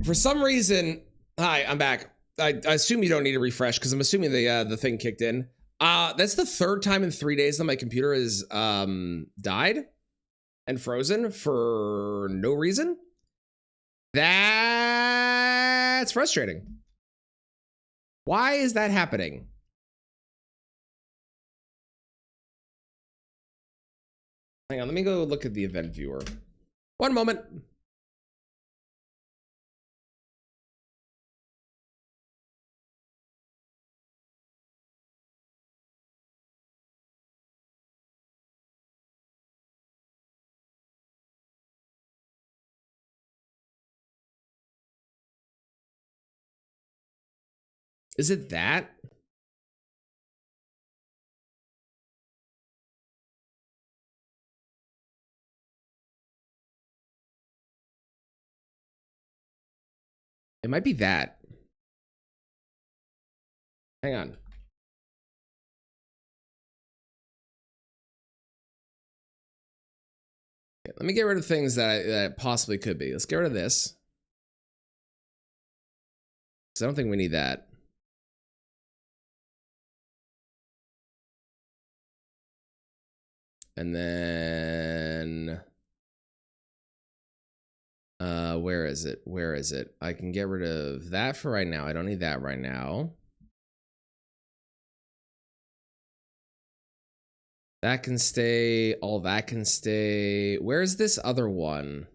For some reason, hi, I'm back. I assume you don't need a refresh because I'm assuming the thing kicked in. That's the third time in 3 days that my computer has died and frozen for no reason. That's frustrating. Why is that happening? Hang on, let me go look at the event viewer. One moment. Is it that? It might be that. Hang on. Okay, let me get rid of things that possibly could be. Let's get rid of this. Because I don't think we need that. And then... where is it? Where is it? I can get rid of that for right now. I don't need that right now. That can stay. All that can stay. Where's this other one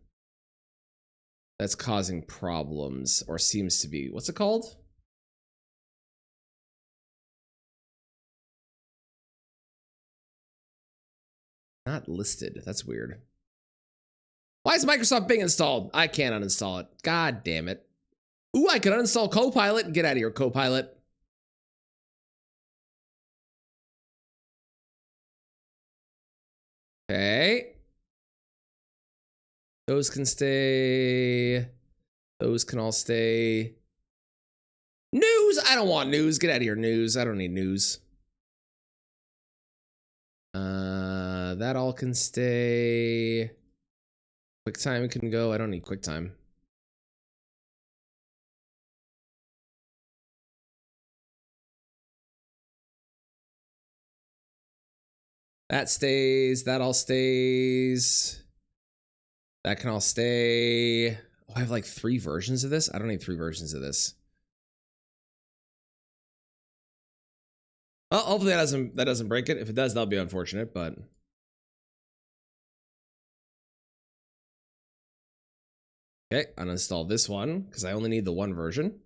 that's causing problems or seems to be? What's it called? Not listed. That's weird. Why is Microsoft Bing installed? I can't uninstall it. God damn it. Ooh, I could uninstall Copilot. Get out of here, Copilot. Okay. Those can stay. Those can all stay. News! I don't want news. Get out of here, news. I don't need news. That all can stay. QuickTime can go. I don't need QuickTime. That stays. That all stays. That can all stay. Oh, I have like 3 versions of this. I don't need 3 versions of this. Well, hopefully that doesn't break it. If it does, that'll be unfortunate, but. Okay, uninstall this one because I only need the 1 version.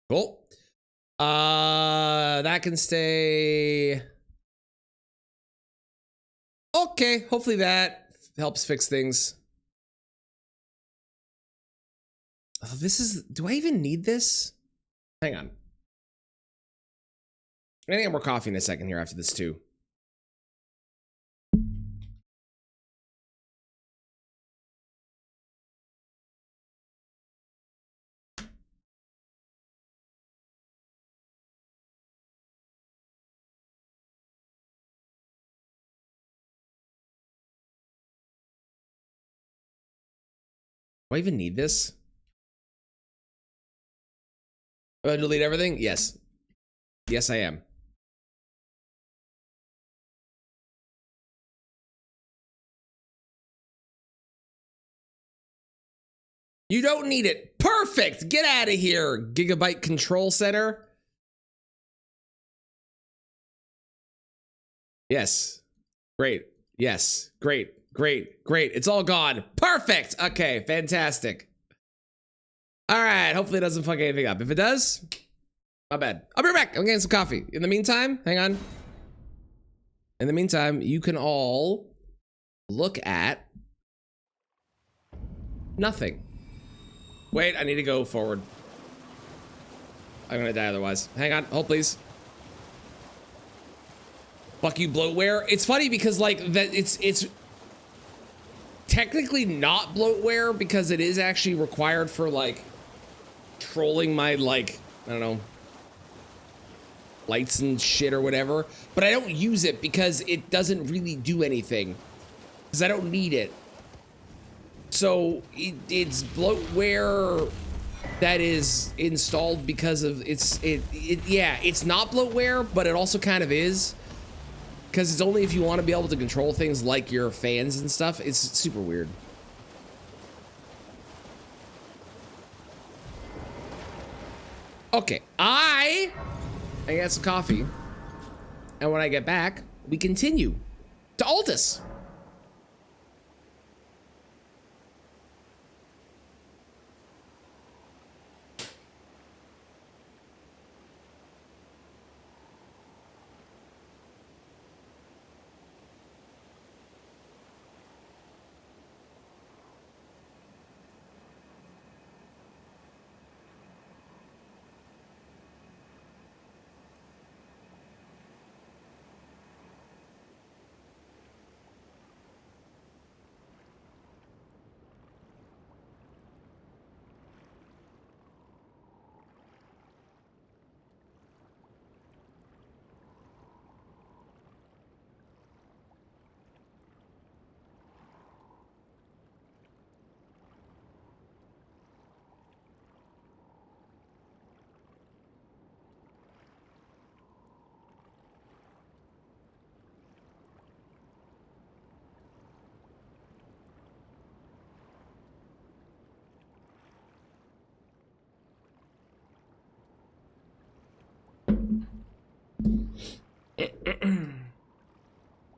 Cool. That can stay. Okay, hopefully that helps fix things. Oh, this is. Do I even need this? Hang on. I think I get more coffee in a second here after this too. Do I even need this? Am I gonna delete everything? Yes. Yes, I am. You don't need it. Perfect. Get out of here, Gigabyte Control Center. Yes. Great. Yes. Great. Great. Great. It's all gone. Perfect. Okay. Fantastic. All right. Hopefully it doesn't fuck anything up. If it does, my bad. I'll be right back. I'm getting some coffee. In the meantime, hang on. In the meantime, you can all look at nothing. Wait, I need to go forward. I'm gonna die otherwise. Hang on. Hold, please. Fuck you, bloatware. It's funny because like that it's technically not bloatware because it is actually required for like trolling my like, I don't know, lights and shit or whatever, but I don't use it because it doesn't really do anything because I don't need it. So it's bloatware that is installed because of yeah, it's not bloatware, but it also kind of is, because it's only if you want to be able to control things like your fans and stuff. It's super weird. Okay, I get some coffee, and when I get back, we continue to Altus.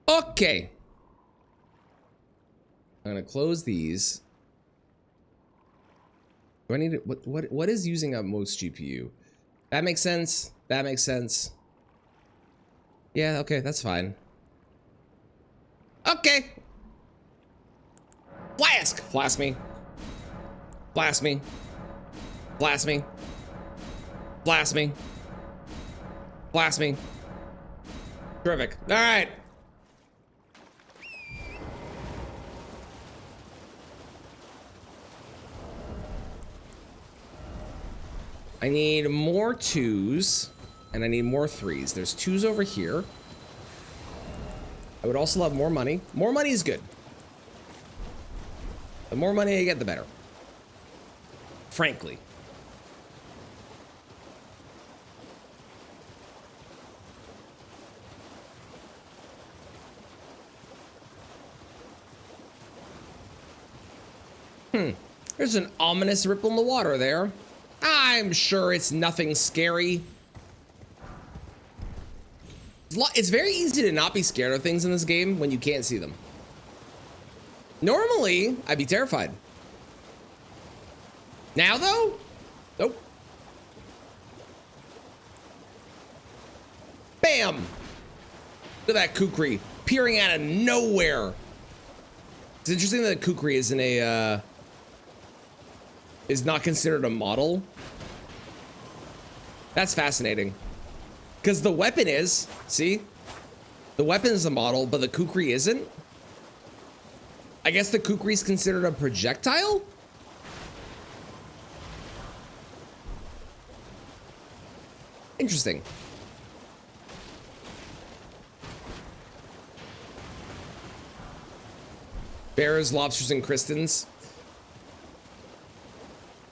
Okay. I'm gonna close these. Do I need it? What is using up most GPU? That makes sense. That makes sense. Yeah, okay, that's fine. Okay. Flask! Flask me. Blast me. Blast me. Blast me. Blast me. Terrific. All right. I need more 2s, and I need more 3s. There's 2s over here. I would also love more money. More money is good. The more money I get, the better. Frankly. There's an ominous ripple in the water there. I'm sure it's nothing scary. It's very easy to not be scared of things in this game when you can't see them. Normally, I'd be terrified. Now, though? Nope. Bam! Look at that kukri peering out of nowhere. It's interesting that kukri isn't a, is not considered a model. That's fascinating. Because the weapon is, see? The weapon is a model, but the kukri isn't. I guess the kukri is considered a projectile? Interesting. Bears, lobsters, and cristons.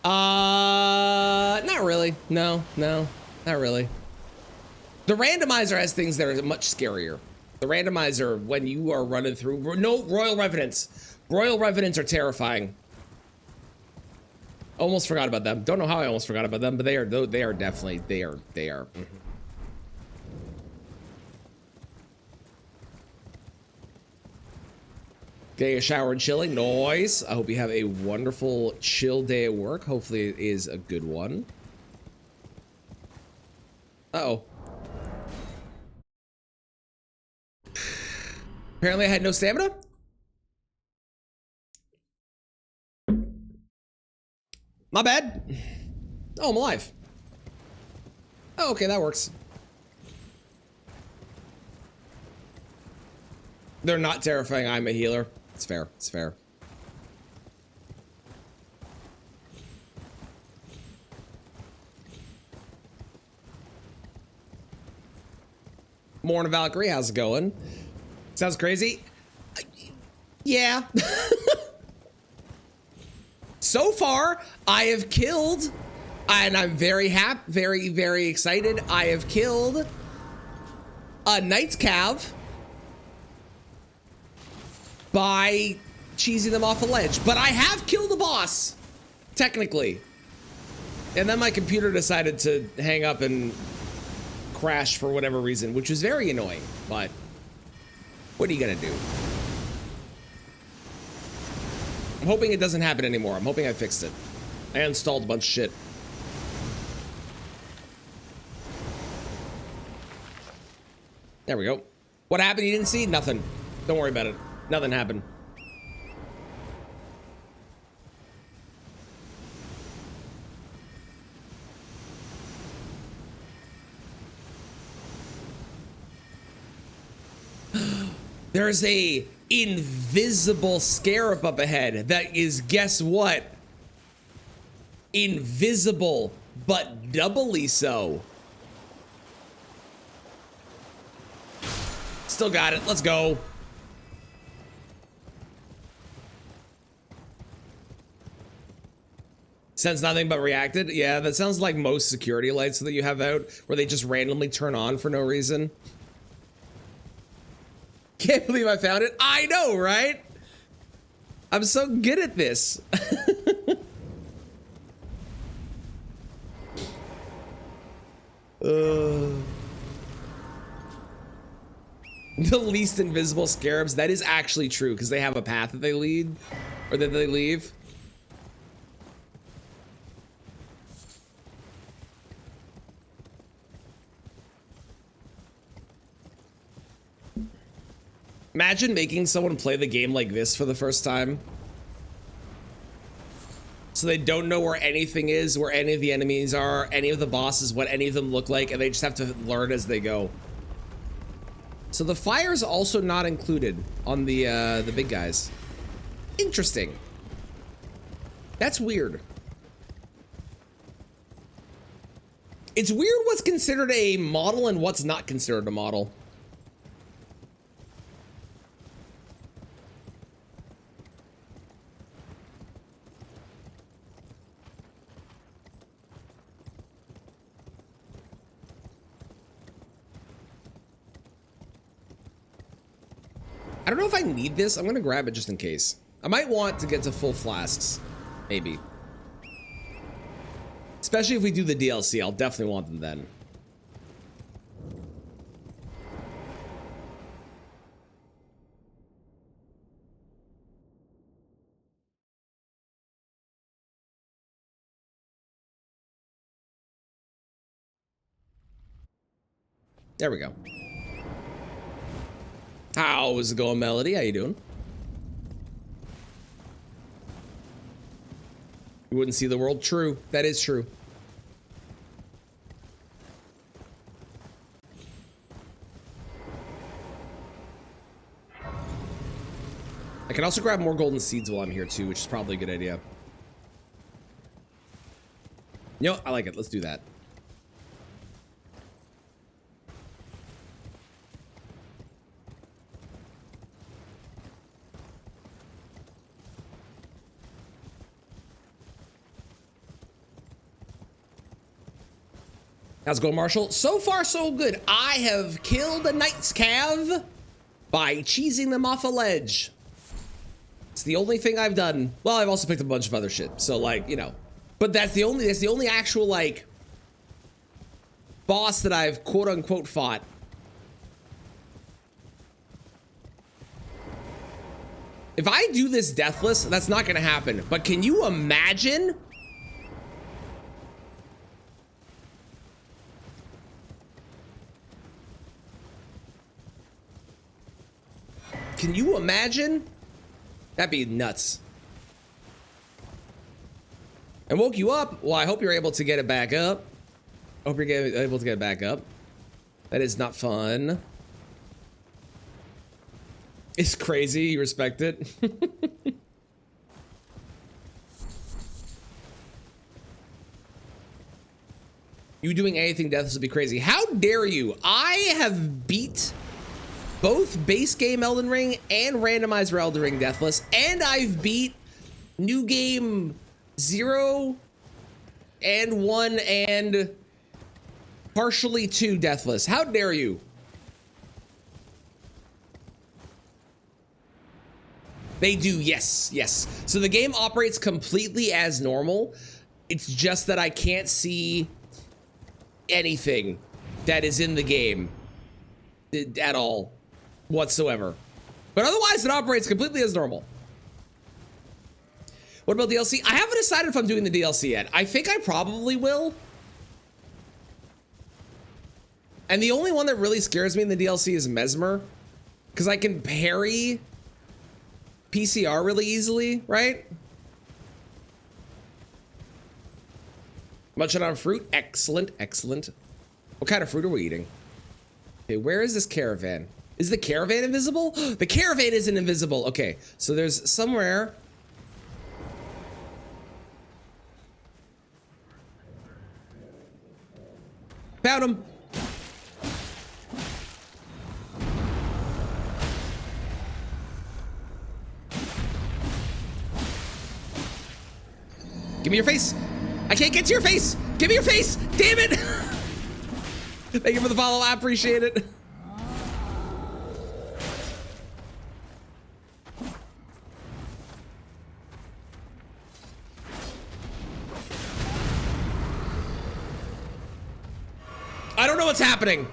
Not really. No, not really. The randomizer has things that are much scarier. The randomizer, when you are running through, no, Royal Revenants. Royal Revenants are terrifying. Almost forgot about them. Don't know how I almost forgot about them, but they are definitely, they are. Day of shower and chilling, nice. I hope you have a wonderful chill day at work. Hopefully it is a good one. Uh-oh. Apparently I had no stamina? My bad. Oh, I'm alive. Oh, okay, that works. They're not terrifying. I'm a healer. It's fair. It's fair. Morning, Valkyrie. How's it going? Sounds crazy. Yeah. So far, I have killed, and I'm very happy, very excited. I have killed a Knight's Cav by cheesing them off a ledge. But I have killed a boss, technically. And then my computer decided to hang up and crash for whatever reason, which was very annoying. But what are you gonna do? I'm hoping it doesn't happen anymore. I'm hoping I fixed it. I installed a bunch of shit. There we go. What happened? You didn't see? Nothing. Don't worry about it. Nothing happened. There's a invisible scarab up ahead that is, guess what? Invisible, but doubly so. Still got it. Let's go. Sends nothing but reacted. Yeah, that sounds like most security lights that you have out, where they just randomly turn on for no reason. Can't believe I found it. I know, right? I'm so good at this. The least invisible scarabs. That is actually true, because they have a path that they lead, or that they leave. Imagine making someone play the game like this for the first time. So they don't know where anything is, where any of the enemies are, any of the bosses, what any of them look like, and they just have to learn as they go. So the fire is also not included on the big guys. Interesting. That's weird. It's weird what's considered a model and what's not considered a model. I don't know if I need this. I'm gonna grab it just in case. I might want to get to full flasks. Maybe. Especially if we do the DLC, I'll definitely want them then. There we go. How's it going, Melody? How you doing? You wouldn't see the world. True. That is true. I can also grab more golden seeds while I'm here too, which is probably a good idea. You know, I like it. Let's do that. How's it going, Marshall? So far, so good. I have killed a Knight's Cav by cheesing them off a ledge. It's the only thing I've done. Well, I've also picked up a bunch of other shit. So, like, you know. But that's the only actual, like, boss that I've quote-unquote fought. If I do this deathless, that's not gonna happen. But can you imagine? Can you imagine? That'd be nuts. I woke you up. Well, I hope you're able to get it back up. I hope you're able to get it back up. That is not fun. It's crazy. You respect it. You doing anything deathless would be crazy. How dare you? I have beat both base game Elden Ring and randomizer Elden Ring deathless, and I've beat new game 0 and 1 and partially 2 deathless. How dare you? They do, yes, yes. So the game operates completely as normal. It's just that I can't see anything that is in the game at all whatsoever. But otherwise, it operates completely as normal. What about DLC? I haven't decided if I'm doing the DLC yet. I think I probably will. And the only one that really scares me in the DLC is Mesmer, because I can parry PCR really easily, right? Munching on fruit. Excellent, excellent. What kind of fruit are we eating? Okay, where is this caravan? Is the caravan invisible? The caravan isn't invisible. Okay, so there's somewhere. Found him. Give me your face. I can't get to your face. Give me your face. Damn it. Thank you for the follow. I appreciate it. I don't know what's happening.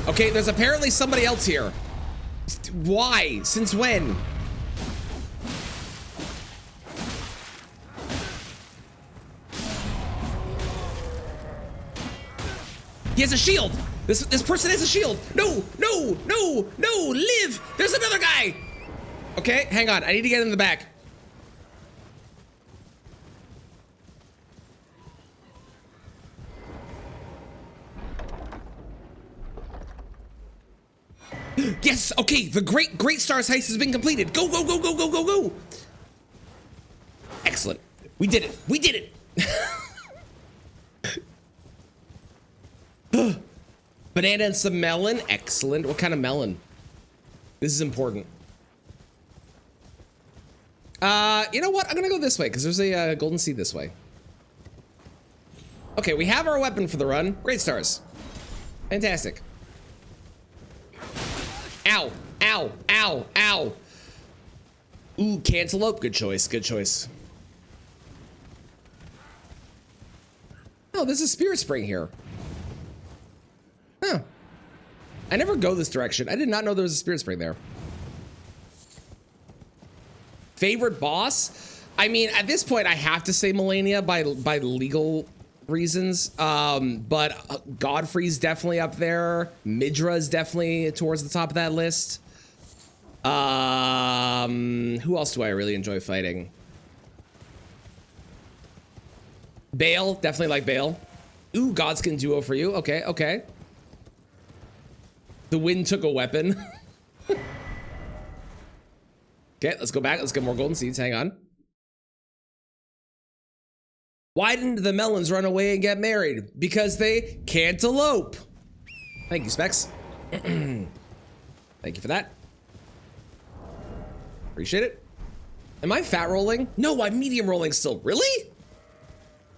Okay, there's apparently somebody else here. Why? Since when? He has a shield. This person has a shield. No, no, no, no, live. There's another guy. Okay, hang on. I need to get in the back. Yes, okay, the Great Stars heist has been completed. Go, go, go, go, go, go, go. Excellent. We did it. We did it. Banana and some melon. Excellent. What kind of melon? This is important. You know what? I'm gonna go this way because there's a golden seed this way. Okay, we have our weapon for the run. Great Stars. Fantastic. Ow, ow, ow, ow. Ooh, cantaloupe. Good choice, good choice. Oh, there's a spirit spring here. Huh. I never go this direction. I did not know there was a spirit spring there. Favorite boss? I mean, at this point, I have to say Melania by legal reasons. But Godfrey's definitely up there. Midra is definitely towards the top of that list. Who else do I really enjoy fighting? Bale, definitely like Bale. Ooh, Godskin duo for you. Okay, okay. The wind took a weapon. Okay, let's go back. Let's get more golden seeds. Hang on. Why didn't the melons run away and get married? Because they cantaloupe. Thank you, Specs. Thank you for that. Appreciate it. Am I fat rolling? No, I'm medium rolling still. Really?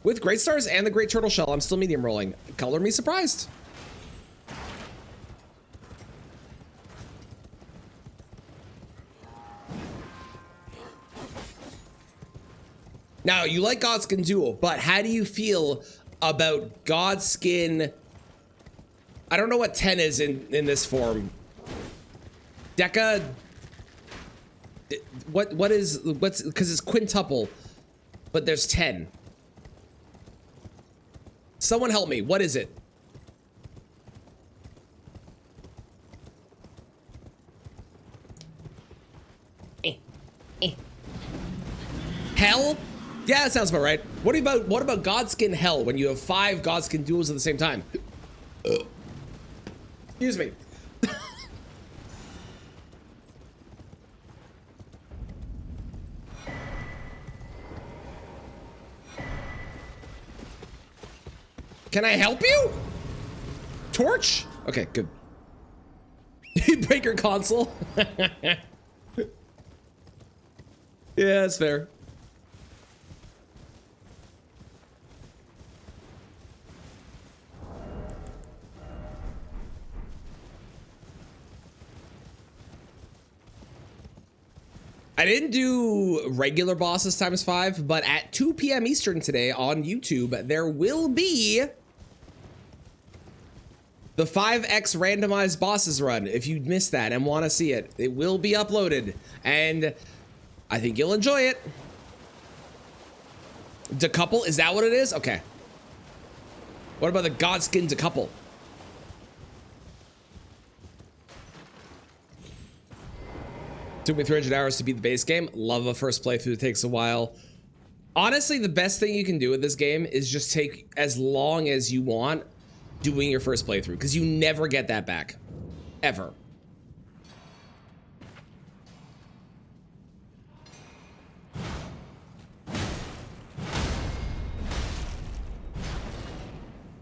With Great Stars and the Great Turtle Shell, I'm still medium rolling. Color me surprised. Now, you like Godskin Duo, but how do you feel about Godskin? I don't know what 10 is in this form. Deca. What's because it's quintuple, but there's 10. Someone help me. What is it? Hell? Yeah, that sounds about right. What about Godskin Hell when you have 5 Godskin duels at the same time? Excuse me. Can I help you? Torch? Okay, good. You break your console. Yeah, that's fair. I didn't do regular bosses times 5, but at 2 p.m. Eastern today on YouTube, there will be the 5x randomized bosses run. If you missed that and want to see it, it will be uploaded, and I think you'll enjoy it. Decouple, is that what it is? Okay. What about the Godskin Decouple? Took me 300 hours to beat the base game. Love a first playthrough. It takes a while. Honestly, the best thing you can do with this game is just take as long as you want doing your first playthrough, because you never get that back. Ever.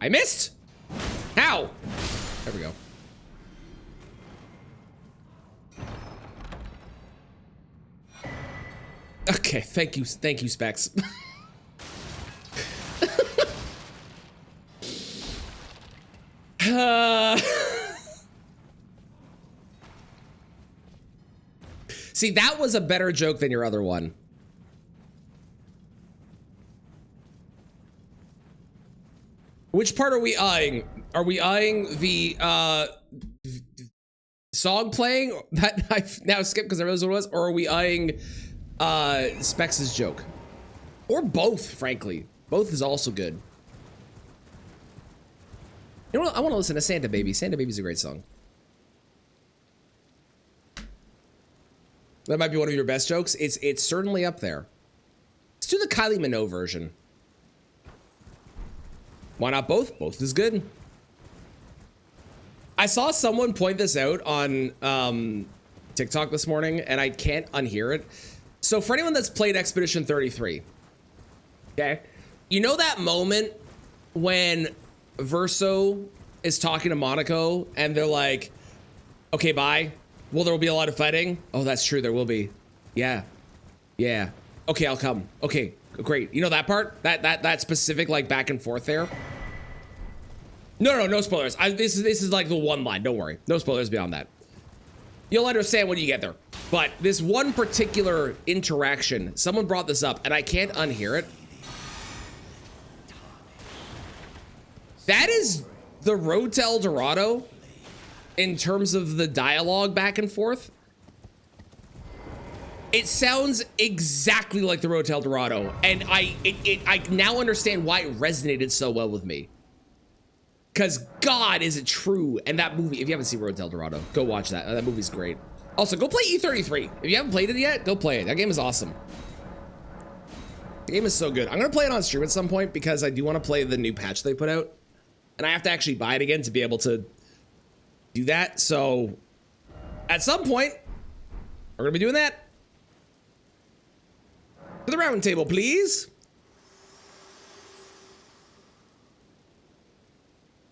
I missed! How? There we go. Okay, thank you, Specs. See, that was a better joke than your other one. Which part are we eyeing? Are we eyeing the song playing that I've now skipped because I realized what it was, or are we eyeing Specs' joke? Or both, frankly. Both is also good. You know what? I want to listen to Santa Baby. Santa Baby's a great song. That might be one of your best jokes. It's certainly up there. Let's do the Kylie Minogue version. Why not both? Both is good. I saw someone point this out on TikTok this morning, and I can't unhear it. So for anyone that's played Expedition 33, okay, you know that moment when Verso is talking to Monaco and they're like, okay, bye. Well, there will be a lot of fighting. Oh, that's true. There will be. Yeah. Yeah. Okay, I'll come. Okay, great. You know that part? That specific like back and forth there? No spoilers. This is like the one line. Don't worry. No spoilers beyond that. You'll understand when you get there. But this one particular interaction, someone brought this up and I can't unhear it. That is the Road to El Dorado in terms of the dialogue back and forth. It sounds exactly like the Road to El Dorado, and I now understand why it resonated so well with me. Because God, is it true? And that movie, if you haven't seen Road to El Dorado, go watch that. That movie's great. Also, go play E33. If you haven't played it yet, go play it. That game is awesome. The game is so good. I'm gonna play it on stream at some point because I do want to play the new patch they put out. And I have to actually buy it again to be able to do that. So at some point, we're gonna be doing that. To the round table, please.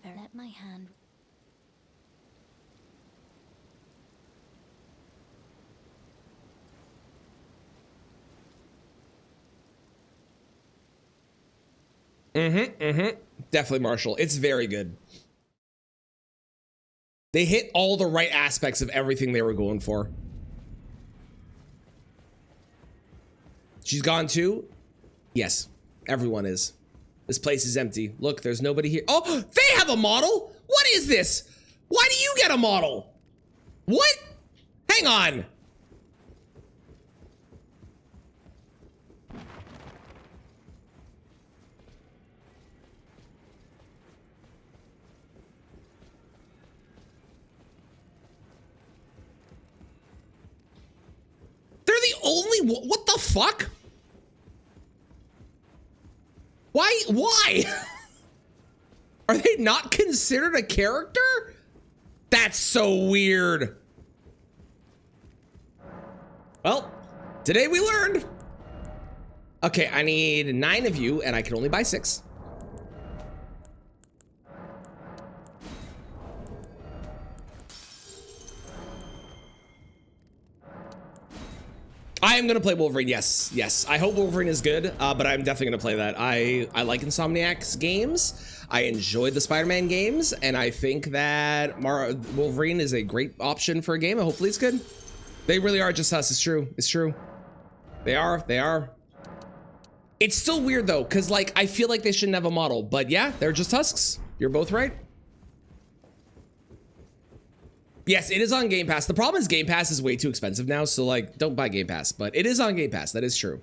Let my hand. Definitely Marshall. It's very good. They hit all the right aspects of everything they were going for. She's gone too? Yes, everyone is. This place is empty. Look, there's nobody here. Oh, they have a model? What is this? Why do you get a model? What? Hang on. They're the only one. What the fuck? Why? Are they not considered a character? That's so weird. Well, today we learned. Okay, I need 9 of you, and I can only buy 6. I I'm gonna play Wolverine. Yes. I hope Wolverine is good, but I'm definitely gonna play that. I like Insomniac's games. I enjoy the Spider-Man games, and I think that Wolverine is a great option for a game. And hopefully, it's good. They really are just us. It's true. It's true. They are. It's still weird though, because like I feel like they shouldn't have a model, but yeah, they're just husks. You're both right. Yes, it is on Game Pass. The problem is Game Pass is way too expensive now, so like don't buy Game Pass, but it is on Game Pass. That is true.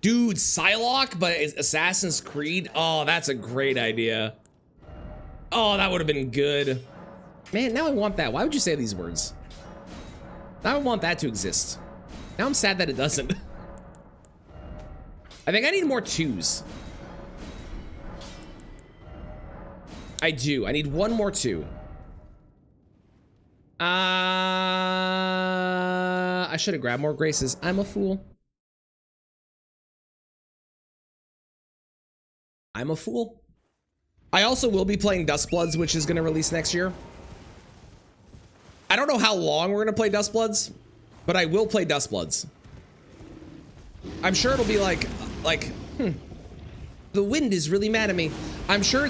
Dude, Psylocke, but it's Assassin's Creed. Oh, that's a great idea. Oh, that would have been good. Man, now I want that. Why would you say these words? Now I want that to exist. Now I'm sad that it doesn't. I think I need more 2s. I do. I need one more 2. I should have grabbed more graces. I'm a fool. I'm a fool. I also will be playing Dustbloods, which is going to release next year. I don't know how long we're going to play Dustbloods, but I will play Dustbloods. I'm sure it'll be like, the wind is really mad at me. I'm sure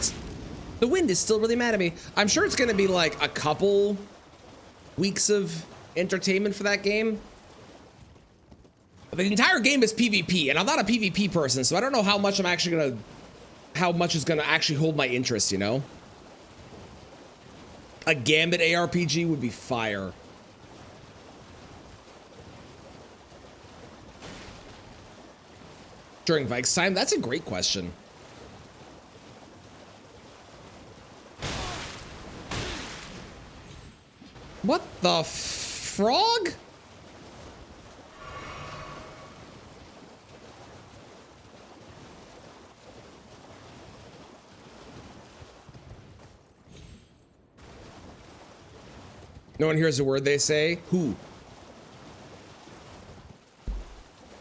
the wind is still really mad at me. I'm sure it's going to be like a couple weeks of entertainment for that game. But the entire game is PvP, and I'm not a PvP person, so I don't know how much how much is going to actually hold my interest, you know? A Gambit ARPG would be fire. During Vikes time? That's a great question. What the frog? No one hears a word they say. Who?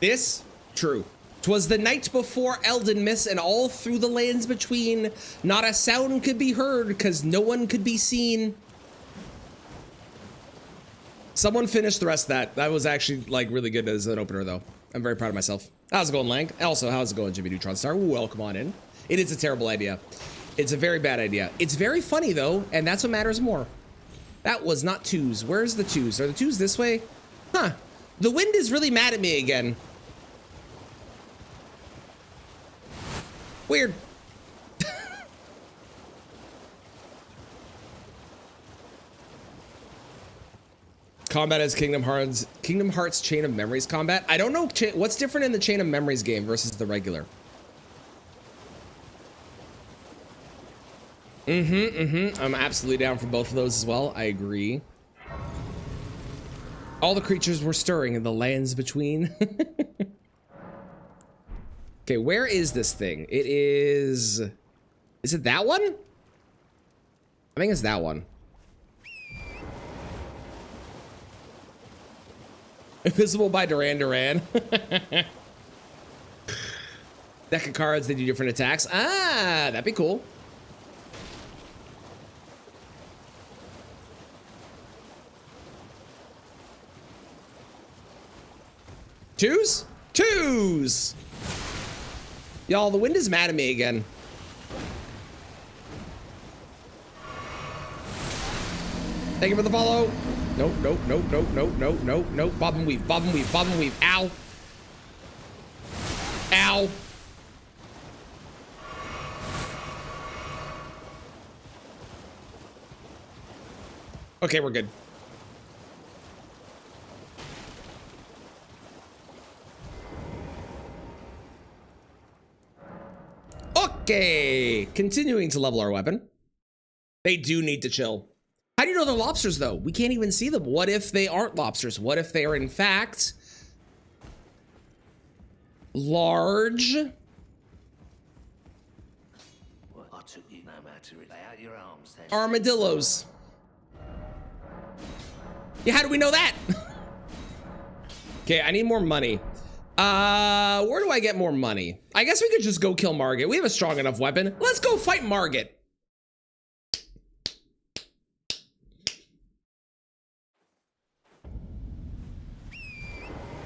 This? True. 'Twas the night before Elden Miss, and all through the lands between, not a sound could be heard, 'cause no one could be seen. Someone finished the rest of that. That was actually like really good as an opener though. I'm very proud of myself. How's it going, Lang? Also, how's it going, Jimmy Neutron Star? Welcome on in. It is a terrible idea. It's a very bad idea. It's very funny though, and that's what matters more. That was not 2s. Where's the 2s? Are the 2s this way? Huh. The wind is really mad at me again. Weird. Combat as Kingdom Hearts Chain of Memories combat. I don't know what's different in the Chain of Memories game versus the regular. I'm absolutely down for both of those as well. I agree. All the creatures were stirring in the lands between. Okay, where is this thing? It is it that one? I think it's that one. Invisible by Duran Duran. Deck of cards, they do different attacks. Ah, that'd be cool. Twos! Y'all, the wind is mad at me again. Thank you for the follow. Nope. Bob and weave. Ow. Ow. Okay, we're good. Okay, continuing to level our weapon. They do need to chill. How do you know they're lobsters though? We can't even see them. What if they aren't lobsters? What if they are in fact large? Armadillos. Yeah, how do we know that? Okay, I need more money. Where do I get more money? I guess we could just go kill Margit. We have a strong enough weapon. Let's go fight Margit.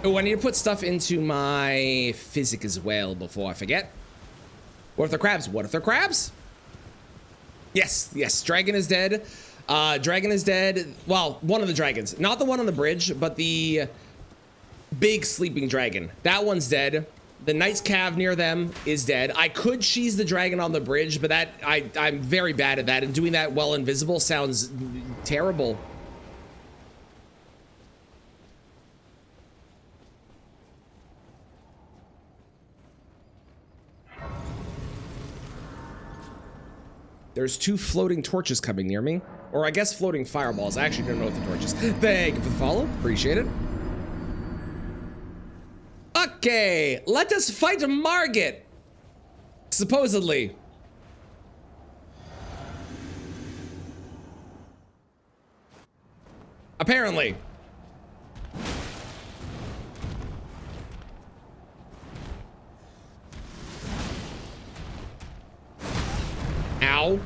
Oh, I need to put stuff into my physic as well before I forget. What if they're crabs? What if they're crabs? Yes, yes, dragon is dead. Dragon is dead. Well, one of the dragons. Not the one on the bridge, but the big sleeping dragon. That one's dead. The Knight's Cav near them is dead. I could cheese the dragon on the bridge, but that I'm very bad at that, and doing that while invisible sounds terrible. There's 2 floating torches coming near me. Or I guess floating fireballs. I actually don't know what the torches. Thank you for the follow. Appreciate it. Okay, let us fight Margit. Supposedly. Apparently. Ow.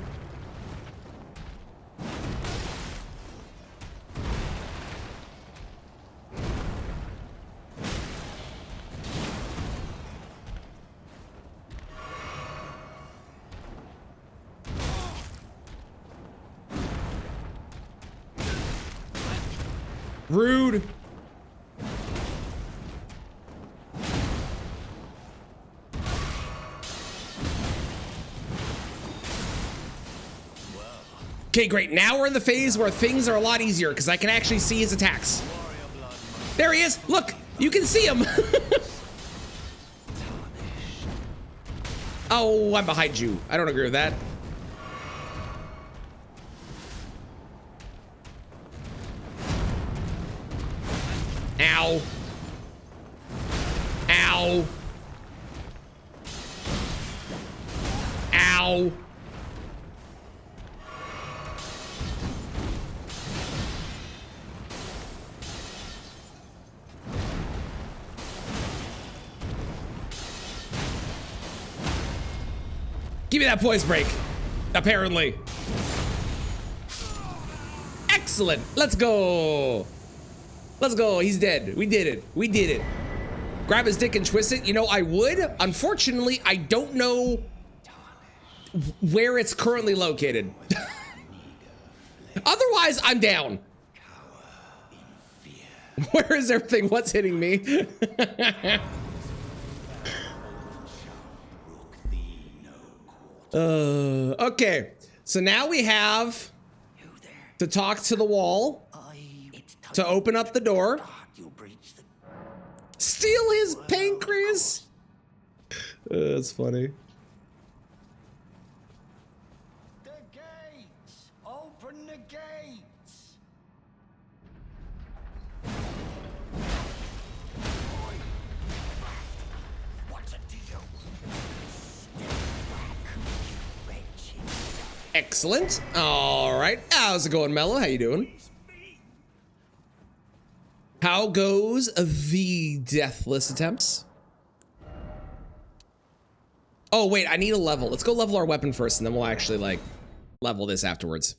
Rude. Okay, great. Now we're in the phase where things are a lot easier because I can actually see his attacks. There he is. Look, you can see him. Oh, I'm behind you. I don't agree with that. Ow. Ow. Ow. Give me that poise break. Apparently. Excellent. Let's go. Let's go. He's dead. We did it. We did it. Grab his dick and twist it. You know, I would. Unfortunately, I don't know where it's currently located. Otherwise, I'm down. Where is everything? What's hitting me? Okay. So now we have to talk to the wall to open up the door. Steal his pancreas. That's funny. The gates! Open the gates! What's a deal? Excellent. All right. How's it going, Mello? How you doing? How goes the deathless attempts? Oh, wait, I need a level. Let's go level our weapon first, and then we'll actually, like, level this afterwards.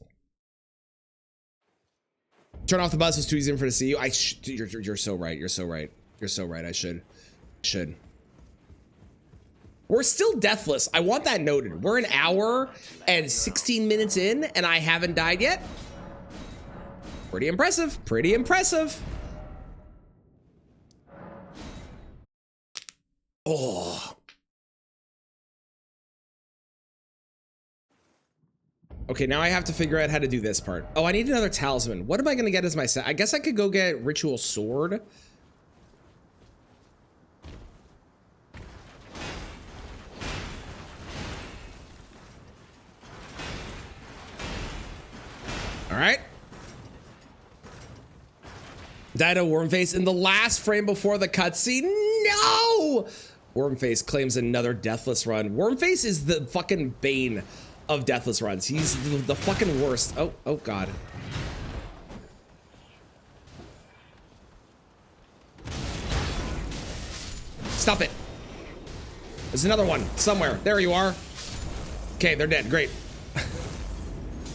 Turn off the buzz. It's too easy for to see you. You're so right. You're so right. You're so right. I should. We're still deathless. I want that noted. We're an hour and 16 minutes in, and I haven't died yet. Pretty impressive. Pretty impressive. Oh. Okay, now I have to figure out how to do this part. Oh, I need another talisman. What am I going to get as my set? I guess I could go get Ritual Sword. All right. Dido Wormface in the last frame before the cutscene. No! Wormface claims another deathless run. Wormface is the fucking bane of deathless runs. He's the fucking worst. Oh God. Stop it. There's another one somewhere. There you are. Okay, they're dead. Great.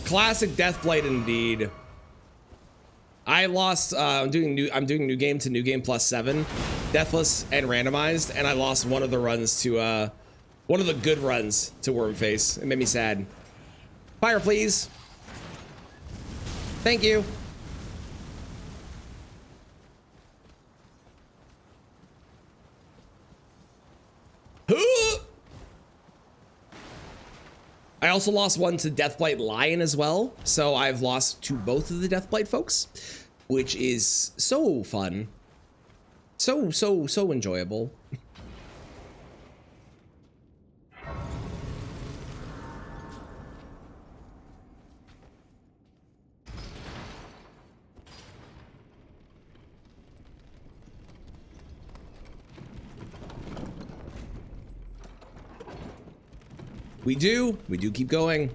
Classic Deathblade indeed. I lost. I'm doing new game to new game +7, deathless and randomized, and I lost one of the runs to one of the good runs to Wormface. It made me sad. Fire, please. Thank you. I also lost one to Deathblight Lion as well, so I've lost to both of the Deathblight folks, which is so fun. So enjoyable. We do keep going.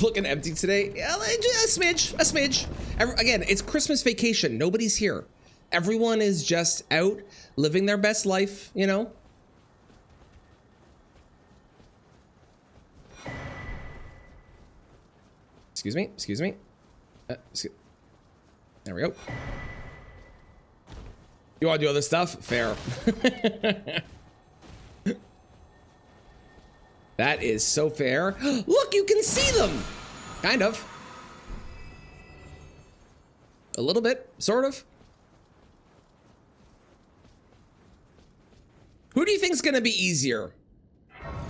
Looking empty today. Yeah, a smidge. Again, it's Christmas vacation. Nobody's here. Everyone is just out living their best life, you know? Excuse me. There we go. You want to do other stuff? Fair. That is so fair. Look, you can see them. Kind of. A little bit, sort of. Who do you think's gonna be easier?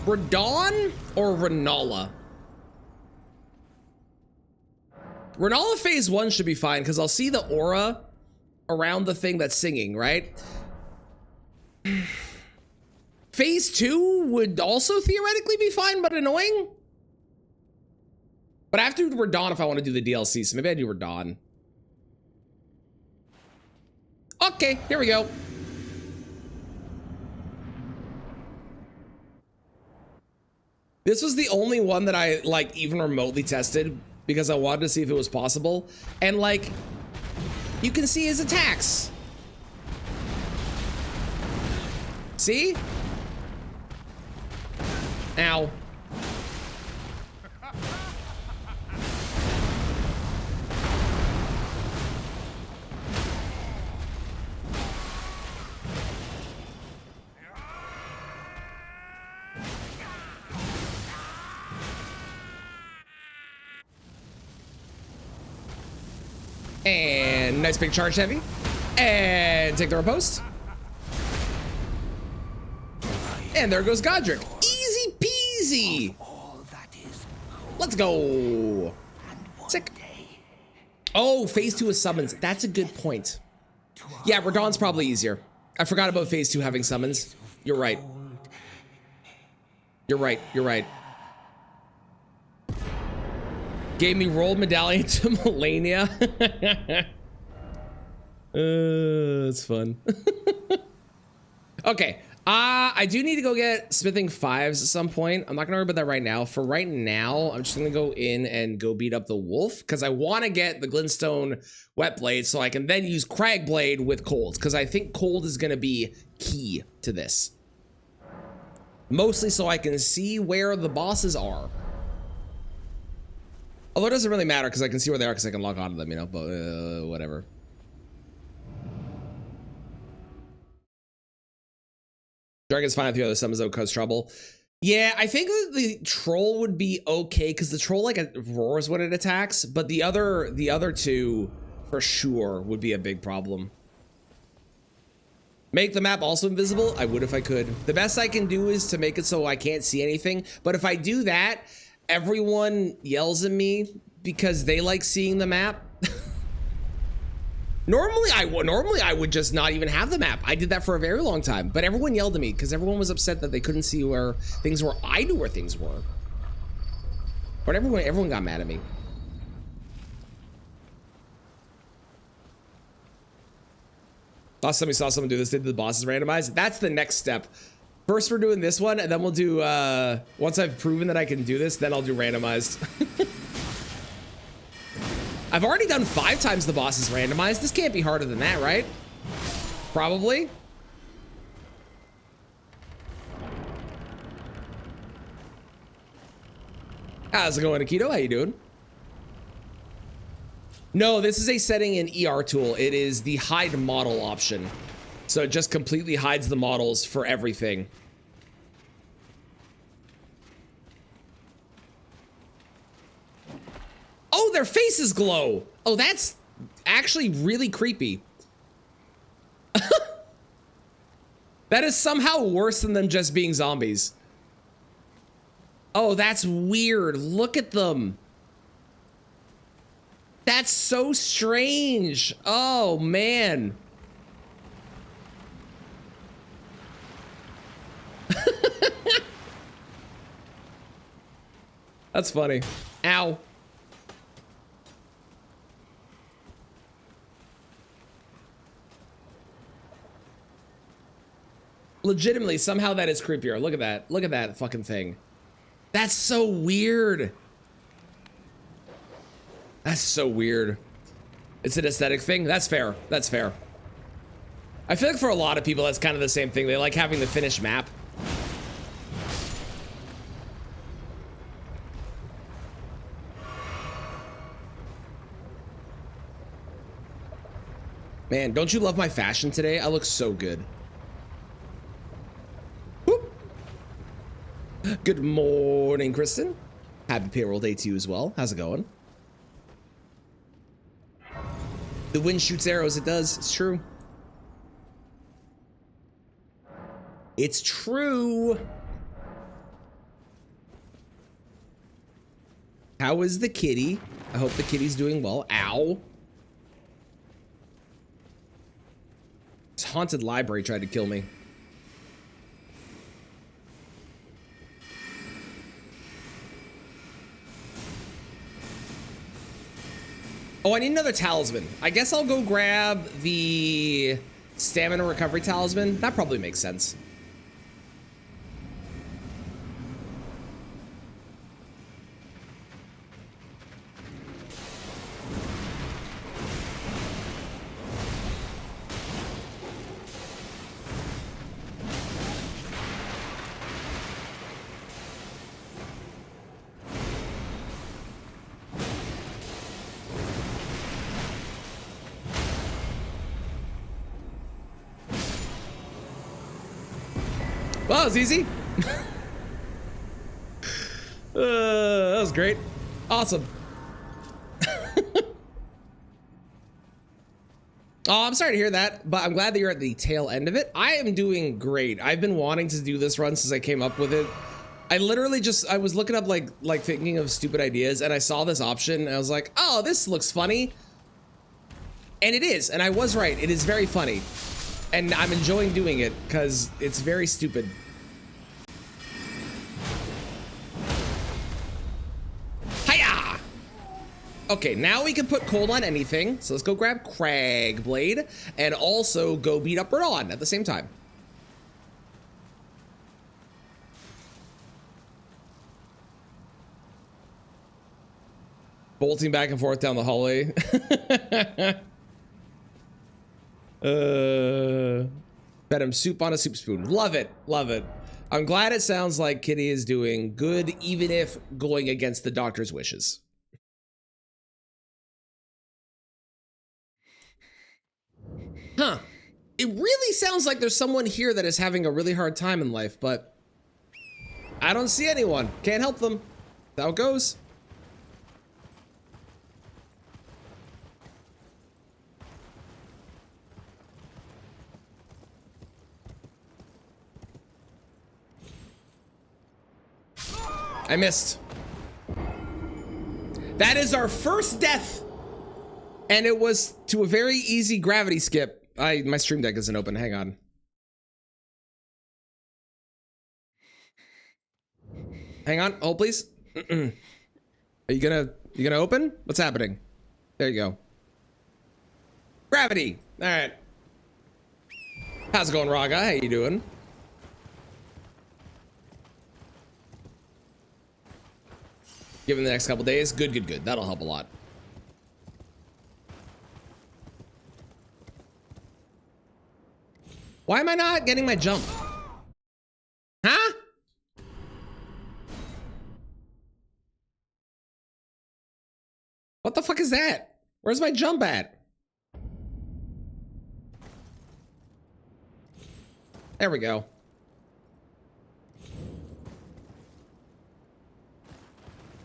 Radahn or Renala? Renala phase 1 should be fine because I'll see the aura around the thing that's singing, right? Phase 2 would also theoretically be fine, but annoying. But I have to do Radahn if I want to do the DLC, so maybe I do Radahn. Okay, here we go. This was the only one that I like even remotely tested because I wanted to see if it was possible. And like, you can see his attacks. See? Ow. And nice big charge heavy. And take the riposte. And there goes Godric. Easy peasy. Let's go. Sick. Oh, phase 2 is summons. That's a good point. Yeah, Radahn's probably easier. I forgot about phase 2 having summons. You're right. You're right. Gave me rolled medallion to Melania. That's fun. Okay. I do need to go get smithing 5s at some point. I'm not gonna worry about that right now. For right now, I'm just gonna go in and go beat up the wolf because I want to get the glintstone wet blade so I can then use crag blade with cold because I think cold is gonna be key to this. Mostly so I can see where the bosses are. Although it doesn't really matter because I can see where they are because I can log on to them, you know, but whatever. Dragon's fine if the other summons don't cause trouble. Yeah, I think the troll would be okay because the troll like roars when it attacks, but the other two for sure would be a big problem. Make the map also invisible? I would if I could. The best I can do is to make it so I can't see anything, but if I do that, everyone yells at me because they like seeing the map. Normally I would just not even have the map. I did that for a very long time, but everyone yelled at me because everyone was upset that they couldn't see where things were. I knew where things were, but everyone got mad at me. Last time we saw someone do this, did the bosses randomized? That's the next step. First we're doing this one, and then we'll do, once I've proven that I can do this, then I'll do randomized. I've already done 5 times the bosses randomized. This can't be harder than that, right? Probably. How's it going, Akito? How you doing? No, this is a setting in ER tool. It is the hide model option. So it just completely hides the models for everything. Oh, their faces glow. Oh, that's actually really creepy. That is somehow worse than them just being zombies. Oh, that's weird. Look at them. That's so strange. Oh, man. That's funny. Ow. Legitimately, somehow that is creepier. Look at that. Look at that fucking thing. That's so weird. That's so weird. It's an aesthetic thing. That's fair. That's fair. I feel like for a lot of people, that's kind of the same thing. They like having the finished map. Man, don't you love my fashion today? I look so good. Whoop. Good morning, Kristen. Happy payroll day to you as well. How's it going? The wind shoots arrows. It does. It's true. It's true. How is the kitty? I hope the kitty's doing well. Ow. This haunted library tried to kill me. Oh, I need another talisman. I guess I'll go grab the stamina recovery talisman. That probably makes sense. Well, that was easy. That was great. Awesome. Oh, I'm sorry to hear that, but I'm glad that you're at the tail end of it. I am doing great. I've been wanting to do this run since I came up with it. I literally I was looking up like thinking of stupid ideas, and I saw this option and I was like, oh, this looks funny. And it is, and I was right. It is very funny. And I'm enjoying doing it because it's very stupid. Hiya! Okay, now we can put cold on anything. So let's go grab Cragblade and also go beat up Radon at the same time. Bolting back and forth down the hallway. Fed him soup on a soup spoon. Love it. Love it. I'm glad it sounds like Kitty is doing good, even if going against the doctor's wishes. Huh. It really sounds like there's someone here that is having a really hard time in life, but I don't see anyone. Can't help them. That's how it goes. I missed. That is our first death. And it was to a very easy gravity skip. My stream deck isn't open. Hang on. Hang on. Hold, please. Are you gonna open? What's happening? There you go. Gravity. All right. How's it going, Raga? How you doing? Given the next couple days. Good, good, good. That'll help a lot. Why am I not getting my jump? Huh? What the fuck is that? Where's my jump at? There we go.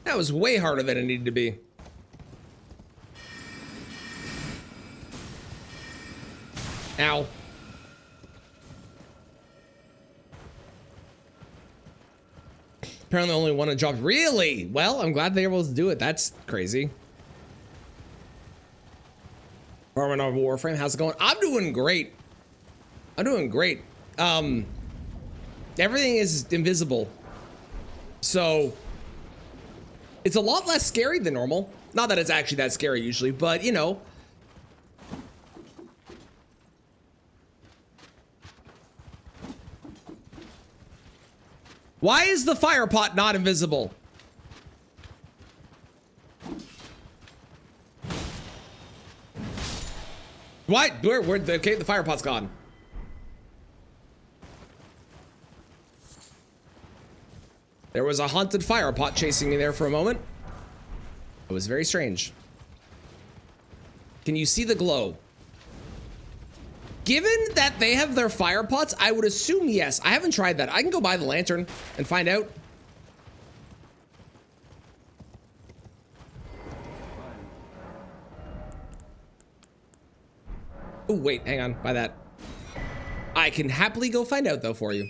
That was way harder than it needed to be. Ow. Apparently only one had dropped. Really? Well, I'm glad they were able to do it. That's crazy. Armin on Warframe, how's it going? I'm doing great. I'm doing great. Everything is invisible. So it's a lot less scary than normal. Not that it's actually that scary usually, but you know. Why is the fire pot not invisible? What? Okay, the fire pot's gone. There was a haunted fire pot chasing me there for a moment. It was very strange. Can you see the glow? Given that they have their fire pots, I would assume yes. I haven't tried that. I can go buy the lantern and find out. Oh, wait, hang on. Buy that. I can happily go find out, though, for you.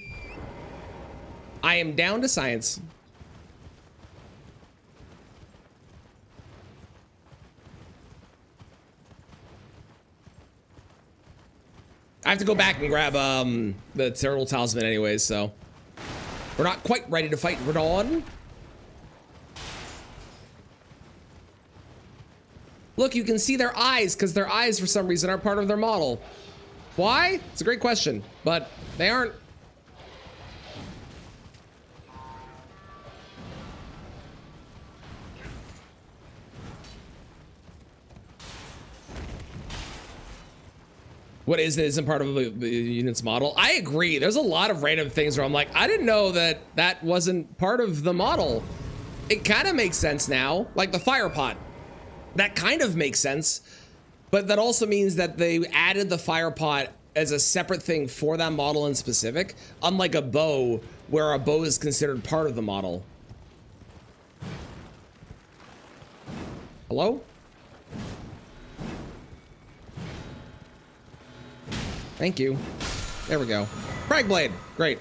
I am down to science. I have to go back and grab the Turtle Talisman anyways, so we're not quite ready to fight Radon. Look, you can see their eyes because their eyes for some reason are part of their model. Why? It's a great question, but they aren't. What is it isn't part of the unit's model? I agree. There's a lot of random things where I'm like, I didn't know that that wasn't part of the model. It kind of makes sense now, like the fire pot. That kind of makes sense, but that also means that they added the fire pot as a separate thing for that model in specific, unlike a bow, where a bow is considered part of the model. Hello? Thank you. There we go. Frag blade. Great.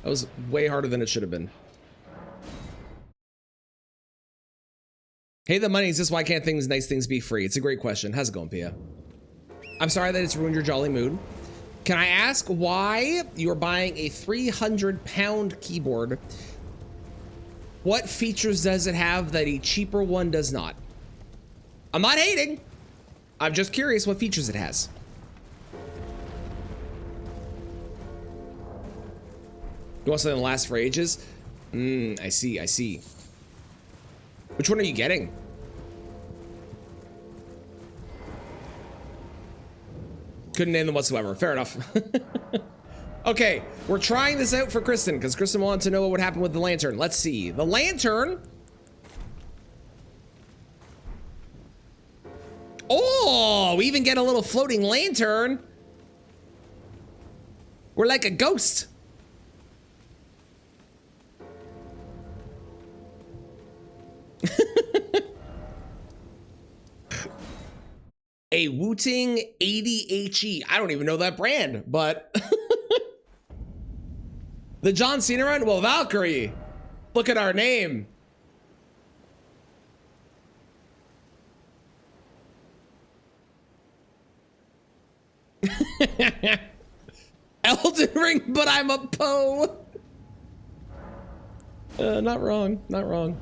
That was way harder than it should have been. Hey, the money is just why can't nice things be free? It's a great question. How's it going, Pia? I'm sorry that it's ruined your jolly mood. Can I ask why you're buying a 300-pound keyboard? What features does it have that a cheaper one does not? I'm not hating. I'm just curious what features it has. You want something that lasts for ages? I see, I see. Which one are you getting? Couldn't name them whatsoever. Fair enough. Okay, we're trying this out for Kristen because Kristen wanted to know what would happen with the lantern. Let's see. The lantern. Oh, we even get a little floating lantern. We're like a ghost. A Wooting 80HE. I don't even know that brand, but the John Cena run? Well, Valkyrie, look at our name. Elden Ring, but I'm a Poe. Not wrong, not wrong.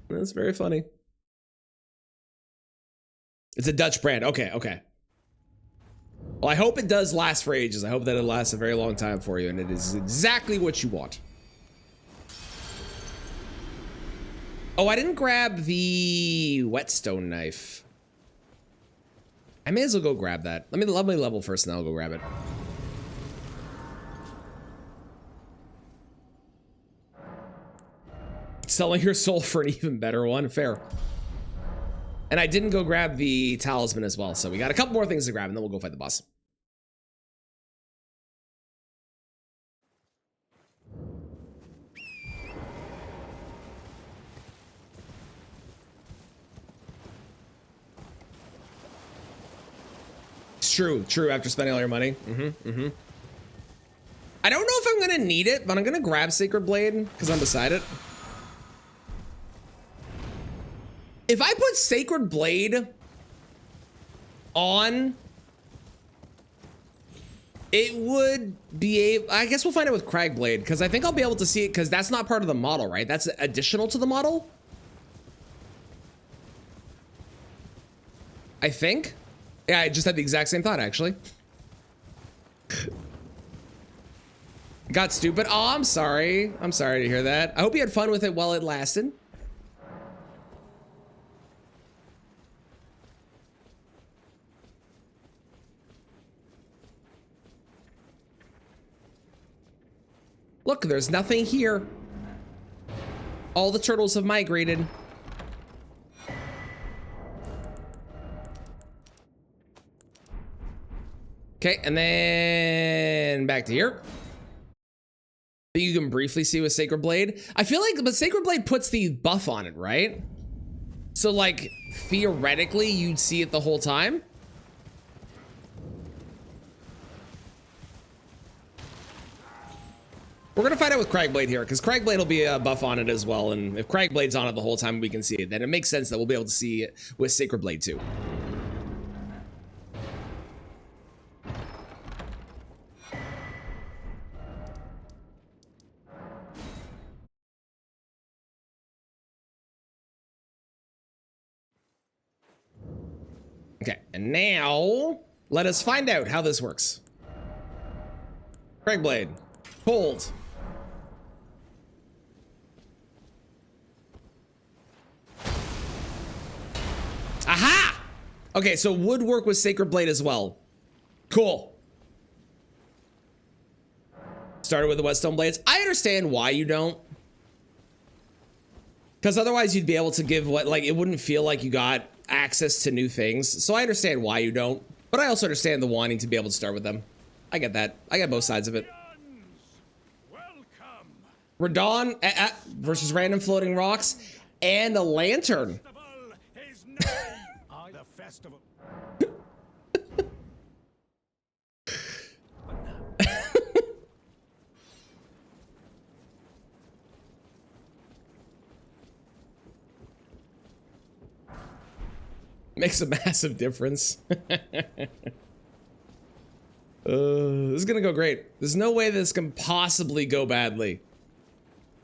That's very funny. It's a Dutch brand. Okay, okay. Well, I hope it does last for ages. I hope that it lasts a very long time for you, and it is exactly what you want. Oh, I didn't grab the whetstone knife. I may as well go grab that. Let me level first, and then I'll go grab it. Selling your soul for an even better one. Fair. And I didn't go grab the talisman as well. So we got a couple more things to grab and then we'll go fight the boss. It's true. True. After spending all your money. I don't know if I'm going to need it, but I'm going to grab Sacred Blade because I'm beside it. If I put Sacred Blade on, it would be I guess we'll find out with Cragblade because I think I'll be able to see it because that's not part of the model, right? That's additional to the model. I think. Yeah, I just had the exact same thought actually. Got stupid. Oh, I'm sorry. I'm sorry to hear that. I hope you had fun with it while it lasted. Look, there's nothing here. All the turtles have migrated. Okay, and then back to here. You can briefly see with Sacred Blade. I feel like, but Sacred Blade puts the buff on it, right? So like, theoretically, you'd see it the whole time. We're gonna find out with Cragblade here, because Cragblade will be a buff on it as well, and if Cragblade's on it the whole time we can see it, then it makes sense that we'll be able to see it with Sacred Blade too. Okay, and now let us find out how this works. Cragblade, hold. Aha! Okay, so would work with Sacred Blade as well. Cool. Started with the Whetstone Blades. I understand why you don't. Because otherwise you'd be able to give what, like, it wouldn't feel like you got access to new things. So I understand why you don't. But I also understand the wanting to be able to start with them. I get that. I get both sides of it. Radon versus random floating rocks and a lantern. The festival. Makes a massive difference. This is gonna go great. There's no way this can possibly go badly.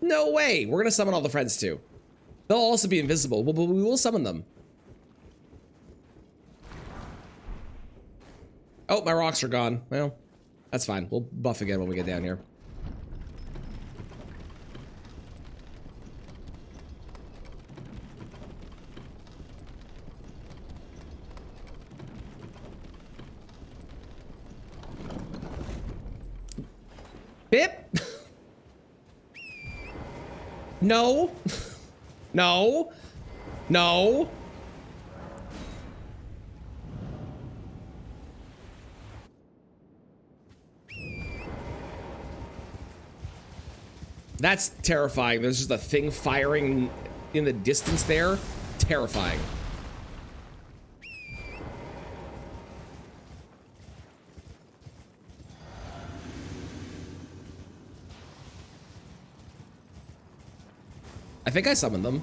No way. We're gonna summon all the friends too. They'll also be invisible, but we will summon them. Oh, my rocks are gone. Well, that's fine. We'll buff again when we get down here. Bip. No. No. No. That's terrifying. There's just a thing firing in the distance there. Terrifying. I think I summoned them.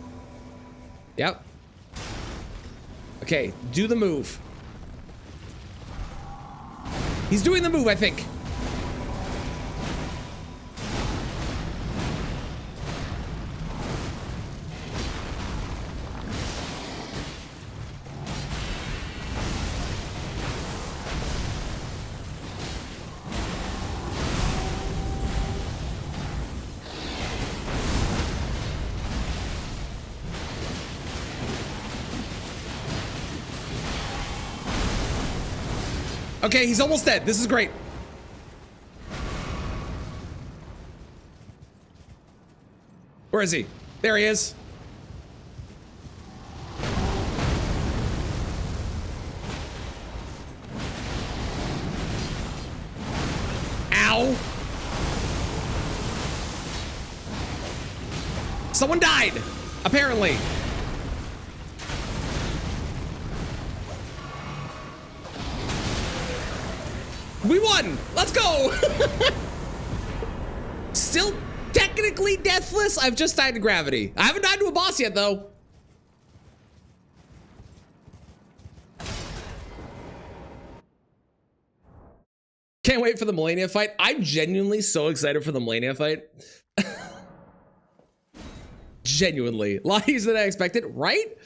Yep. Okay, do the move. He's doing the move, I think. Okay, he's almost dead. This is great. Where is he? There he is. Ow. Someone died, apparently. We won! Let's go! Still technically deathless. I've just died to gravity. I haven't died to a boss yet, though. Can't wait for the Malenia fight. I'm genuinely so excited for the Malenia fight. Genuinely. A lot easier than I expected, right?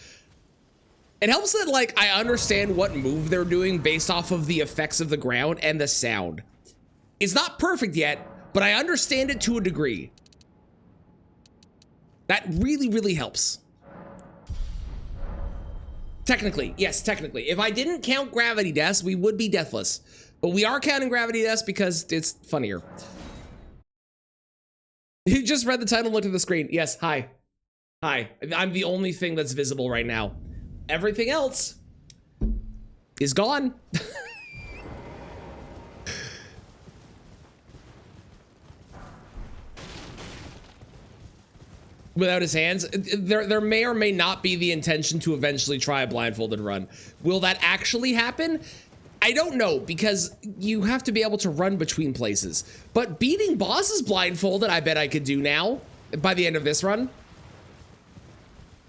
It helps that, like, I understand what move they're doing based off of the effects of the ground and the sound. It's not perfect yet, but I understand it to a degree. That really, really helps. Technically, yes, technically. If I didn't count gravity deaths, we would be deathless. But we are counting gravity deaths because it's funnier. You just read the title, looked at the screen. Yes, hi. Hi. I'm the only thing that's visible right now. Everything else is gone. Without his hands, there may or may not be the intention to eventually try a blindfolded run. Will that actually happen? I don't know, because you have to be able to run between places. But beating bosses blindfolded, I bet I could do now by the end of this run.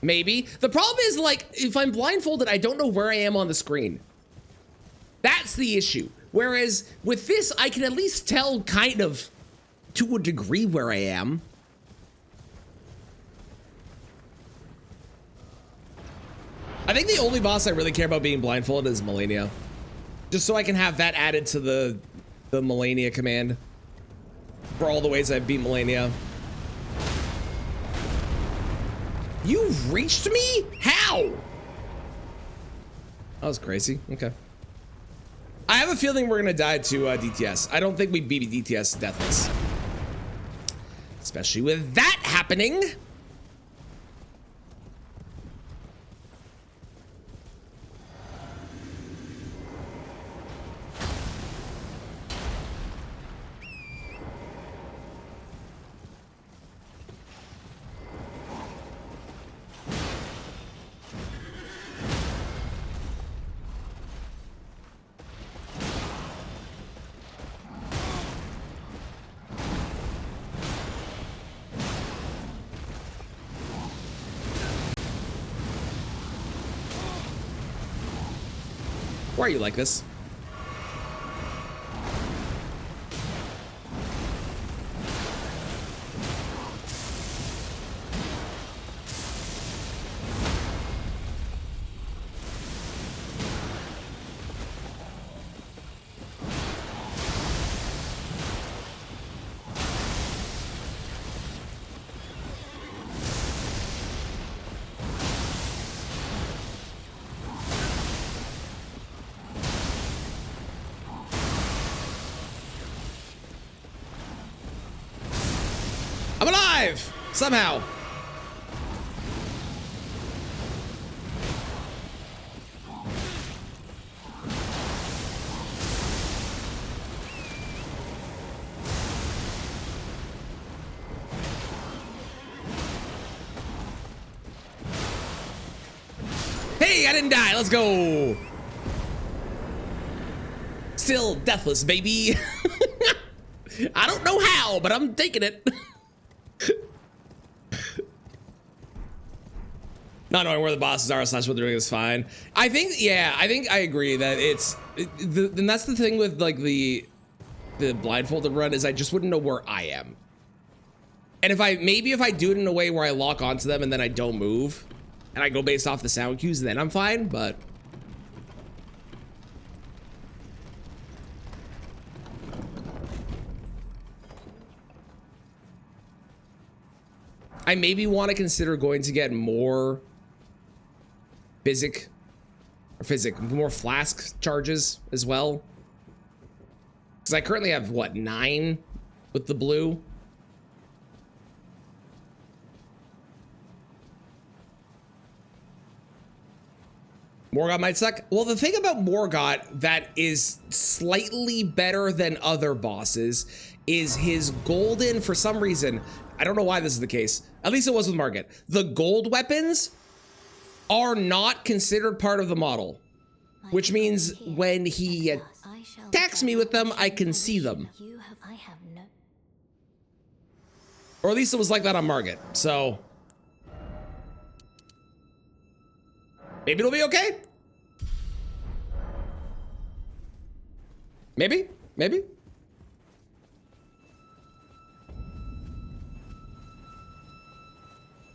Maybe. The problem is, like, if I'm blindfolded, I don't know where I am on the screen. That's the issue. Whereas with this, I can at least tell kind of to a degree where I am. I think the only boss I really care about being blindfolded is Malenia. Just so I can have that added to the Malenia command. For all the ways I've beat Malenia. You've reached me? How? That was crazy. Okay. I have a feeling we're gonna die to DTS. I don't think we beat DTS deathless. Especially with that happening. Why are you like this? I'm alive! Somehow. Hey, I didn't die. Let's go. Still deathless, baby. I don't know how, but I'm taking it. Not knowing where the bosses are slash what they're doing is fine. I think, yeah, I think I agree that and that's the thing with like the blindfolded run is I just wouldn't know where I am. And if I do it in a way where I lock onto them and then I don't move and I go based off the sound cues, then I'm fine, but. I maybe want to consider going to get more more flask charges as well. Because I currently have, what, 9 with the blue? Morgott might suck. Well, the thing about Morgott that is slightly better than other bosses is his golden, for some reason, I don't know why this is the case. At least it was with Margit. The gold weapons are not considered part of the model, which means when he attacks me with them, I can see them. I have no. Or at least it was like that on Margit. So maybe it'll be okay. Maybe.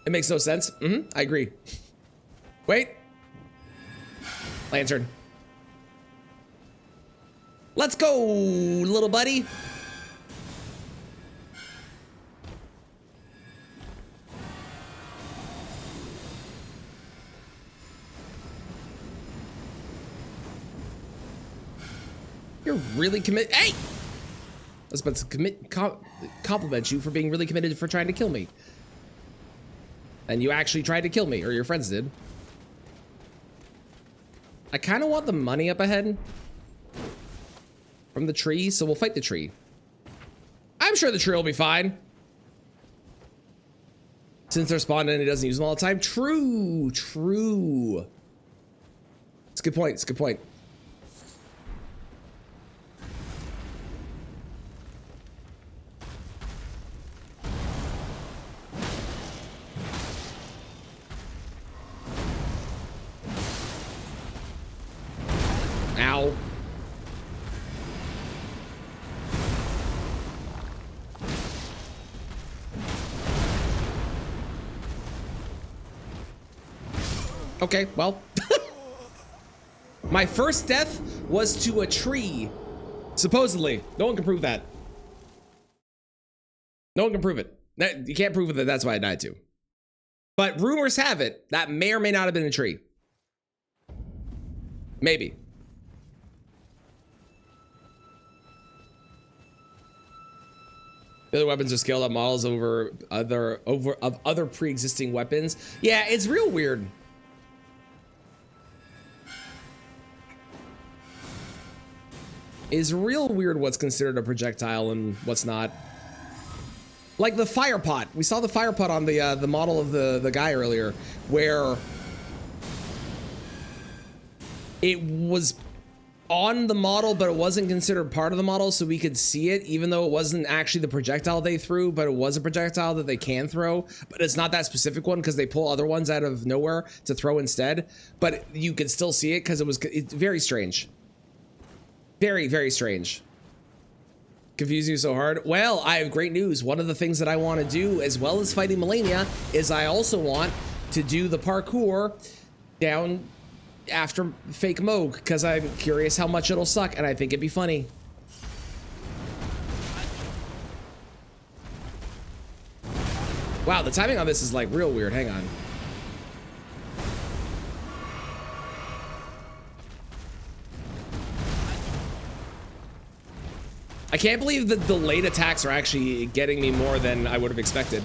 It makes no sense. I agree. Wait. Lantern. Let's go, little buddy. You're really committed. Hey! I was about to compliment you for being really committed for trying to kill me. And you actually tried to kill me, or your friends did. I kind of want the money up ahead from the tree, so we'll fight the tree. I'm sure the tree will be fine. Since they're spawned and he doesn't use them all the time. True. It's a good point. Ow. Okay, well. My first death was to a tree. Supposedly. No one can prove that. No one can prove it. You can't prove that that's why I died too. But rumors have it that may or may not have been a tree. Maybe. The other weapons are scaled up models of other pre-existing weapons. Yeah, it's real weird. It's real weird what's considered a projectile and what's not. Like the fire pot. We saw the fire pot on the model of the guy earlier, where it was on the model, but it wasn't considered part of the model, so we could see it, even though it wasn't actually the projectile they threw, but it was a projectile that they can throw, but it's not that specific one because they pull other ones out of nowhere to throw instead. But you could still see it because it's very strange. Very, very strange. Confusing you so hard? Well, I have great news. One of the things that I want to do, as well as fighting Malenia, is I also want to do the parkour down after Fake Moog, because I'm curious how much it'll suck, and I think it'd be funny. Wow, the timing on this is like real weird. Hang on. I can't believe the delayed attacks are actually getting me more than I would have expected.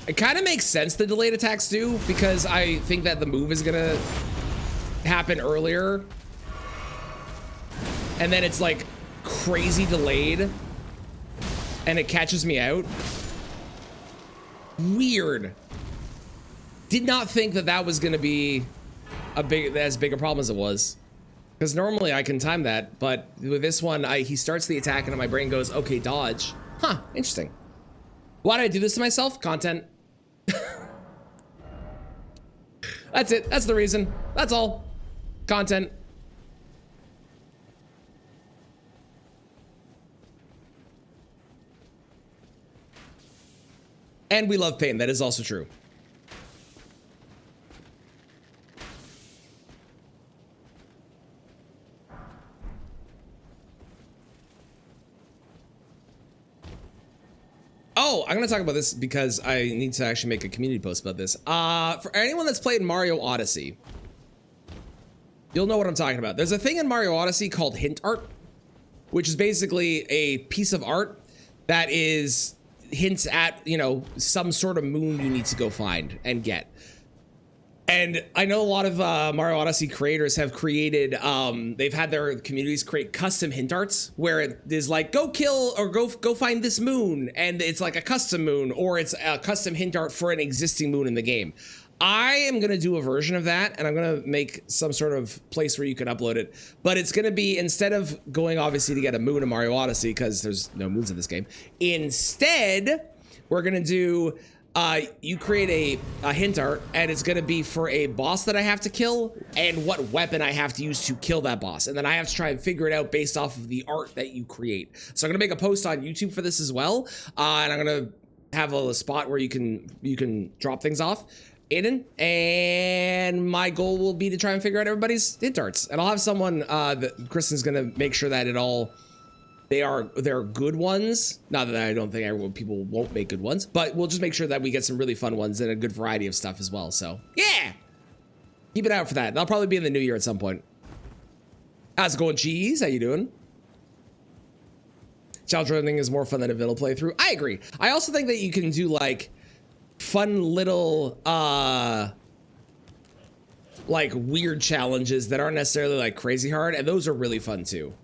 It kind of makes sense the delayed attacks do, because I think that the move is gonna happen earlier. And then it's like crazy delayed and it catches me out. Weird. Did not think that that was gonna be as big a problem as it was. Because normally I can time that, but with this one, he starts the attack and my brain goes, okay, dodge. Huh, interesting. Why did I do this to myself? Content. That's it. That's the reason. That's all. Content. And we love pain. That is also true. Oh, I'm gonna talk about this because I need to actually make a community post about this. For anyone that's played Mario Odyssey, you'll know what I'm talking about. There's a thing in Mario Odyssey called hint art, which is basically a piece of art that is hints at, you know, some sort of moon you need to go find and get. And I know a lot of Mario Odyssey creators have created, they've had their communities create custom hint arts where it is like, go kill or go find this moon. And it's like a custom moon, or it's a custom hint art for an existing moon in the game. I am going to do a version of that, and I'm going to make some sort of place where you can upload it. But it's going to be, instead of going obviously to get a moon in Mario Odyssey, because there's no moons in this game, instead we're going to do, you create a hint art, and it's going to be for a boss that I have to kill and what weapon I have to use to kill that boss. And then I have to try and figure it out based off of the art that you create. So I'm going to make a post on YouTube for this as well. And I'm going to have a spot where you can drop things off in, and my goal will be to try and figure out everybody's hint arts. And I'll have someone, that Kristen's going to make sure that they're good ones. Not that I don't think people won't make good ones, but we'll just make sure that we get some really fun ones and a good variety of stuff as well. So yeah, keep it out for that. That'll probably be in the new year at some point. How's it going, Cheese? How you doing? Challenge running is more fun than a vanilla playthrough. I agree. I also think that you can do like fun little like weird challenges that aren't necessarily like crazy hard, and those are really fun too.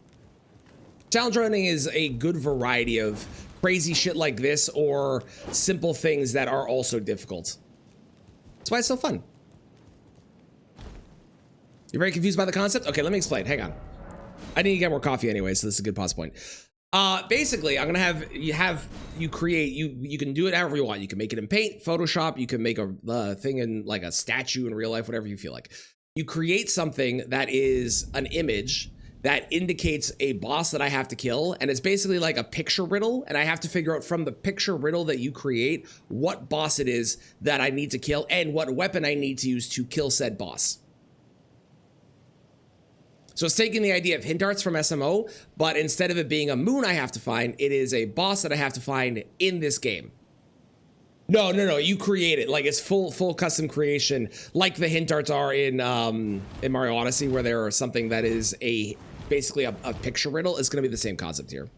Challenge running is a good variety of crazy shit like this or simple things that are also difficult. That's why it's so fun. You're very confused by the concept? Okay, let me explain. Hang on. I need to get more coffee anyway, so this is a good pause point. Basically, I'm gonna have you create, you can do it however you want. You can make it in Paint, Photoshop, you can make a thing in like a statue in real life, whatever you feel like. You create something that is an image that indicates a boss that I have to kill, and it's basically like a picture riddle, and I have to figure out from the picture riddle that you create what boss it is that I need to kill and what weapon I need to use to kill said boss. So it's taking the idea of hint arts from SMO, but instead of it being a moon I have to find, it is a boss that I have to find in this game. No, you create it. Like it's full custom creation, like the hint arts are in Mario Odyssey, where there are something that is basically a picture riddle. It's gonna be the same concept here.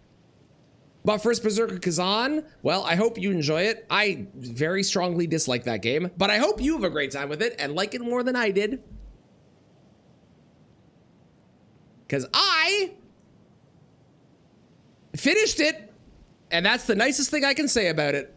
But first, Berserker Kazan, well, I hope you enjoy it. I very strongly dislike that game, but I hope you have a great time with it and like it more than I did. Because I finished it, and that's the nicest thing I can say about it.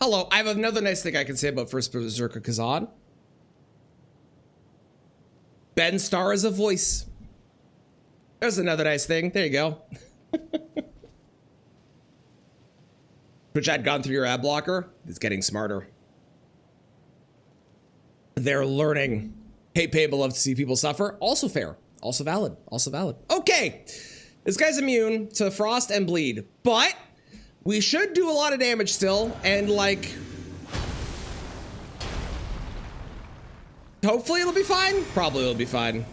Hello, I have another nice thing I can say about First Berserker Kazan. Ben Starr is a voice. There's another nice thing. There you go. Which had gone through your ad blocker. It's getting smarter. They're learning. Hate pain, but love to see people suffer. Also fair. Also valid. Also valid. Okay. This guy's immune to frost and bleed, but we should do a lot of damage still, and like, hopefully it'll be fine. Probably it'll be fine.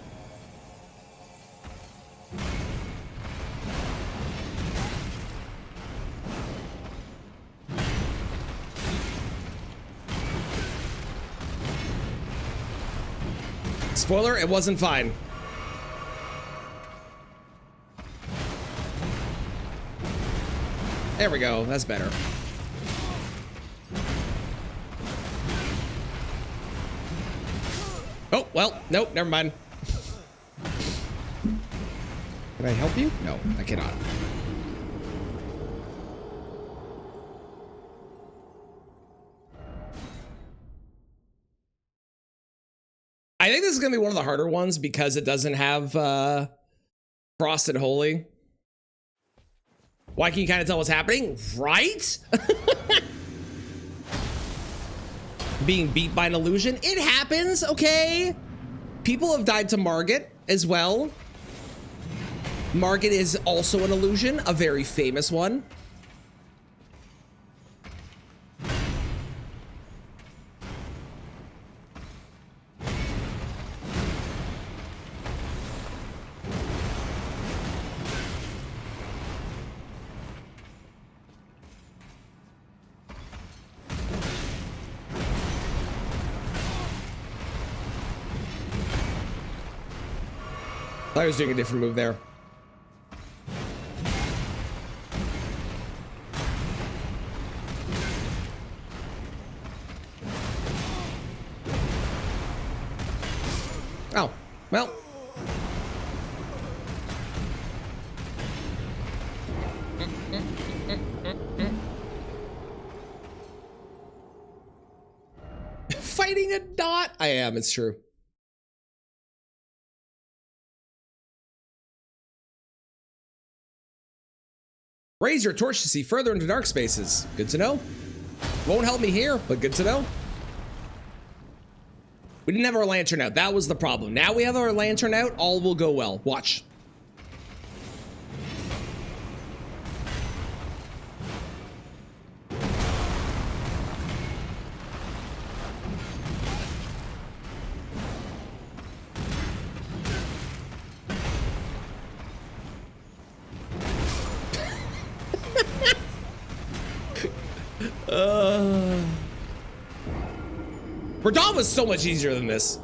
Spoiler, it wasn't fine. There we go, that's better. Oh, well, nope, never mind. Can I help you? No, I cannot. I think this is gonna be one of the harder ones because it doesn't have Frost and Holy. Why can you kind of tell what's happening? Right? Being beat by an illusion. It happens, okay? People have died to Margit as well. Margit is also an illusion, a very famous one. I was doing a different move there. Oh, well. Fighting a dot? I am, it's true. Raise your torch to see further into dark spaces. Good to know. Won't help me here, but good to know. We didn't have our lantern out. That was the problem. Now we have our lantern out. All will go well. Watch. Verdun was so much easier than this.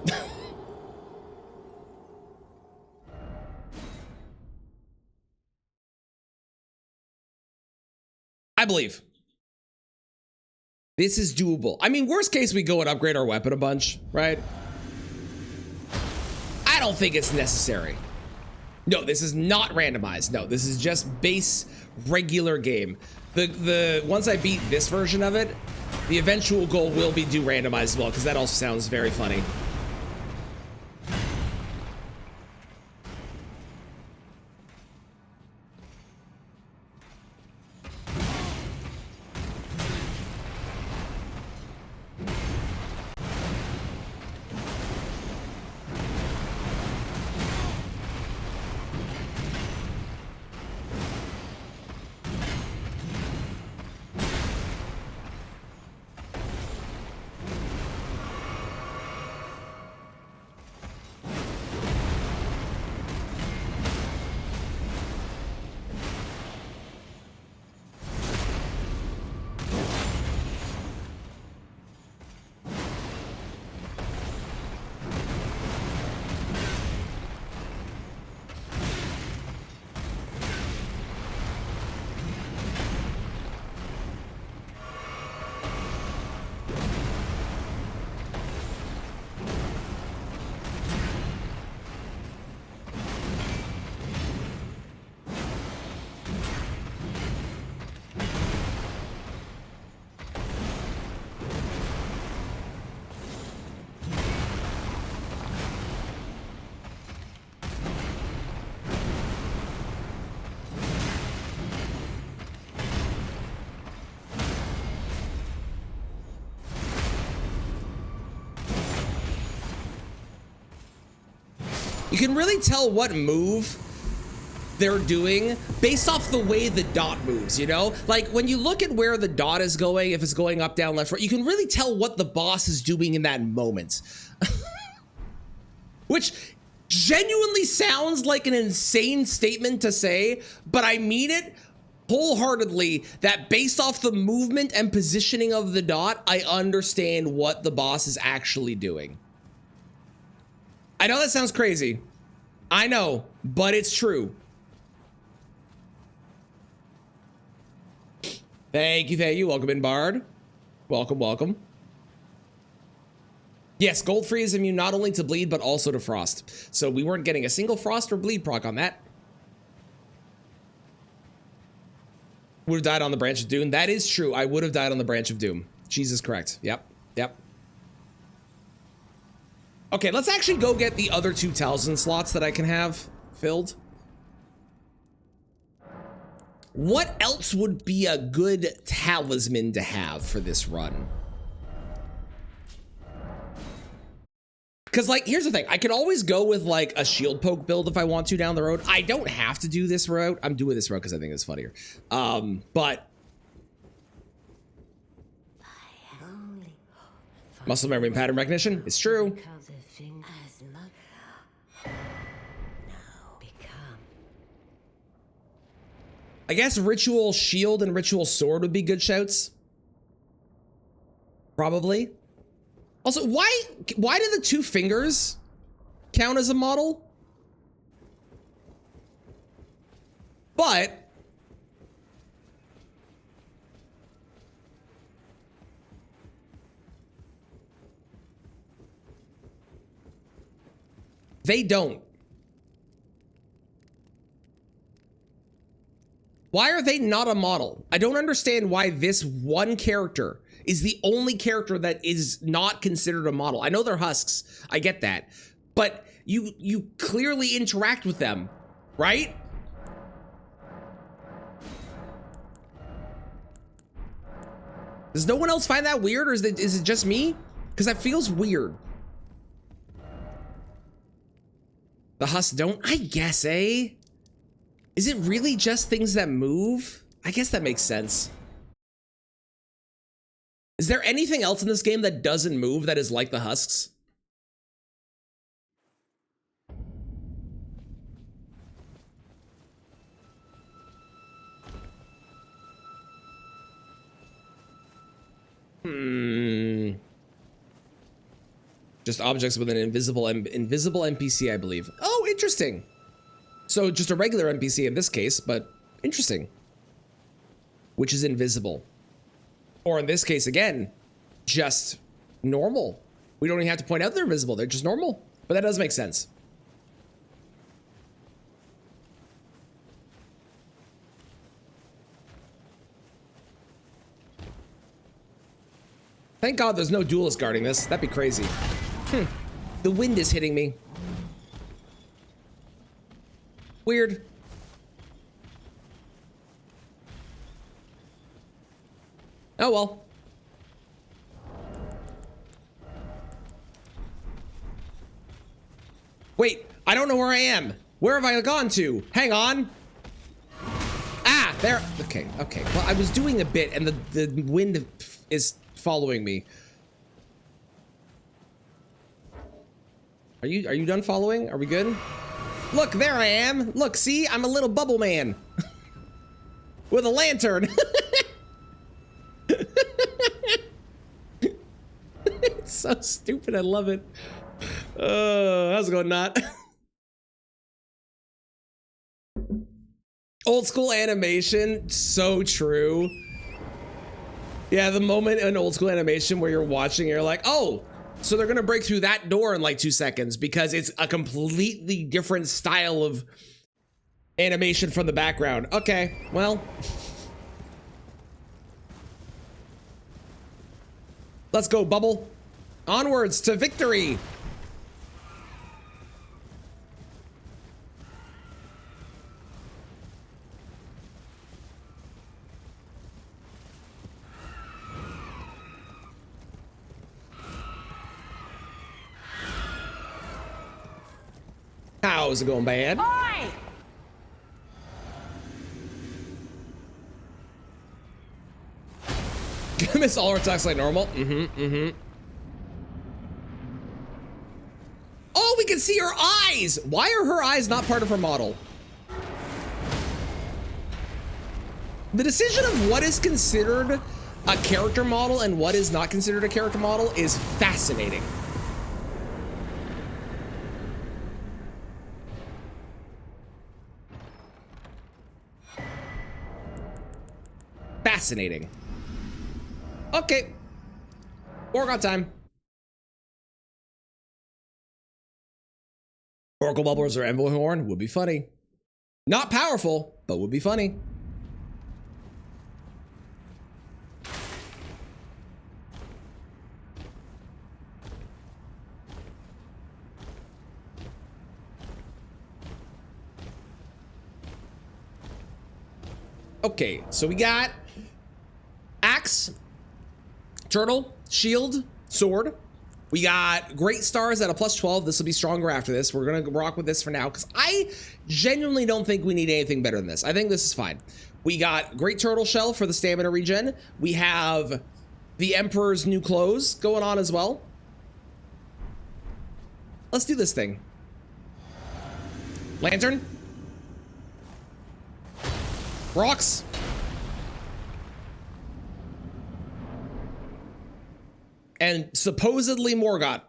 I believe. This is doable. I mean, worst case, we go and upgrade our weapon a bunch, right? I don't think it's necessary. No, this is not randomized. No, this is just base regular game. The once I beat this version of it, the eventual goal will be do randomized as well, because that also sounds very funny. You can really tell what move they're doing based off the way the dot moves, you know? Like when you look at where the dot is going, if it's going up, down, left, right, you can really tell what the boss is doing in that moment. Which genuinely sounds like an insane statement to say, but I mean it wholeheartedly, that based off the movement and positioning of the dot, I understand what the boss is actually doing. I know that sounds crazy. I know, but it's true. Thank you, thank you. Welcome in, Bard. Welcome, welcome. Yes, Goldfree is immune not only to bleed, but also to frost. So we weren't getting a single frost or bleed proc on that. Would have died on the Branch of Doom. That is true. I would have died on the Branch of Doom. Jesus, correct. Yep, yep. Okay, let's actually go get the other 2 talisman slots that I can have filled. What else would be a good talisman to have for this run? Because, like, here's the thing. I could always go with, like, a shield poke build if I want to down the road. I don't have to do this route. I'm doing this route because I think it's funnier. But muscle memory and pattern recognition. It's true. I guess ritual shield and ritual sword would be good shouts. Probably. Also, why do the 2 fingers count as a model? But they don't. Why are they not a model? I don't understand why this one character is the only character that is not considered a model. I know they're husks. I get that. But you clearly interact with them, right? Does no one else find that weird, or is it just me? Because that feels weird. The husks don't? I guess, eh? Is it really just things that move? I guess that makes sense. Is there anything else in this game that doesn't move that is like the husks? Just objects with an invisible NPC, I believe. Oh, interesting. So just a regular NPC in this case, but interesting. Which is invisible. Or in this case, again, just normal. We don't even have to point out they're invisible. They're just normal. But that does make sense. Thank God there's no duelist guarding this. That'd be crazy. The wind is hitting me. Weird. Oh well. Wait, I don't know where I am. Where have I gone to? Hang on. Ah, there. Okay, okay. Well, I was doing a bit and the wind is following me. Are you done following? Are we good? Look, there I am. Look, see? I'm a little bubble man. With a lantern. It's so stupid. I love it. How's it going, Not? Old school animation. So true. Yeah, the moment in old school animation where you're watching, you're like, oh, so they're going to break through that door in like 2 seconds because it's a completely different style of animation from the background. Okay, well. Let's go, Bubble. Onwards to victory. How's it going, bad? Oi! Miss all attacks like normal. Oh, we can see her eyes. Why are her eyes not part of her model? The decision of what is considered a character model and what is not considered a character model is fascinating. Fascinating. Okay. Orgon time. Oracle Bubblers or Envoy Horn would be funny. Not powerful, but would be funny. Okay, so we got axe, turtle, shield, sword. We got great stars at a +12. This will be stronger after this. We're gonna rock with this for now because I genuinely don't think we need anything better than this. I think this is fine. We got great turtle shell for the stamina regen. We have the Emperor's new clothes going on as well. Let's do this thing. Lantern. Rocks. And supposedly Morgott.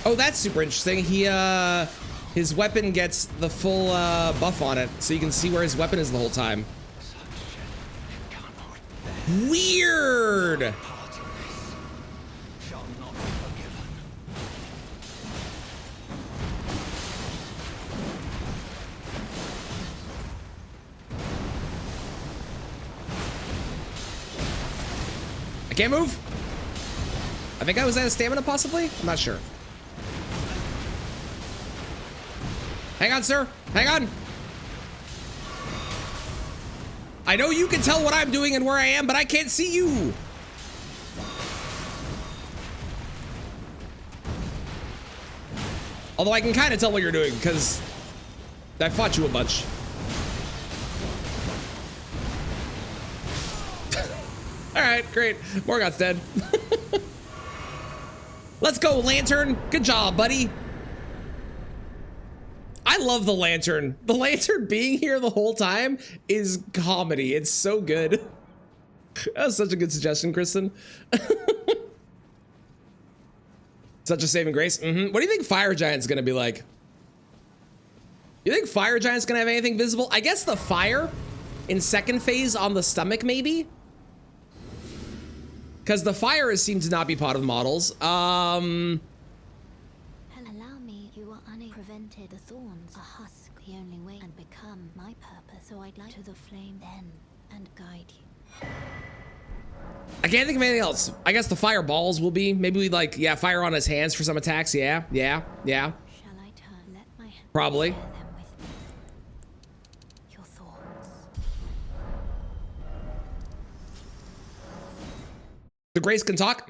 Oh, that's super interesting. His weapon gets the full buff on it, so you can see where his weapon is the whole time. Weird. I can't move. I think I was out of stamina, possibly. I'm not sure. Hang on, sir. Hang on. I know you can tell what I'm doing and where I am, but I can't see you. Although I can kind of tell what you're doing because I fought you a bunch. All right, great. Morgott's dead. Let's go, Lantern. Good job, buddy. I love the Lantern. The Lantern being here the whole time is comedy. It's so good. That was such a good suggestion, Kristen. Such a saving grace. What do you think Fire Giant's gonna be like? You think Fire Giant's gonna have anything visible? I guess the fire in second phase on the stomach, maybe? Because the fire seems to not be part of models. Allow me, you are prevented. The thorns, a husk, the only way, and become my purpose. So I'd like to the flame then and guide you. I can't think of anything else. I guess the fireballs will be. Maybe we'd like, yeah, fire on his hands for some attacks. Yeah. Shall I turn? Let my hand Probably. share them with me. Your thoughts. The Grace can talk.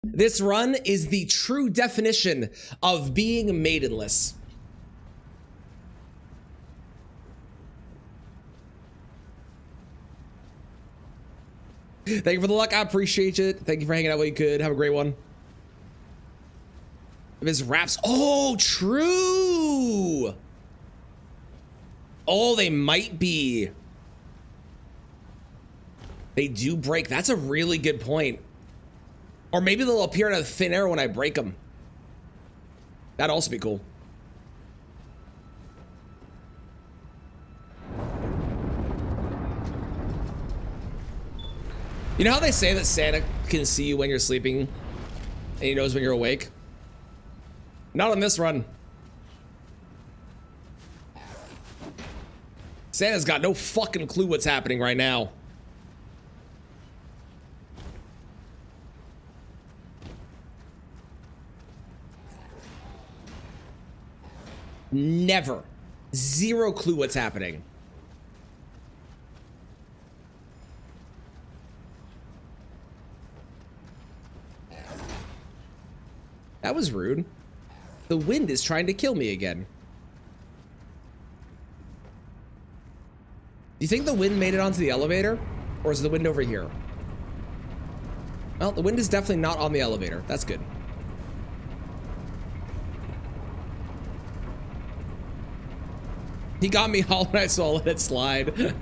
This run is the true definition of being maidenless. Thank you for the luck. I appreciate it. Thank you for hanging out while you could. Have a great one. If his raps. Oh, true. Oh, they might be. They do break. That's a really good point. Or maybe they'll appear out of thin air when I break them. That'd also be cool. You know how they say that Santa can see you when you're sleeping and he knows when you're awake? Not on this run. Santa's got no fucking clue what's happening right now. Never. Zero clue what's happening. That was rude. The wind is trying to kill me again. Do you think the wind made it onto the elevator? Or is the wind over here? Well, the wind is definitely not on the elevator. That's good. He got me all when I saw let it slide.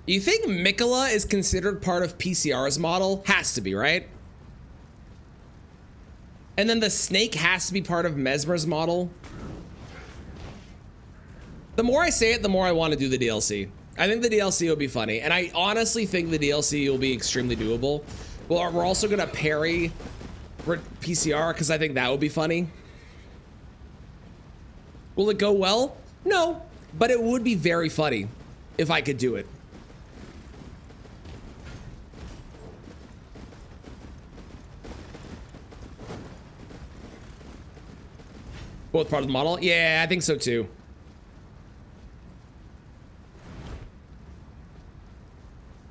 You think Mikola is considered part of PCR's model? Has to be, right? And then the snake has to be part of Mesmer's model. The more I say it, the more I want to do the DLC. I think the DLC will be funny. And I honestly think the DLC will be extremely doable. Well, we're also going to parry PCR because I think that would be funny. Will it go well? No, but it would be very funny if I could do it. Both part of the model? Yeah, I think so too.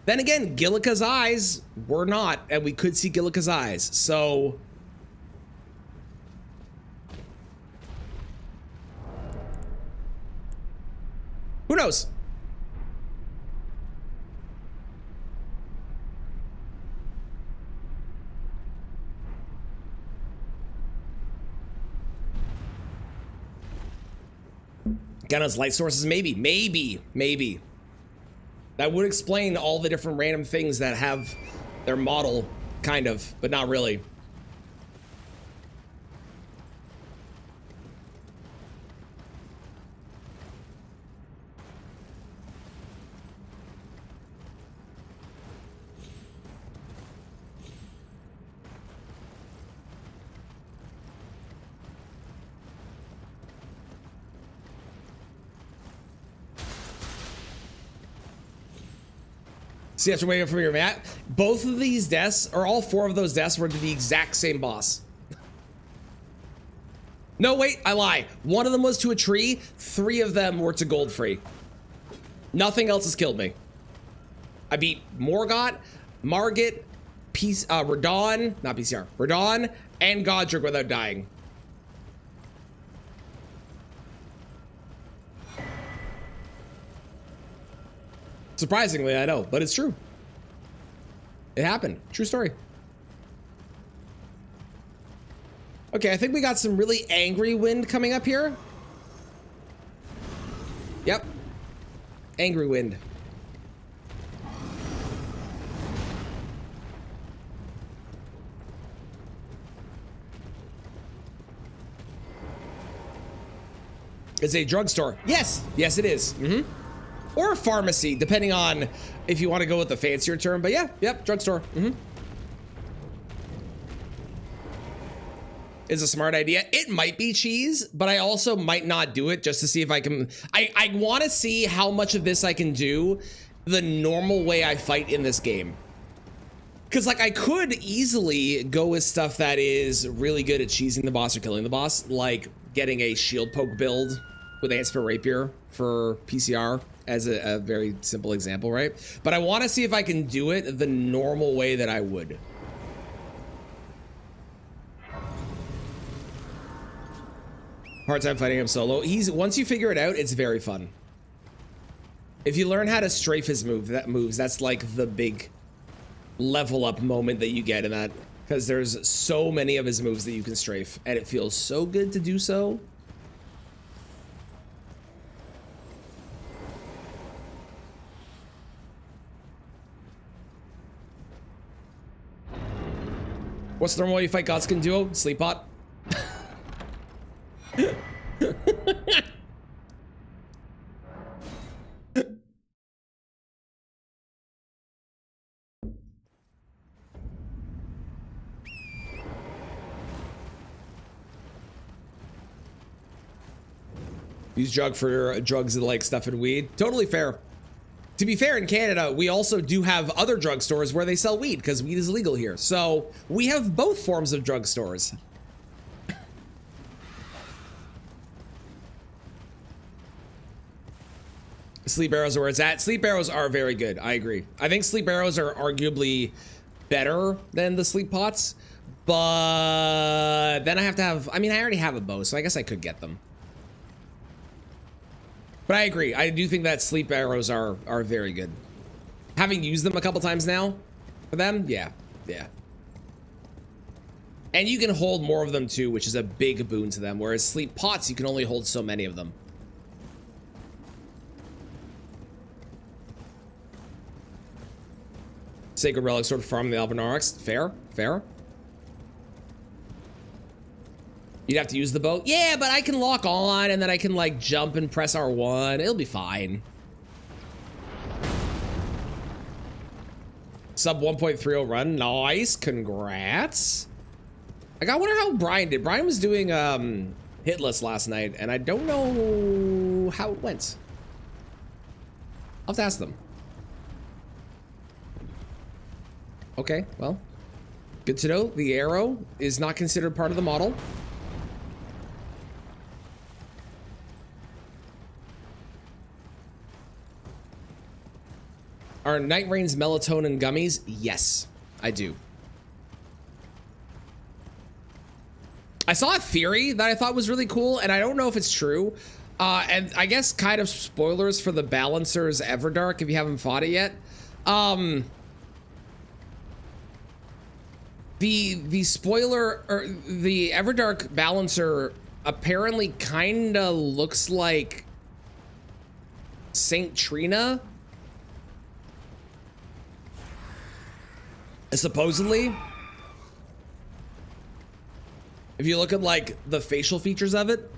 Then again, Gillica's eyes were not, and we could see Gillica's eyes, so... Who knows? Gunna's light sources, maybe. That would explain all the different random things that have their model, kind of, but not really. See, after waiting for your mat, both of these deaths, or all four of those deaths, were to the exact same boss. No, wait, I lie. One of them was to a tree. 3 of them were to Godfrey. Nothing else has killed me. I beat Morgott, Margit, Radon, not PCR, Radon, and Godric without dying. Surprisingly, I know, but it's true. It happened. True story. Okay, I think we got some really angry wind coming up here. Yep. Angry wind. It's a drugstore. Yes. Yes, it is. Mm-hmm. Or a pharmacy, depending on if you want to go with the fancier term. But yeah, yep, drugstore. Mm-hmm. Is a smart idea. It might be cheese, but I also might not do it just to see if I can. I want to see how much of this I can do the normal way I fight in this game. Because, like, I could easily go with stuff that is really good at cheesing the boss or killing the boss, like getting a shield poke build with Ansper Rapier for PCR as a very simple example, right? But I want to see if I can do it the normal way that I would. Hard time fighting him solo. Once you figure it out, it's very fun. If you learn how to strafe his moves, that's like the big level up moment that you get in that, because there's so many of his moves that you can strafe, and it feels so good to do so. What's the normal way you fight Godskin duo? Sleep pot. Use drug for drugs like stuff and weed. Totally fair. To be fair, in Canada, we also do have other drugstores where they sell weed because weed is illegal here. So we have both forms of drugstores. Sleep arrows are where it's at. Sleep arrows are very good. I agree. I think sleep arrows are arguably better than the sleep pots, but then I have to have, I mean, I already have a bow, so I guess I could get them. But I agree. I do think that sleep arrows are very good. Having used them a couple times now for them, yeah. And you can hold more of them too, which is a big boon to them. Whereas sleep pots, you can only hold so many of them. Sacred Relic Sword from the Albinaurix. Fair, fair. You'd have to use the bow. Yeah, but I can lock on and then I can like jump and press R1. It'll be fine. Sub 1.30 run. Nice. Congrats. Like, I wonder how Brian did. Brian was doing hitless last night and I don't know how it went. I'll have to ask them. Okay, well, good to know. The arrow is not considered part of the model. Are Night Rain's melatonin gummies? Yes, I do. I saw a theory that I thought was really cool, and I don't know if it's true. And I guess kind of spoilers for the Balancer's Everdark if you haven't fought it yet. The spoiler, or the Everdark Balancer apparently kinda looks like Saint Trina. Supposedly. If you look at like the facial features of it.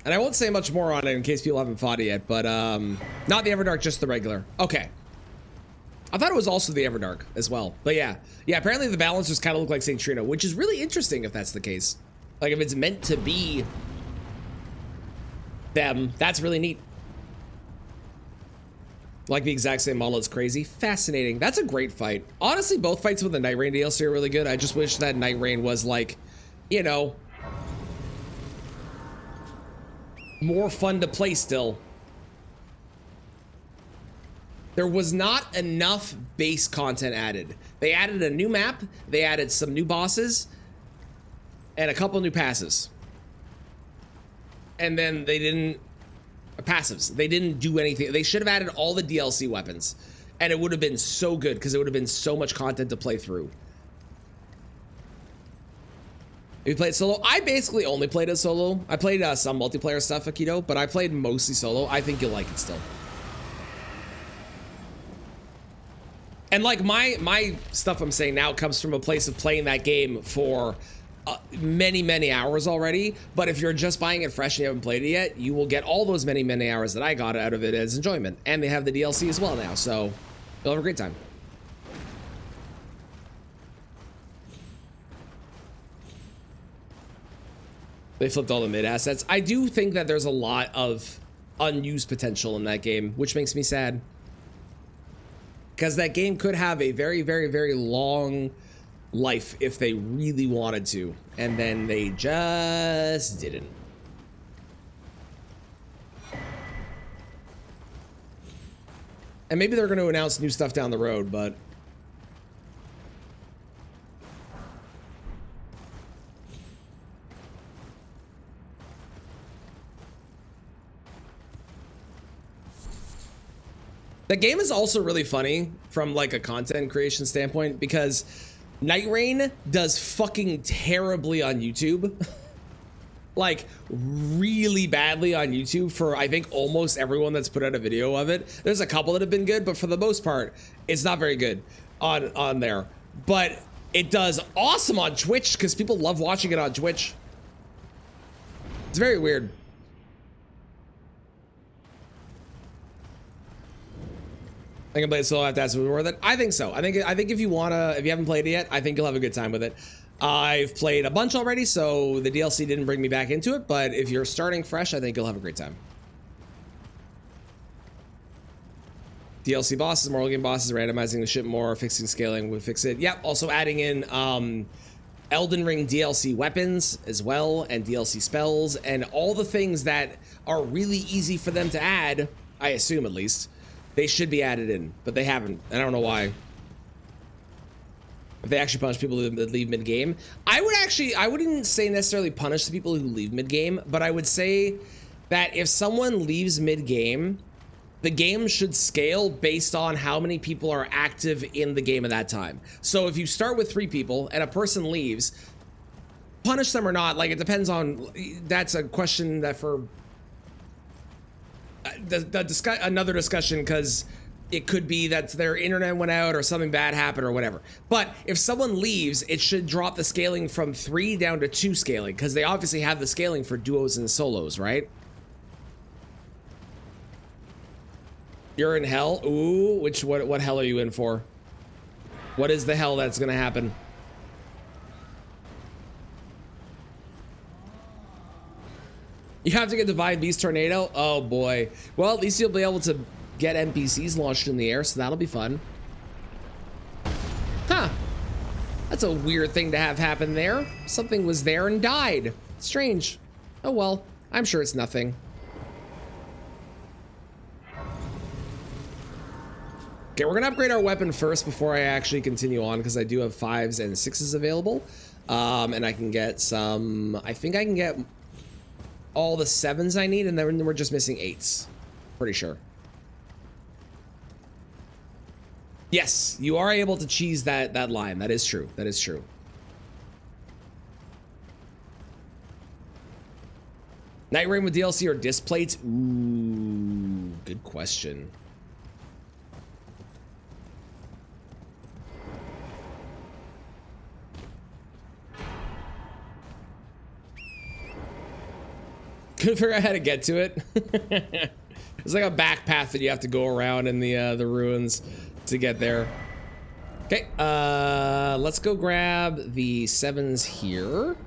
And I won't say much more on it in case people haven't fought it yet, but not the Everdark, just the regular. Okay. I thought it was also the Everdark as well. But yeah. Yeah, apparently the Balancers kind of look like Saint Trina, which is really interesting if that's the case. Like if it's meant to be them, that's really neat. Like the exact same model is crazy. Fascinating. That's a great fight. Honestly, both fights with the Night Rain DLC are really good. I just wish that Night Rain was like, you know, more fun to play still. There was not enough base content added. They added a new map, they added some new bosses, and a couple new passes. And then they didn't, passives. They didn't do anything. They should have added all the DLC weapons, and it would have been so good because it would have been so much content to play through. You played solo? I basically only played it solo. I played some multiplayer stuff, Akito, but I played mostly solo. I think you'll like it still. And like my stuff I'm saying now comes from a place of playing that game for many hours already. But if you're just buying it fresh and you haven't played it yet, you will get all those many hours that I got out of it as enjoyment. And they have the DLC as well now, so you'll have a great time. They flipped all the mid assets. I do think that there's a lot of unused potential in that game, which makes me sad. Because that game could have a very long life if they really wanted to. And then they just didn't. And maybe they're going to announce new stuff down the road, but... The game is also really funny from like a content creation standpoint because Night Rain does fucking terribly on YouTube. Like really badly on YouTube for I think almost everyone that's put out a video of it. There's a couple that have been good, but for the most part, it's not very good on there. But it does awesome on Twitch because people love watching it on Twitch. It's very weird. I can play it solo after that's worth it. I think so. I think if you haven't played it yet, I think you'll have a good time with it. I've played a bunch already, so the DLC didn't bring me back into it, but if you're starting fresh, I think you'll have a great time. DLC bosses, more game bosses, randomizing the ship more, fixing scaling would fix it. Yep, also adding in Elden Ring DLC weapons as well, and DLC spells, and all the things that are really easy for them to add, I assume at least. They should be added in, but they haven't. I don't know why. If they actually punish people that leave mid-game. I wouldn't say necessarily punish the people who leave mid-game, but I would say that if someone leaves mid-game, the game should scale based on how many people are active in the game at that time. So if you start with 3 people and a person leaves, punish them or not, like it depends on, that's a question that for... another discussion, because it could be that their internet went out or something bad happened or whatever. But if someone leaves, it should drop the scaling from 3 down to 2 scaling, because they obviously have the scaling for duos and solos, right? You're in hell? Ooh, what hell are you in for? What is the hell that's gonna happen? You have to get Divine Beast Tornado? Oh boy. Well, at least you'll be able to get NPCs launched in the air, so that'll be fun. Huh. That's a weird thing to have happen there. Something was there and died. Strange. Oh well, I'm sure it's nothing. Okay, we're gonna upgrade our weapon first before I actually continue on, because I do have 5s and 6s available. And I can get some, I think I can get all the 7s I need, and then we're just missing 8s. Pretty sure. Yes, you are able to cheese that line. That is true. That is true. Night Rain with DLC or disc plates? Ooh, good question. Couldn't figure out how to get to it. There's like a back path that you have to go around in the ruins to get there. Okay, let's go grab the 7s here.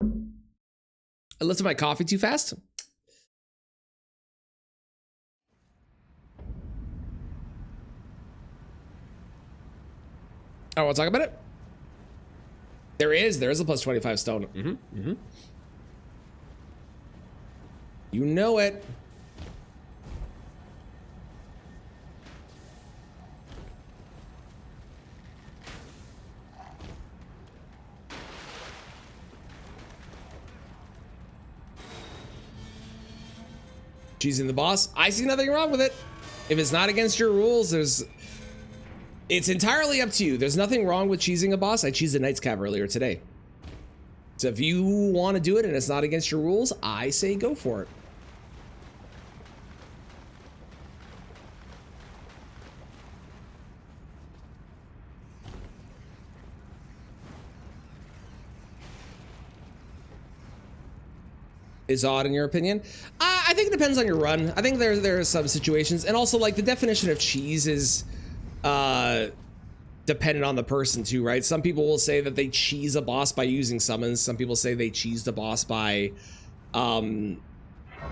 I lifted my coffee too fast. Oh, we'll talk about it. There is a plus 25 stone. You know it. Cheesing the boss. I see nothing wrong with it. If it's not against your rules, it's entirely up to you. There's nothing wrong with cheesing a boss. I cheesed a Knight's Cav earlier today. So if you want to do it and it's not against your rules, I say go for it. Is odd in your opinion? I think it depends on your run. I think there are some situations, and also like the definition of cheese is dependent on the person too, right? Some people will say that they cheese a boss by using summons. Some people say they cheese the boss by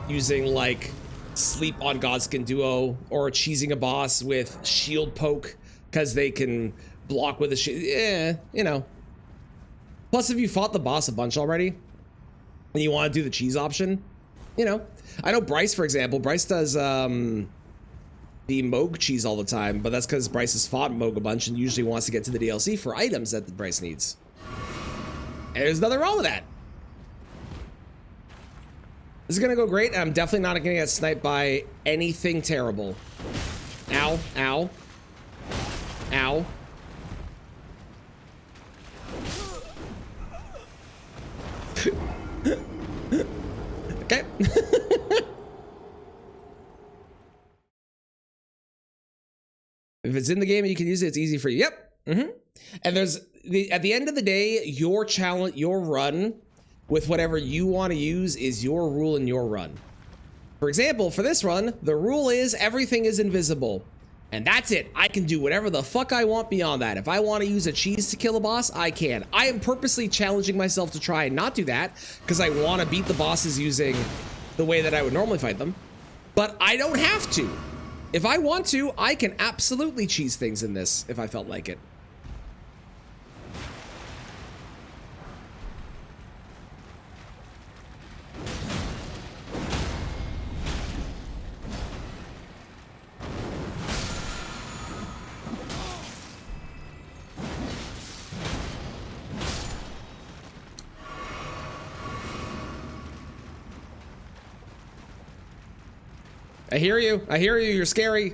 using like sleep on Godskin Duo, or cheesing a boss with shield poke because they can block with a shield. Yeah, you know. Plus, if you fought the boss a bunch already and you want to do the cheese option, you know. I know Bryce, for example. Bryce does the Moog cheese all the time, but that's because Bryce has fought Moog a bunch and usually wants to get to the DLC for items that Bryce needs. And there's nothing wrong with that. This is gonna go great, and I'm definitely not gonna get sniped by anything terrible. Ow, ow, ow. Okay. If it's in the game and you can use it, it's easy for you. Yep. And there's at the end of the day, your challenge, your run with whatever you want to use is your rule in your run. For example, for this run, the rule is everything is invisible. And that's it. I can do whatever the fuck I want beyond that. If I want to use a cheese to kill a boss, I can. I am purposely challenging myself to try and not do that because I want to beat the bosses using the way that I would normally fight them. But I don't have to. If I want to, I can absolutely cheese things in this if I felt like it. I hear you. I hear you. You're scary.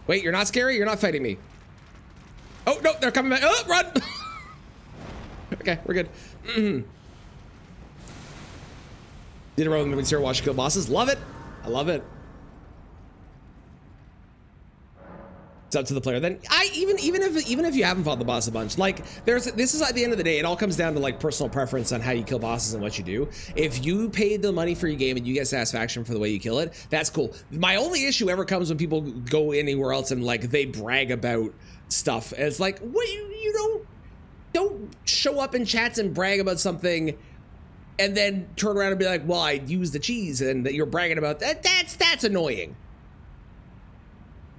Wait, you're not scary? You're not fighting me. Oh, no, they're coming back. Oh, run. Okay, we're good. Did a roll in the watch kill bosses. Love it. I love it. It's up to the player. Then even if you haven't fought the boss a bunch, like this is at the end of the day, it all comes down to like personal preference on how you kill bosses and what you do. If you paid the money for your game and you get satisfaction for the way you kill it, that's cool. My only issue ever comes when people go anywhere else and like they brag about stuff. And it's like, what, you don't show up in chats and brag about something and then turn around and be like, well, I used the cheese and that you're bragging about that. That's annoying.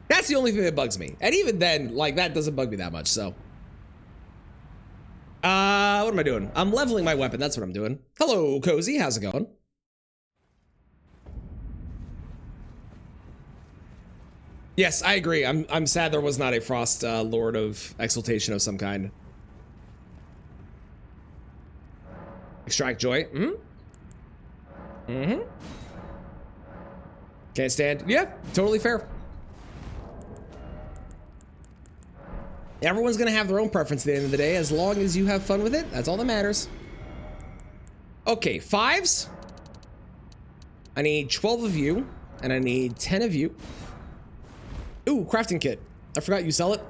That's the only thing that bugs me. And even then, like, that doesn't bug me that much, so. What am I doing? I'm leveling my weapon. That's what I'm doing. Hello, Cozy. How's it going? Yes, I agree. I'm sad there was not a Frost Lord of Exaltation of some kind. Extract joy. Mm-hmm. Mm-hmm. Can't stand. Yeah, totally fair. Everyone's gonna have their own preference at the end of the day. As long as you have fun with it, that's all that matters. Okay, 5s. I need 12 of you, and I need 10 of you. Ooh, crafting kit. I forgot you sell it.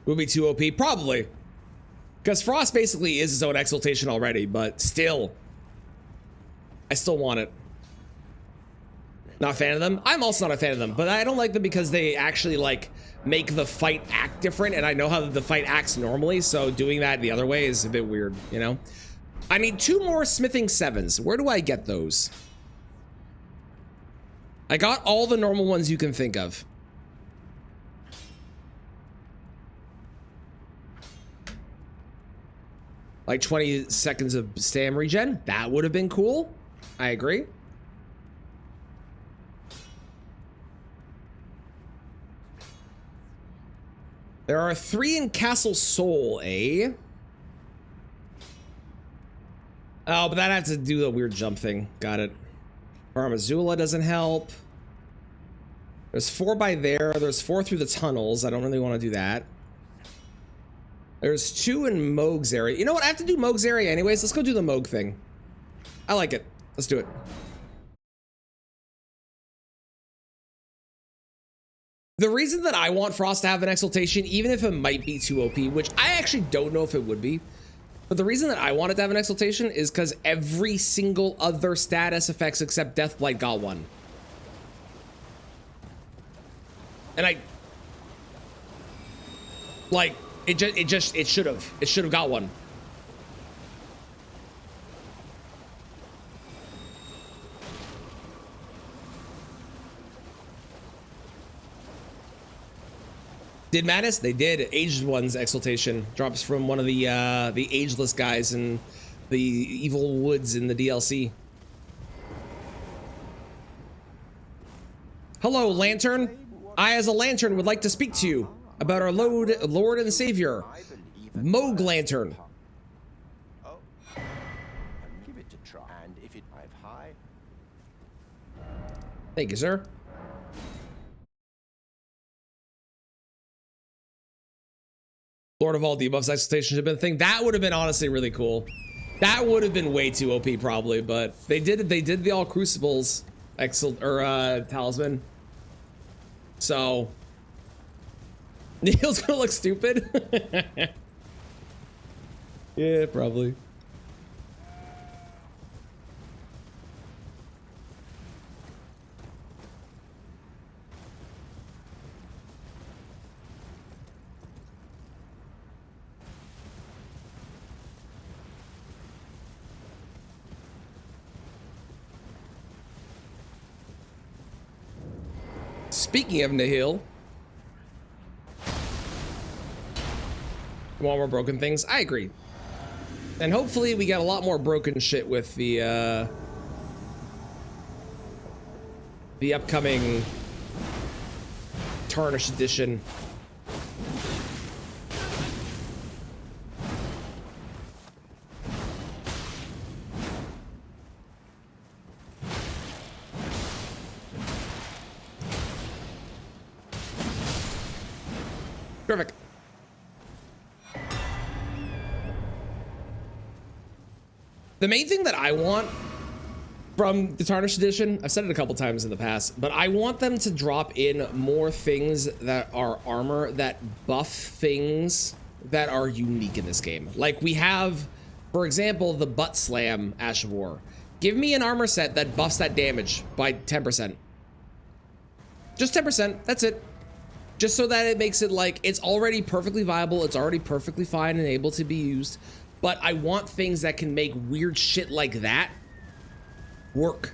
Will be too OP? Probably. Because Frost basically is his own exaltation already, but still. I still want it. Not a fan of them. I'm also not a fan of them, but I don't like them because they actually like make the fight act different, and I know how the fight acts normally, so doing that the other way is a bit weird, you know? I need 2 more smithing 7s. Where do I get those? I got all the normal ones you can think of. Like 20 seconds of stam regen. That would have been cool. I agree. There are 3 in Castle Sol, eh? Oh, but that has to do a weird jump thing. Got it. Farum Azula doesn't help. There's 4 by there. There's 4 through the tunnels. I don't really want to do that. There's 2 in Mohg's area. You know what? I have to do Mohg's area anyways. Let's go do the Mohg thing. I like it. Let's do it. The reason that I want Frost to have an exaltation, even if it might be too OP, which I actually don't know if it would be, but the reason that I want it to have an exaltation is because every single other status effects except Deathblight got one. And it should have got one. Did Madness? They did. Aged One's exaltation drops from one of the ageless guys in the Evil Woods in the DLC. Hello, Lantern. I, as a Lantern, would like to speak to you about our Lord and Savior, Mohg Lantern. Oh, give it a try, and if it dive high. Thank you, sir. Lord of all the above's exaltation should have been a thing. That would have been honestly really cool. That would have been way too OP probably, but they did the all crucibles talisman. So Neil's gonna look stupid. Yeah, probably. Speaking of Nihil, want more broken things? I agree. And hopefully we get a lot more broken shit with the upcoming Tarnished edition. Perfect. The main thing that I want from the Tarnished Edition, I've said it a couple times in the past, but I want them to drop in more things that are armor that buff things that are unique in this game. Like we have, for example, the Butt Slam Ash of War. Give me an armor set that buffs that damage by 10%. Just 10%, that's it. Just so that it makes it like, it's already perfectly viable, it's already perfectly fine and able to be used. But I want things that can make weird shit like that work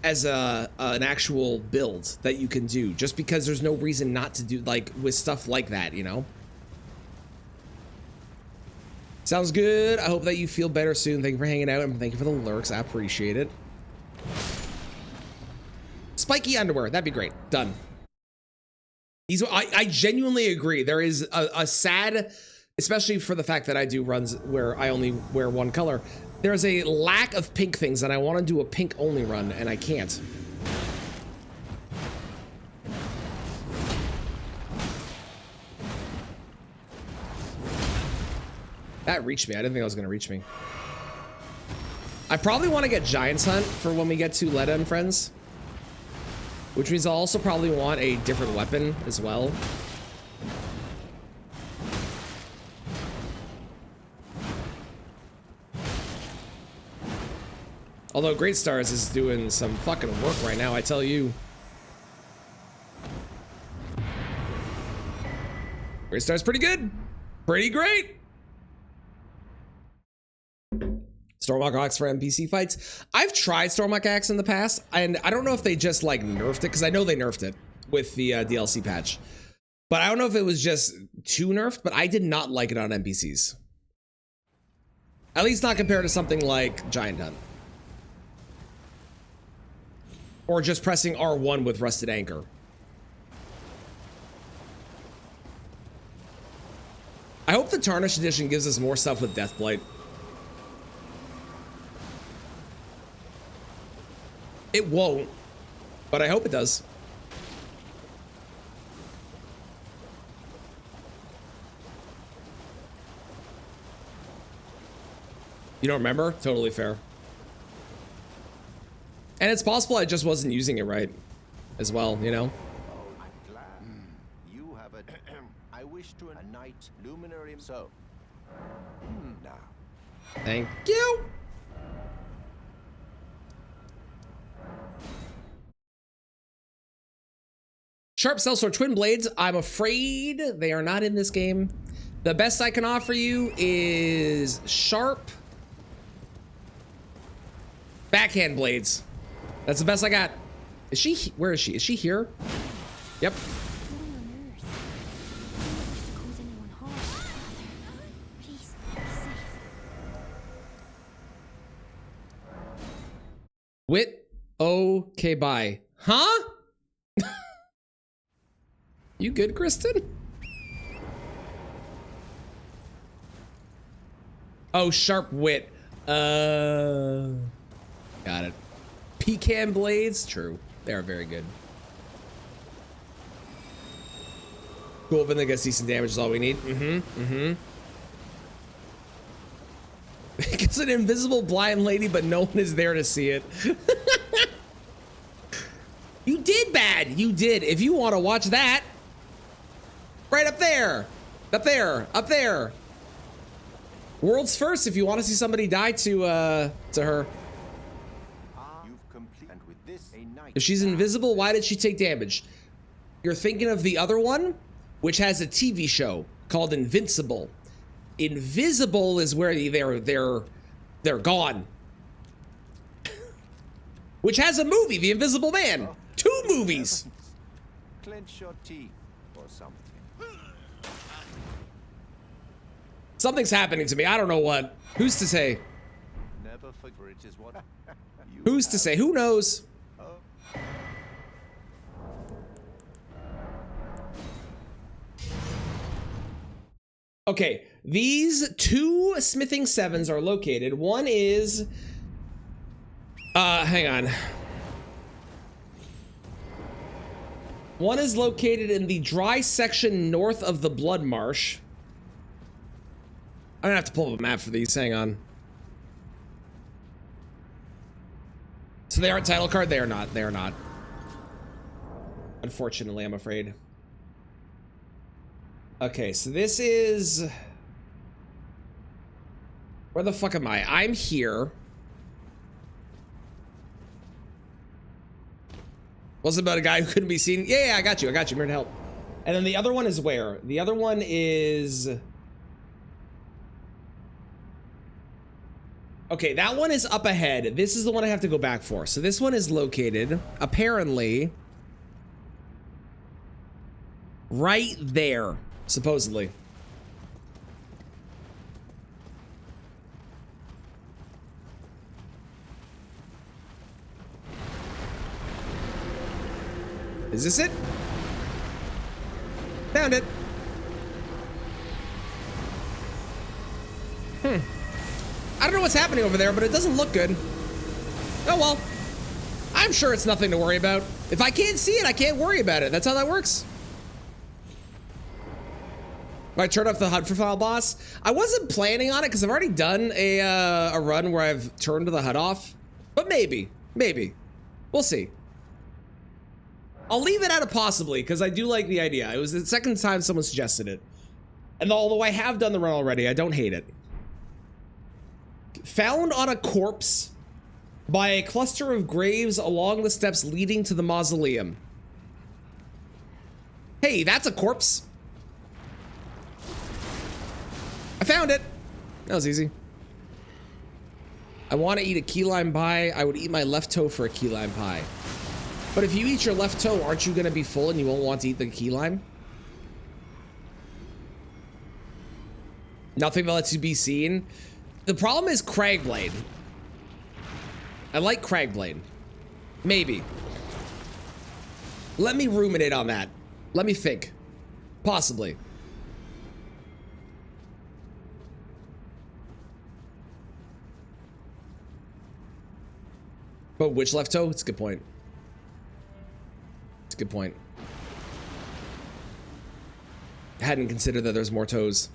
as an actual build that you can do, just because there's no reason not to do, like, with stuff like that, you know? Sounds good. I hope that you feel better soon. Thank you for hanging out and thank you for the lurks. I appreciate it. Spiky underwear. That'd be great. Done. I genuinely agree. There is a sad, especially for the fact that I do runs where I only wear one color. There's a lack of pink things and I want to do a pink only run and I can't. That reached me. I didn't think it was going to reach me. I probably want to get Giant's Hunt for when we get to Leda and Friends. Which means I'll also probably want a different weapon as well. Although Great Stars is doing some fucking work right now, I tell you. Great Stars pretty good. Pretty great. Stormhawk Axe for NPC fights. I've tried Stormhawk Axe in the past, and I don't know if they just like nerfed it, because I know they nerfed it with the DLC patch. But I don't know if it was just too nerfed, but I did not like it on NPCs. At least not compared to something like Giant Hunt. Or just pressing R1 with Rusted Anchor. I hope the Tarnished Edition gives us more stuff with Deathblight. It won't, but I hope it does. You don't remember? Totally fair. And it's possible I just wasn't using it right as well, you know? Oh, I'm glad. You have a... I wish to a night luminary. So, now. Thank you. Sharp Sellsword Twin Blades. I'm afraid they are not in this game. The best I can offer you is Sharp Backhand Blades. That's the best I got. Is she? Where is she? Is she here? Yep. Wit. Okay, bye. Huh? You good, Kristen? Oh, Sharp Wit. Got it. Pecan Blades? True. They are very good. Cool, but they get decent damage is all we need. It's an invisible blind lady, but no one is there to see it. You did bad. You did. If you want to watch that, right up there. Up there. Up there. World's first if you want to see somebody die to her. And with this, a night. If she's invisible, why did she take damage? You're thinking of the other one, which has a TV show called Invincible. Invisible is where they're gone. Which has a movie, The Invisible Man. 2 movies. Clench your teeth or something. Something's happening to me. I don't know what. Who's to say? Never forget it is what. Who's to say? Who knows? Okay, these 2 smithing 7s are located. One is hang on. One is located in the dry section north of the Blood Marsh. I'm gonna have to pull up a map for these. Hang on. So they aren't title card? They are not. They are not. Unfortunately, I'm afraid. Okay, so this is... Where the fuck am I? I'm here. Was it about a guy who couldn't be seen? Yeah, I got you. I got you. I'm here to help. And then the other one is where? The other one is... Okay, that one is up ahead. This is the one I have to go back for. So this one is located, apparently, right there, supposedly. Is this it? Found it. I don't know what's happening over there, but it doesn't look good. Oh well. I'm sure it's nothing to worry about. If I can't see it, I can't worry about it. That's how that works. I turned off the HUD for Final Boss. I wasn't planning on it because I've already done a run where I've turned the HUD off. But maybe. We'll see. I'll leave it out of possibly because I do like the idea. It was the second time someone suggested it. And although I have done the run already, I don't hate it. Found on a corpse by a cluster of graves along the steps leading to the mausoleum. Hey, that's a corpse. I found it. That was easy. I want to eat a key lime pie. I would eat my left toe for a key lime pie. But if you eat your left toe, aren't you going to be full and you won't want to eat the key lime? Nothing that lets you be seen. The problem is Cragblade. I like Cragblade. Maybe. Let me ruminate on that. Let me think. Possibly. But which left toe? It's a good point. It's a good point. I hadn't considered that there's more toes.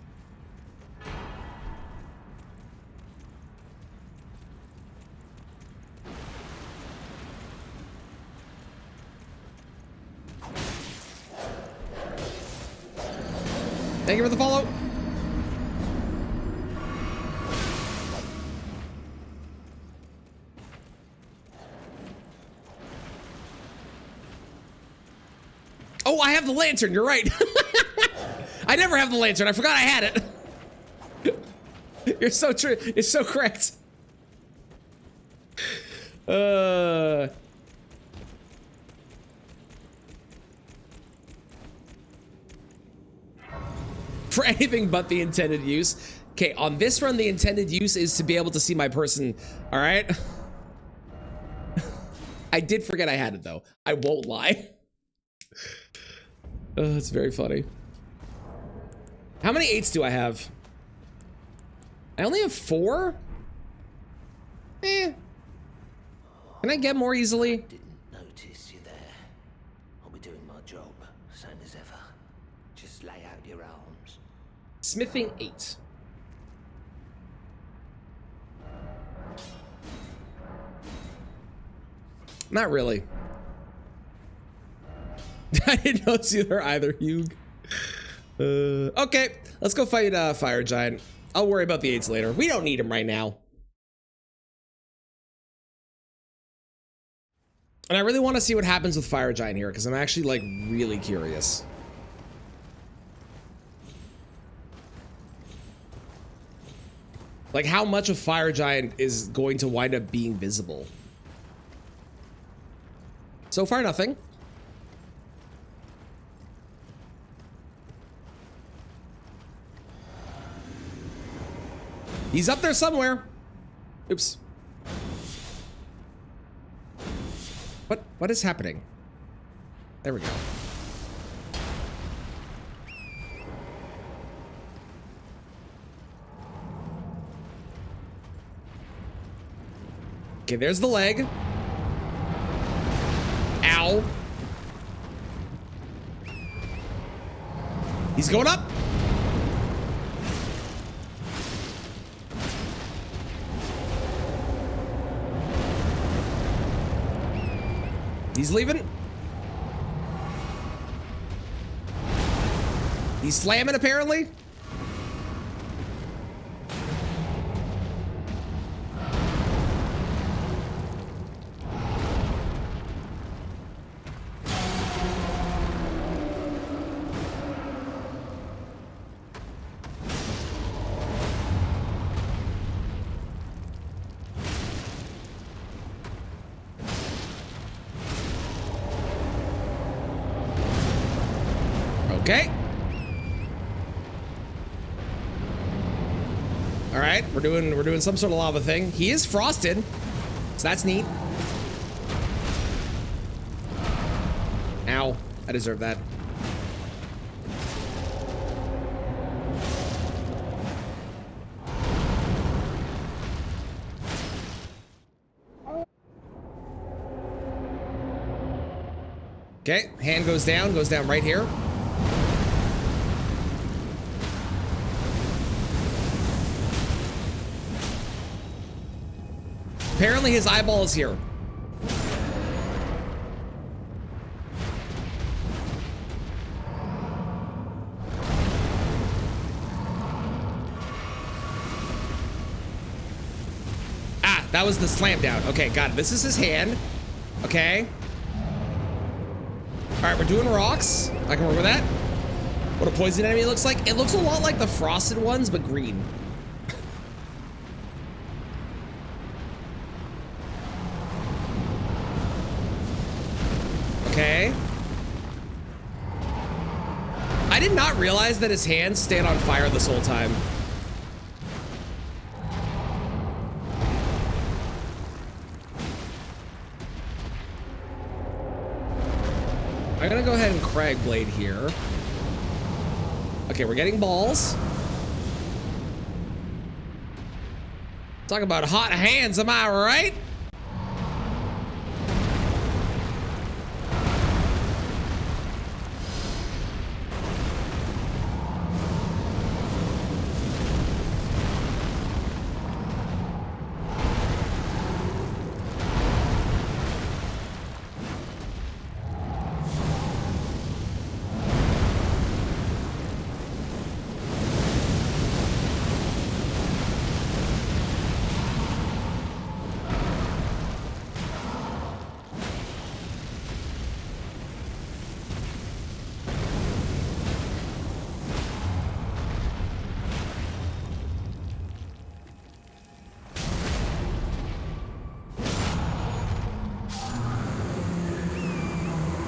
Thank you for the follow. Oh, I have the lantern. You're right. I never have the lantern. I forgot I had it. You're so true. It's so correct. For anything but the intended use. Okay, on this run, the intended use is to be able to see my person. All right. I did forget I had it though. I won't lie. Oh, that's very funny. How many 8s do I have? I only have 4? Eh. Can I get more easily? Didn't notice you there. I'll be doing my job, same as ever. Just lay out your arms. Smithing 8. Not really. I didn't notice you there either, Hugh. Okay, let's go fight Fire Giant. I'll worry about the 8s later. We don't need him right now. And I really want to see what happens with Fire Giant here, because I'm actually, like, really curious. Like, how much of Fire Giant is going to wind up being visible? So far, nothing. He's up there somewhere. Oops. What is happening? There we go. Okay, there's the leg. Ow. He's going up. He's leaving. He's slamming, apparently. Okay. All right, we're doing some sort of lava thing. He is frosted, so that's neat. Ow, I deserve that. Okay, hand goes down right here. Apparently his eyeball is here. Ah, that was the slam down. Okay, got it. This is his hand. Okay. All right, we're doing rocks. I can remember that. What a poison enemy looks like. It looks a lot like the frosted ones, but green. Okay. I did not realize that his hands stayed on fire this whole time. I'm gonna go ahead and Crag Blade here. Okay, we're getting balls. Talk about hot hands, am I right?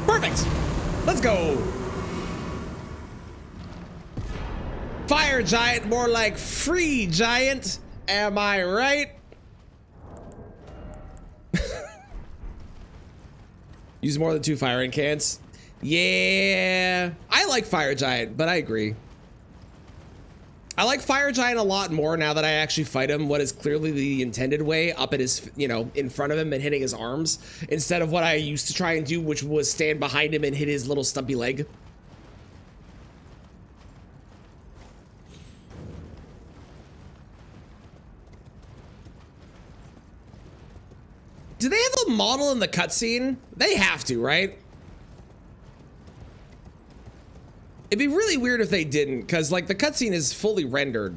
Perfect. Let's go. Fire giant, more like free giant. Am I right? Use more than 2 firing cans. Yeah, I like fire giant, but I agree. I like fire giant a lot more now that I actually fight him what is clearly the intended way, up at his, you know, in front of him and hitting his arms, instead of what I used to try and do, which was stand behind him and hit his little stumpy leg. Do they have a model in the cutscene? They have to, right? It'd be really weird if they didn't, because like the cutscene is fully rendered.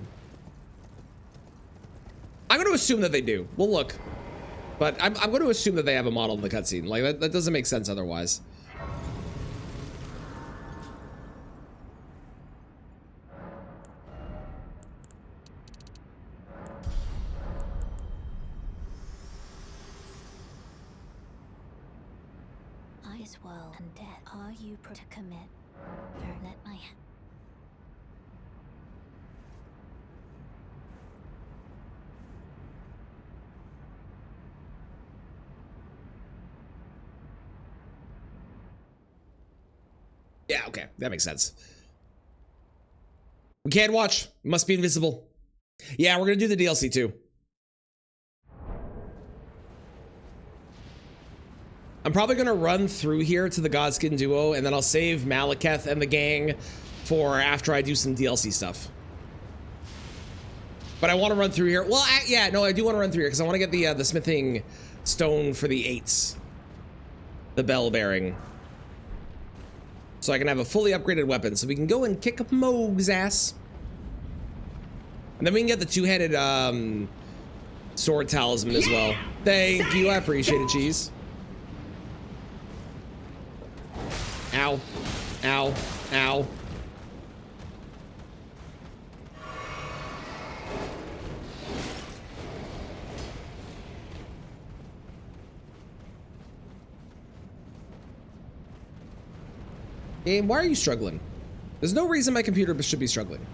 I'm going to assume that they do. We'll look, but I'm going to assume that they have a model in the cutscene. Like that doesn't make sense otherwise. Ice world and death. Are you to commit? Let my Yeah, okay, that makes sense. We can't watch. Must be invisible. Yeah, we're gonna do the DLC too. I'm probably gonna run through here to the Godskin duo, and then I'll save Malekith and the gang for after I do some DLC stuff. But I want to run through here. Well, yeah, no, I do want to run through here because I want to get the smithing stone for the 8s. the bell bearing. So I can have a fully upgraded weapon. So we can go and kick up Moog's ass. And then we can get the two-headed sword talisman as well. Thank you, I appreciate it, cheese. Ow. Ow. Ow. Game, why are you struggling? There's no reason my computer should be struggling.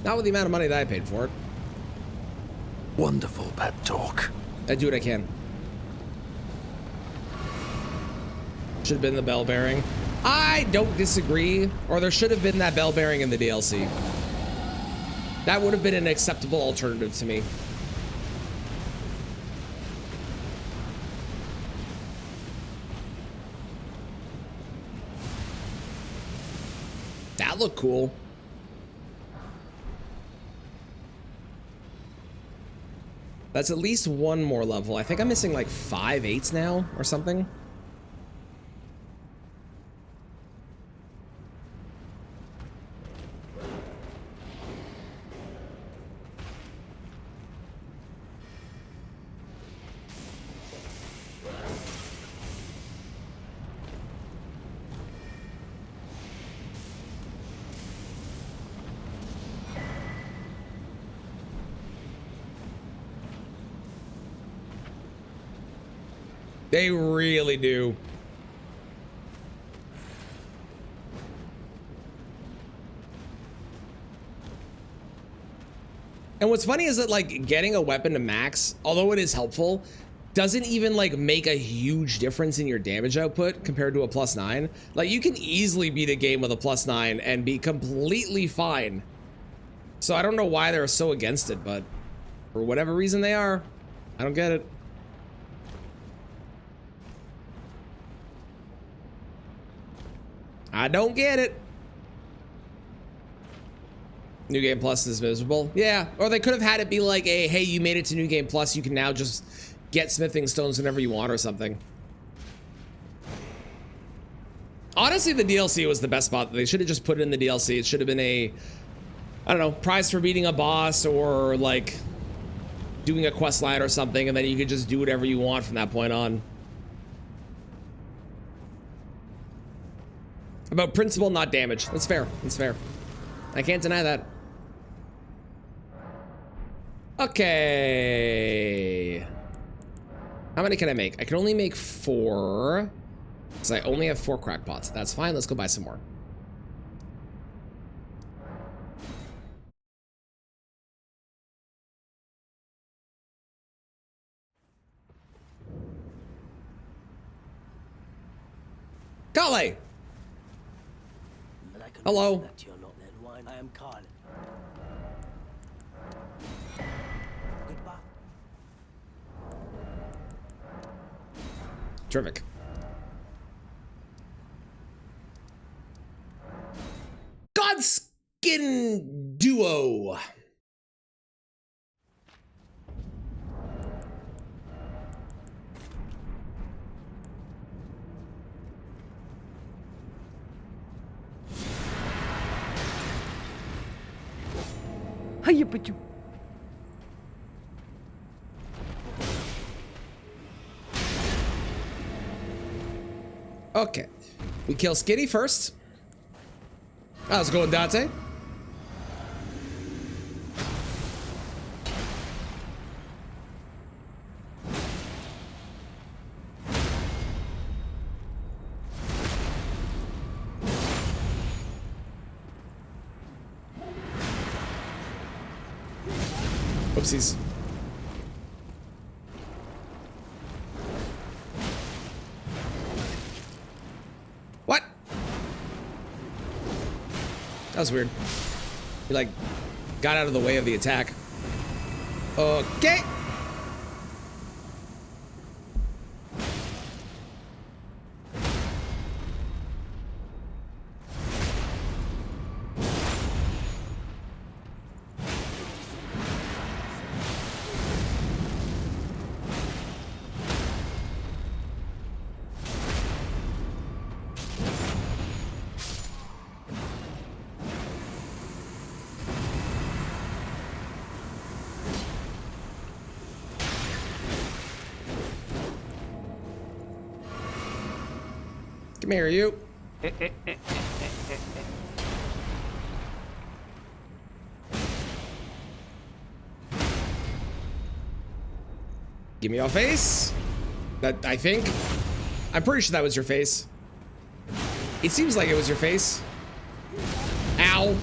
Not with the amount of money that I paid for it. Wonderful pep talk. I do what I can. Should have been the bell bearing. I don't disagree. Or there should have been that bell bearing in the DLC. That would have been an acceptable alternative to me. That looked cool. That's at least one more level. I think I'm missing like 5 8s now or something. They really do. And what's funny is that like getting a weapon to max, although it is helpful, doesn't even like make a huge difference in your damage output compared to a +9. Like you can easily beat a game with a +9 and be completely fine. So I don't know why they're so against it, but for whatever reason they are, I don't get it. I don't get it. New Game Plus is miserable. Yeah, or they could have had it be like a, hey, you made it to New Game Plus, you can now just get smithing stones whenever you want or something. Honestly, the DLC was the best spot. They should have just put it in the DLC. It should have been a, I don't know, prize for beating a boss or like doing a quest line or something, and then you could just do whatever you want from that point on. About principle, not damage. That's fair. That's fair. I can't deny that. Okay. How many can I make? I can only make 4. Because I only have 4 crackpots. That's fine. Let's go buy some more. Kale! Hello. That you're not then wine. I am Khan. Goodbye. Terrific. Godskin Duo. Hiya, but you. Okay. We kill Skitty first. How's it going, Dante? Oopsies. What? That was weird. He like got out of the way of the attack. Okay. Come here, you. Give me your face. That, I think. I'm pretty sure that was your face. It seems like it was your face. Ow.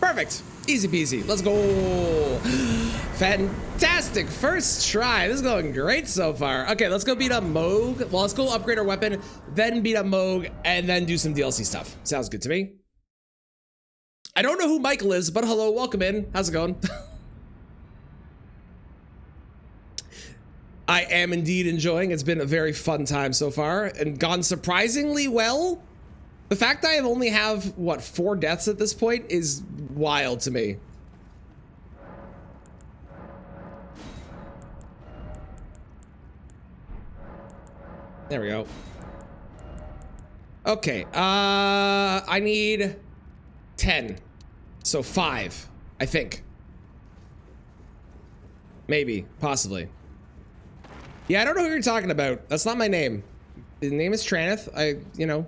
Perfect. Easy peasy. Let's go. Fantastic. First try. This is going great so far. Okay, let's go beat up Moog. Well, let's go upgrade our weapon, then beat up Moog, and then do some DLC stuff. Sounds good to me. I don't know who Michael is, but hello, welcome in. How's it going? I am indeed enjoying. It's been a very fun time so far and gone surprisingly well. The fact that I only have, what, 4 deaths at this point is wild to me. There we go. Okay, I need 10. So 5, I think. Maybe, possibly. Yeah, I don't know who you're talking about. That's not my name. His name is Traneth. You know.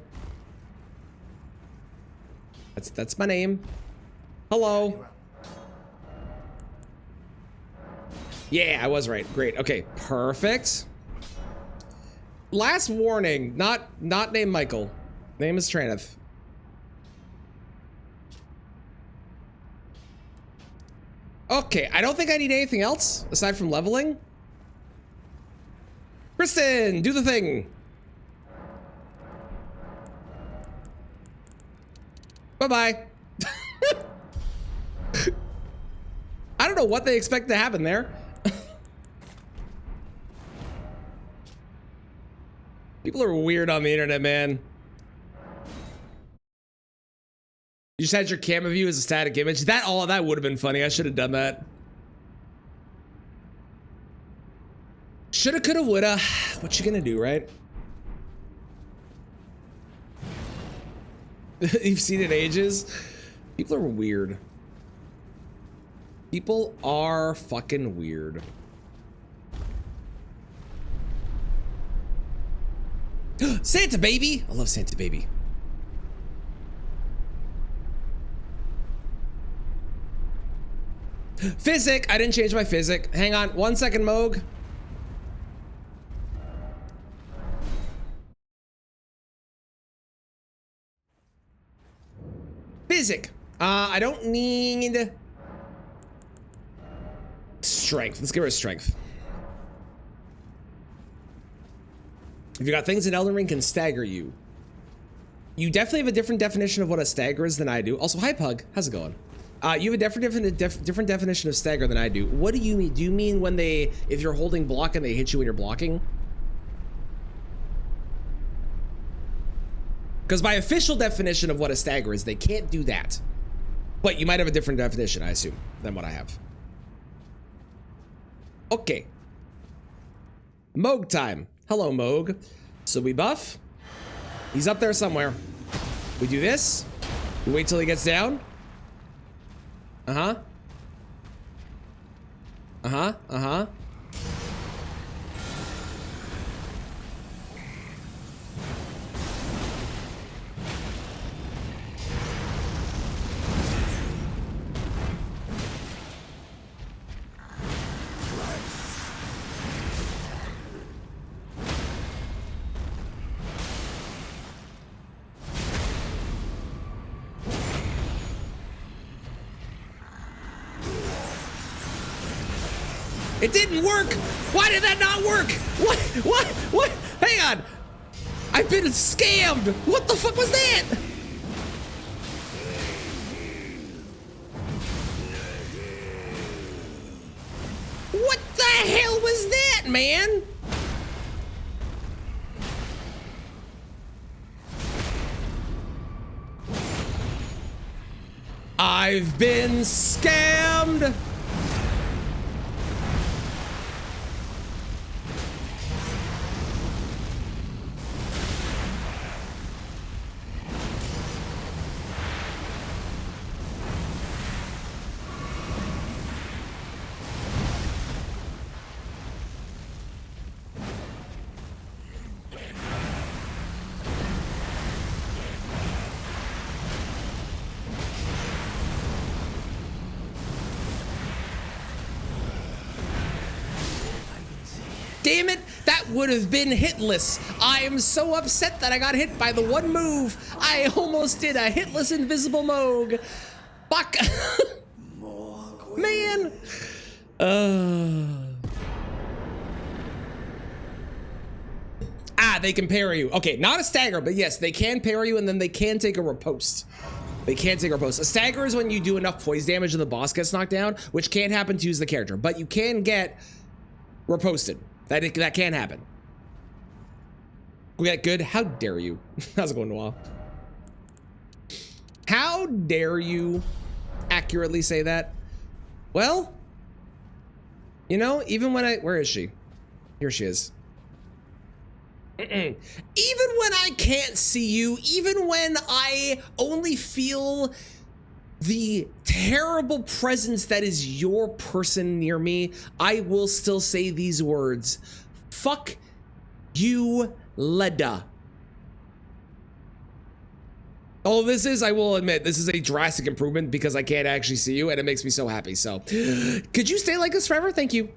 That's my name. Hello. Yeah, I was right. Great. Okay, perfect. Last warning, not named Michael. Name is Traneth. Okay, I don't think I need anything else aside from leveling. Kristen, do the thing. Bye-bye. I don't know what they expect to happen there. People are weird on the internet, man. You just had your camera view as a static image. That would have been funny. I should have done that. Shoulda, coulda, woulda. What you gonna do, right? You've seen it in ages. People are weird. People are fucking weird. Santa baby! I love Santa baby. Physic! I didn't change my physic. Hang on 1 second, Moog. Physic. I don't need strength. Let's get rid of strength. If you got things in Elden Ring can stagger you. You definitely have a different definition of what a stagger is than I do. Also, hi Pug. How's it going? You have a different definition of stagger than I do. What do you mean? Do you mean when if you're holding block and they hit you when you're blocking? Because my official definition of what a stagger is, they can't do that. But you might have a different definition, I assume, than what I have. Okay. Moog time. Hello, Moog. So we buff. He's up there somewhere. We do this. We wait till he gets down. Uh-huh. Uh-huh. Uh-huh. It didn't work! Why did that not work? What? Hang on! I've been scammed! What the fuck was that? What the hell was that, man? I've been scammed! damn it, that would have been hitless. I am so upset that I got hit by the one move. I almost did a hitless invisible Moog. Fuck. Man. They can parry you. Okay, not a stagger, but yes, they can parry you and then they can take a riposte. They can take a riposte. A stagger is when you do enough poise damage and the boss gets knocked down, which can't happen to use the character, but you can get riposted. That can happen. We got good. How dare you? How's it going, Noah? How dare you accurately say that? Well, you know, even when where is she? Here she is. Even when I can't see you, even when I only feel the terrible presence that is your person near me, I will still say these words. Fuck you, Leda. Oh, I will admit, this is a drastic improvement because I can't actually see you and it makes me so happy. So, could you stay like this forever? Thank you.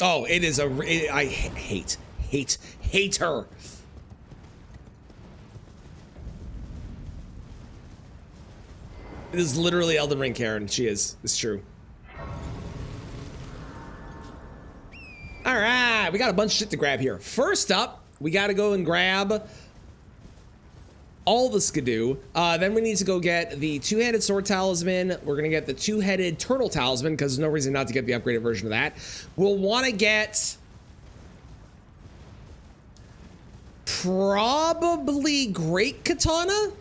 Oh, it is I hate her. It is literally Elden Ring Karen. She is. It's true. All right, we got a bunch of shit to grab here. First up, we got to go and grab all the Skidoo. Then we need to go get the two-handed sword talisman. We're gonna get the two-headed turtle talisman because there's no reason not to get the upgraded version of that. We'll want to get probably Great Katana,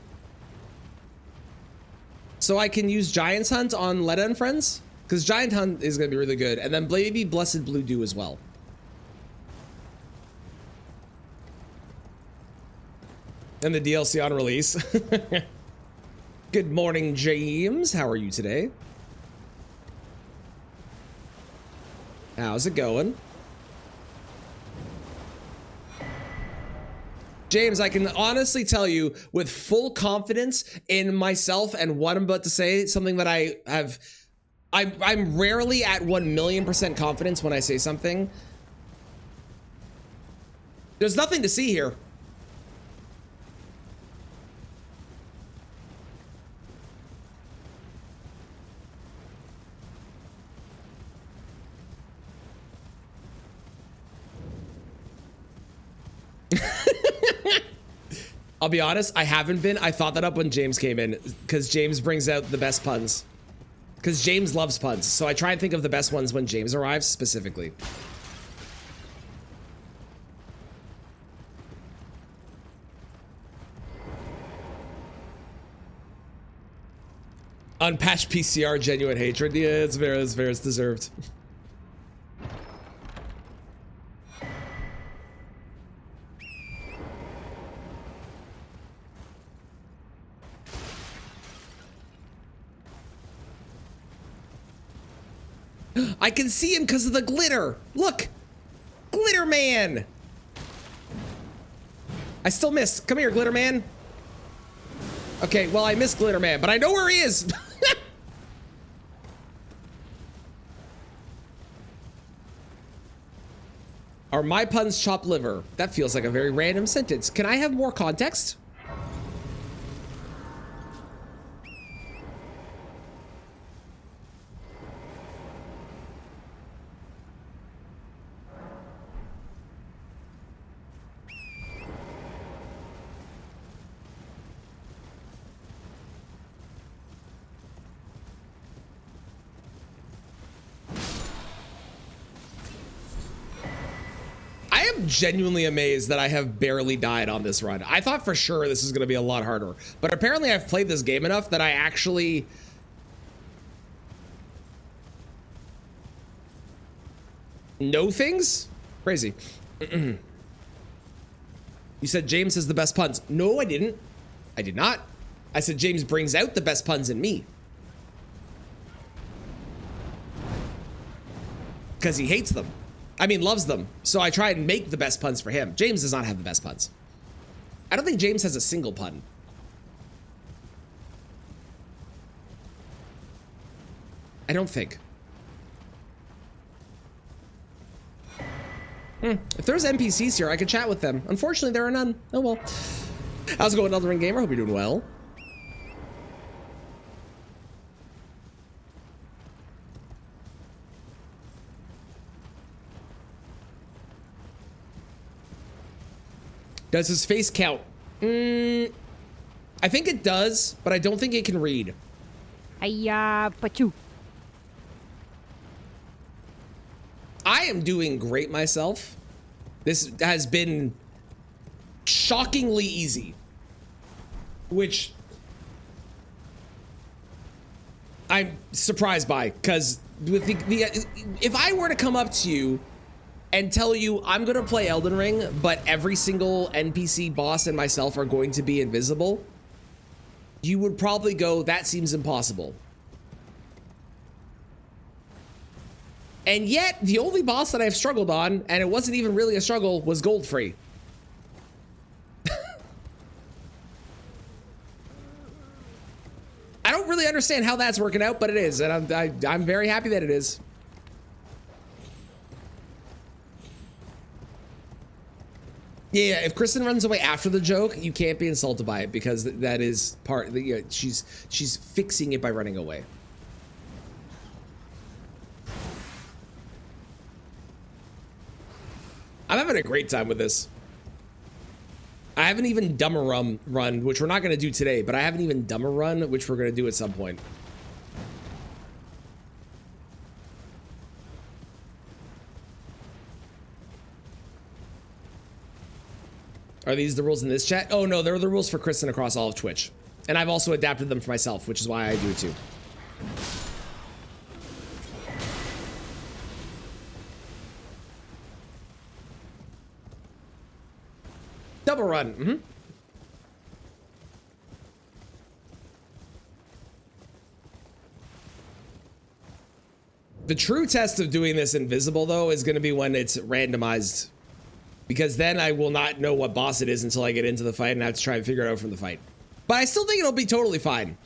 so I can use Giant's Hunt on Leda and friends, because Giant Hunt is gonna be really good, and then maybe Blessed Blue Dew as well. And the DLC on release. Good morning, James. How are you today? How's it going? James, I can honestly tell you with full confidence in myself and what I'm about to say, something that I'm rarely at 1,000,000% confidence when I say something. There's nothing to see here. I'll be honest, I haven't been. I thought that up when James came in because James brings out the best puns. Because James loves puns. So I try and think of the best ones when James arrives specifically. Unpatched PCR, genuine hatred. Yeah, it's very deserved. I can see him because of the glitter. Look, Glitter Man. I still missed. Come here, Glitter Man. Okay, well, I missed Glitter Man, but I know where he is. Are my puns chopped liver? That feels like a very random sentence. Can I have more context? Genuinely amazed that I have barely died on this run. I thought for sure this is going to be a lot harder, but apparently I've played this game enough that I actually know things. Crazy. You said James has the best puns. No, I didn't. I did not. I said James brings out the best puns in me because he hates them. I mean, loves them. So I try and make the best puns for him. James does not have the best puns. I don't think James has a single pun. I don't think. If there's NPCs here, I could chat with them. Unfortunately, there are none. Oh well. How's it going, Elden Ring Gamer? Hope you're doing well. Does his face count? I think it does, but I don't think it can read. Hiya, pachu. I am doing great myself. This has been shockingly easy, which I'm surprised by, because with if I were to come up to you and tell you I'm gonna play Elden Ring, but every single NPC boss and myself are going to be invisible, you would probably go, that seems impossible. And yet, the only boss that I've struggled on, and it wasn't even really a struggle, was Goldfrey. I don't really understand how that's working out, but it is, and I'm very happy that it is. Yeah, if Kristen runs away after the joke, you can't be insulted by it, because that is part. She's fixing it by running away. I'm having a great time with this. I haven't even done a run, which we're not going to do today, but I haven't even done a run, which we're going to do at some point. Are these the rules in this chat? Oh no, they're the rules for Kristen across all of Twitch. And I've also adapted them for myself, which is why I do it too. Double run. The true test of doing this invisible, though, is going to be when it's randomized. Because then I will not know what boss it is until I get into the fight and I have to try and figure it out from the fight. But I still think it'll be totally fine.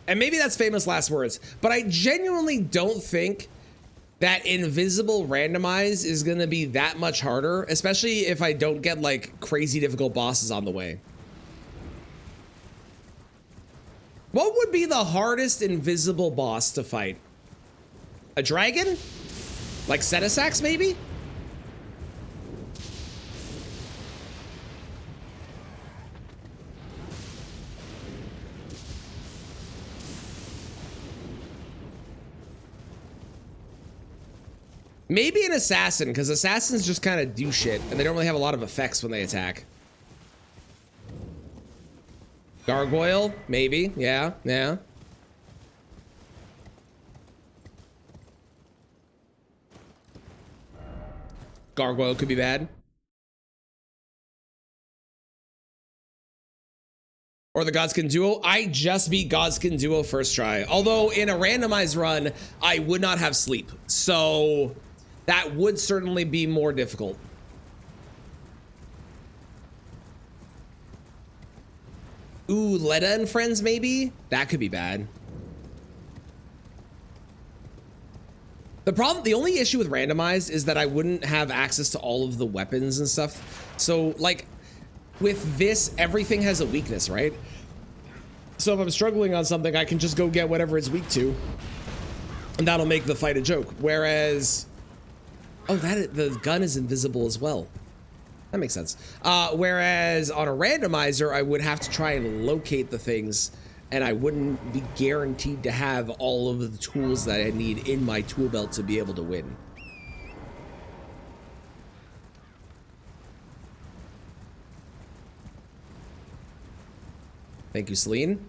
And maybe that's famous last words. But I genuinely don't think that invisible randomize is going to be that much harder, especially if I don't get like crazy difficult bosses on the way. What would be the hardest invisible boss to fight? A dragon? Like Setasax, maybe? Maybe an assassin, because assassins just kind of do shit, and they don't really have a lot of effects when they attack. Gargoyle? Maybe. Yeah, yeah. Gargoyle could be bad. Or the Godskin Duo. I just beat Godskin Duo first try. Although in a randomized run, I would not have sleep. So that would certainly be more difficult. Ooh, Leda and Friends maybe? That could be bad. The only issue with randomized is that I wouldn't have access to all of the weapons and stuff. So like with this, everything has a weakness, right? So if I'm struggling on something, I can just go get whatever it's weak to, and that'll make the fight a joke. Whereas, oh, the gun is invisible as well. That makes sense. Whereas on a randomizer, I would have to try and locate the things, and I wouldn't be guaranteed to have all of the tools that I need in my tool belt to be able to win. Thank you, Celine.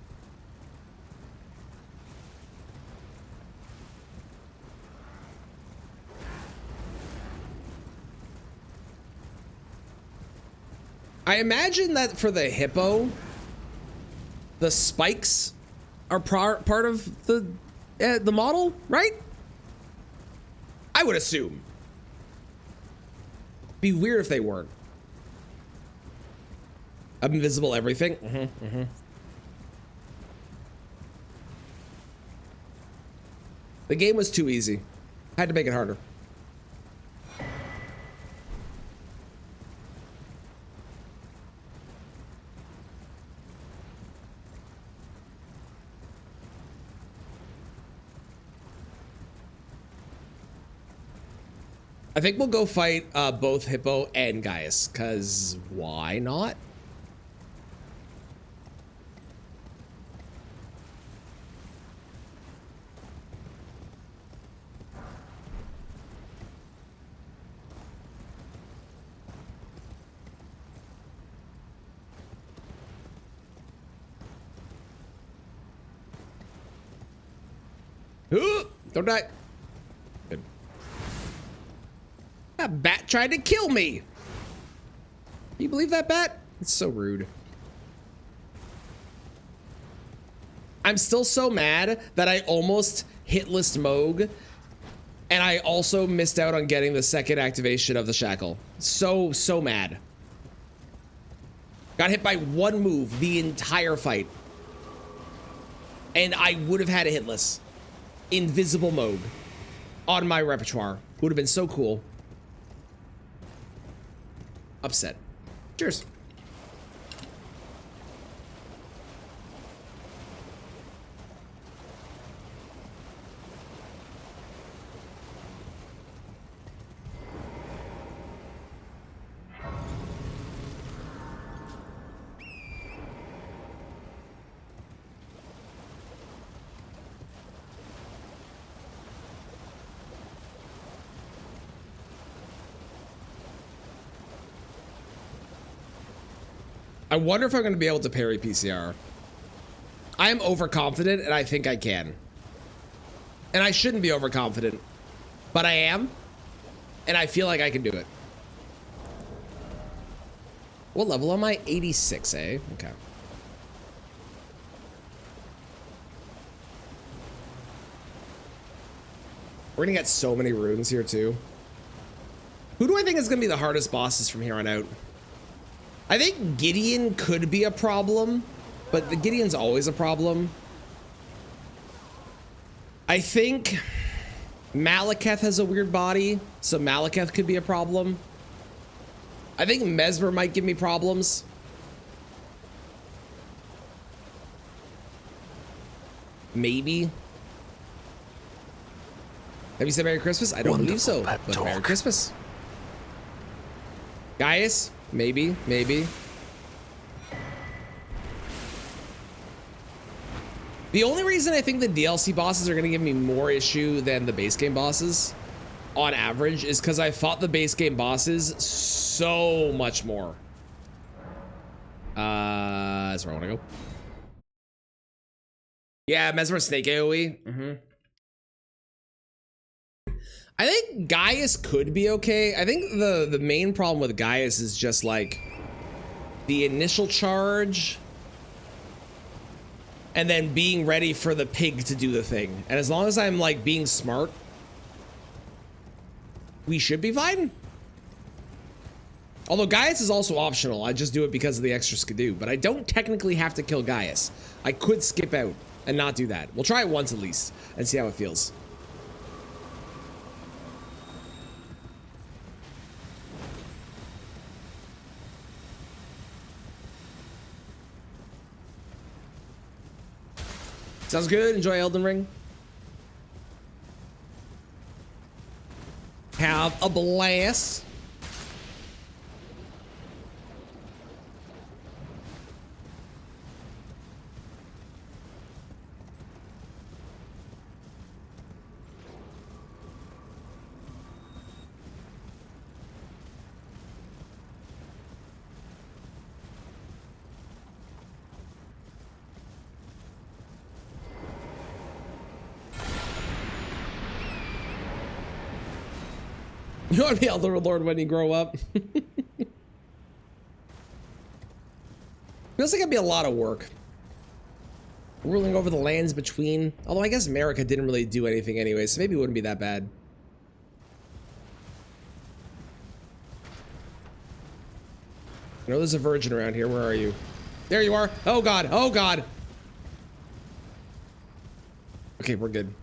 I imagine that for the hippo, the spikes are part of the model, right? I would assume. Be weird if they weren't. Invisible everything. The game was too easy. Had to make it harder. I think we'll go fight both Hippo and Gaius, because why not? Ooh, don't die. Good. That bat tried to kill me. Can you believe that bat? It's so rude. I'm still so mad that I almost hitless Moog, and I also missed out on getting the second activation of the shackle. So mad. Got hit by one move the entire fight. And I would have had a hitless. Invisible Moog on my repertoire. Would have been so cool. Upset. Cheers. I wonder if I'm going to be able to parry PCR. I am overconfident, and I think I can. And I shouldn't be overconfident, but I am, and I feel like I can do it. What level am I? 86, eh? Okay. We're going to get so many runes here, too. Who do I think is going to be the hardest bosses from here on out? I think Gideon could be a problem, but the Gideon's always a problem. I think Malekith has a weird body, so Malekith could be a problem. I think Mesmer might give me problems. Maybe. Have you said Merry Christmas? I don't believe so, but Merry Christmas. Gaius? Maybe. The only reason I think the DLC bosses are going to give me more issue than the base game bosses, on average, is because I fought the base game bosses so much more. That's where I want to go. Yeah, Mesmer Snake AoE. I think Gaius could be okay. I think the main problem with Gaius is just like the initial charge and then being ready for the pig to do the thing. And as long as I'm like being smart, we should be fine. Although Gaius is also optional. I just do it because of the extra skidoo, but I don't technically have to kill Gaius. I could skip out and not do that. We'll try it once at least and see how it feels. Sounds good. Enjoy Elden Ring. Have a blast. You want to be Elder Lord when you grow up? Feels like it'd be a lot of work. Ruling over the lands between. Although I guess Marika didn't really do anything anyway, so maybe it wouldn't be that bad. I know there's a virgin around here. Where are you? There you are. Oh god. Oh god. Okay, we're good.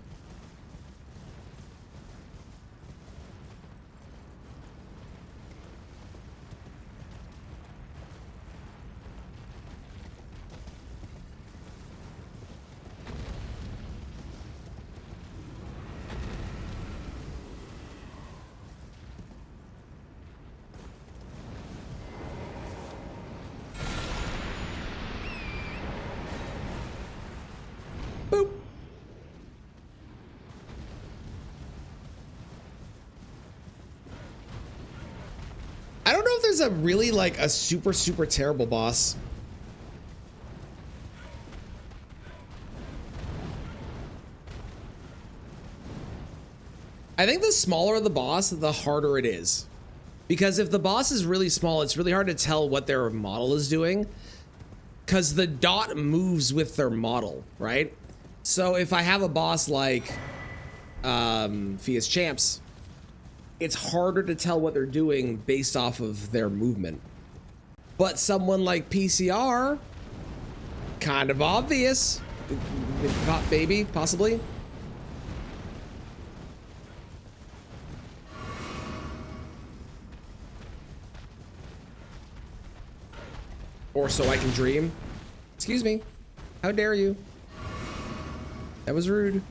if there's a really like a super, super terrible boss. I think the smaller the boss, the harder it is. Because if the boss is really small, it's really hard to tell what their model is doing. Because the dot moves with their model, right? So if I have a boss like Fia's Champs, it's harder to tell what they're doing based off of their movement. But someone like PCR, kind of obvious. Maybe, possibly. Or so I can dream. Excuse me. How dare you? That was rude.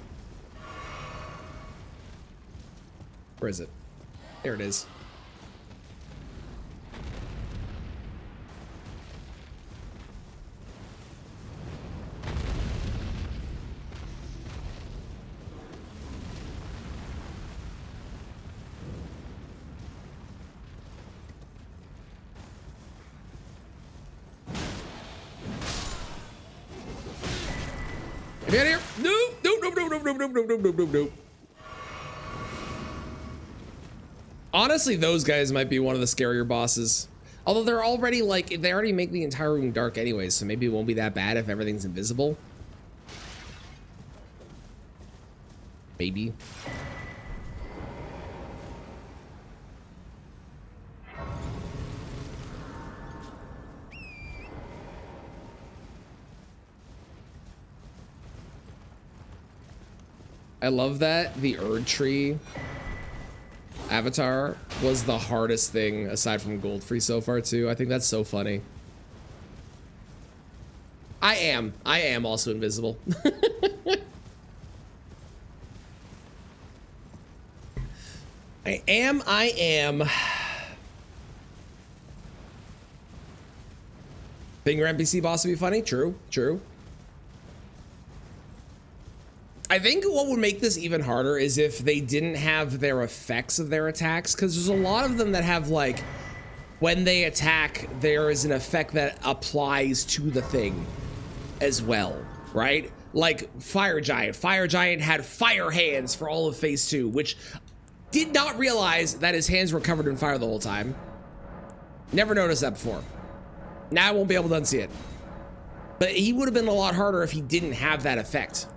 Where is it? There it is. Get out of here! Nope! Nope! Nope! Nope! Nope! Nope! Nope! Nope! Nope! Nope! Nope! Honestly, those guys might be one of the scarier bosses. Although they're already like, they already make the entire room dark anyways, so maybe it won't be that bad if everything's invisible. Maybe. I love that the Erdtree avatar was the hardest thing aside from Goldfree so far too. I think that's so funny. I am also invisible. I am. Finger NPC boss would be funny. True. I think what would make this even harder is if they didn't have their effects of their attacks, because there's a lot of them that have like, when they attack, there is an effect that applies to the thing as well, right? Like Fire Giant. Fire Giant had fire hands for all of phase 2, which did not realize that his hands were covered in fire the whole time. Never noticed that before. Now I won't be able to unsee it. But he would have been a lot harder if he didn't have that effect.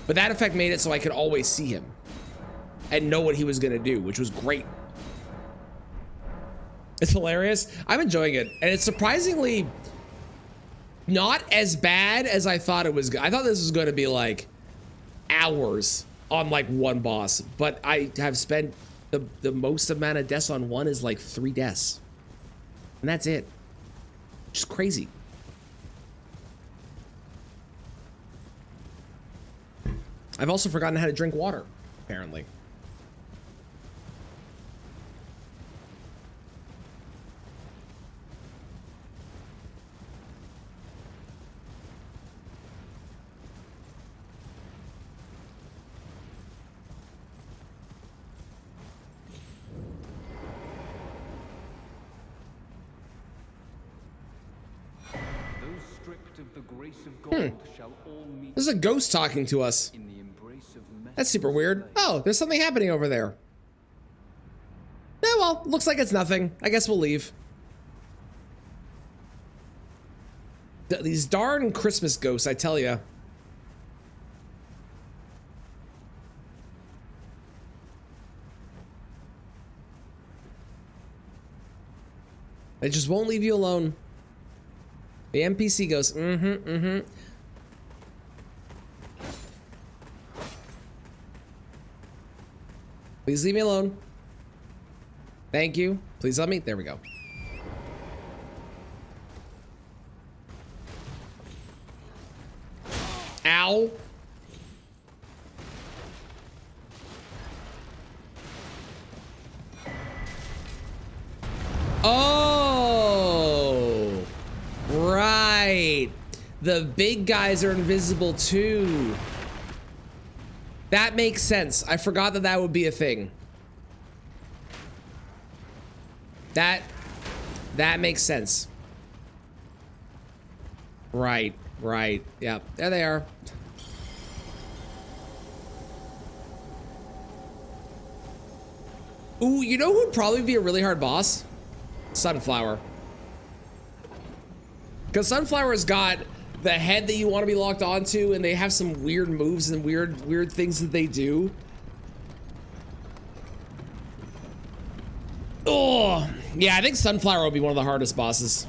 But that effect made it so I could always see him and know what he was gonna do, which was great. It's hilarious. I'm enjoying it. And it's surprisingly not as bad as I thought it was. I thought this was gonna be like hours on like one boss, but I have spent the most amount of deaths on one is like 3 deaths. And that's it. Just crazy. I've also forgotten how to drink water, apparently. Those stripped of the grace of gold shall all meet There's a ghost talking to us. in the embrace of That's super weird. Oh, there's something happening over there. Yeah, well, looks like it's nothing. I guess we'll leave. These darn Christmas ghosts, I tell ya. They just won't leave you alone. The NPC goes, Please leave me alone. Thank you. Please let me. There we go. Ow. Oh, right. The big guys are invisible too. That makes sense. I forgot that that would be a thing. That That makes sense. Right, right. Yep, there they are. Ooh, you know who would probably be a really hard boss? Sunflower. Because Sunflower's got the head that you want to be locked onto, and they have some weird moves and weird things that they do. Oh, yeah, I think Sunflower will be one of the hardest bosses.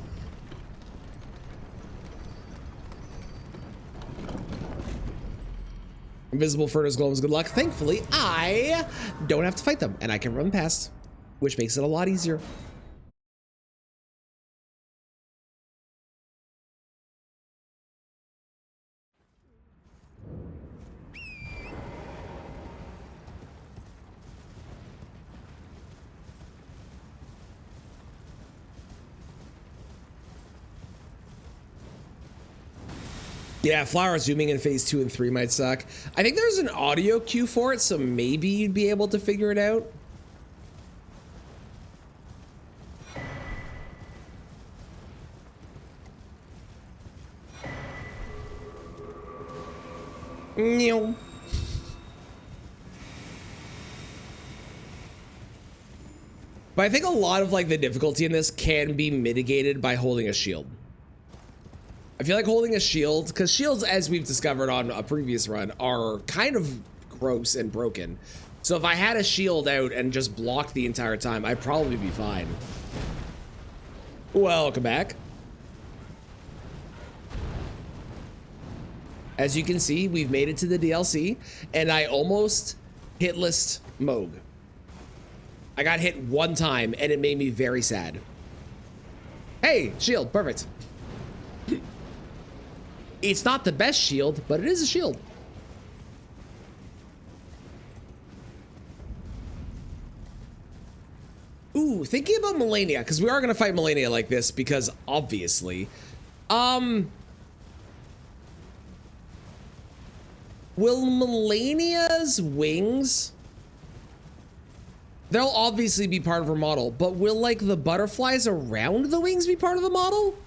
Invisible Furnace Golems, good luck. Thankfully, I don't have to fight them, and I can run past, which makes it a lot easier. Yeah, flower zooming in phase 2 and 3 might suck. I think there's an audio cue for it, so maybe you'd be able to figure it out. Meow. But I think a lot of like the difficulty in this can be mitigated by holding a shield. I feel like holding a shield, because shields, as we've discovered on a previous run, are kind of gross and broken. So if I had a shield out and just blocked the entire time, I'd probably be fine. Welcome back. As you can see, we've made it to the DLC, and I almost hitless Moog. I got hit one time, and it made me very sad. Hey, shield, perfect. It's not the best shield, but it is a shield. Ooh, thinking about Melania, because we are going to fight Melania like this, because obviously. Will Melania's wings... They'll obviously be part of her model, but will, like, the butterflies around the wings be part of the model?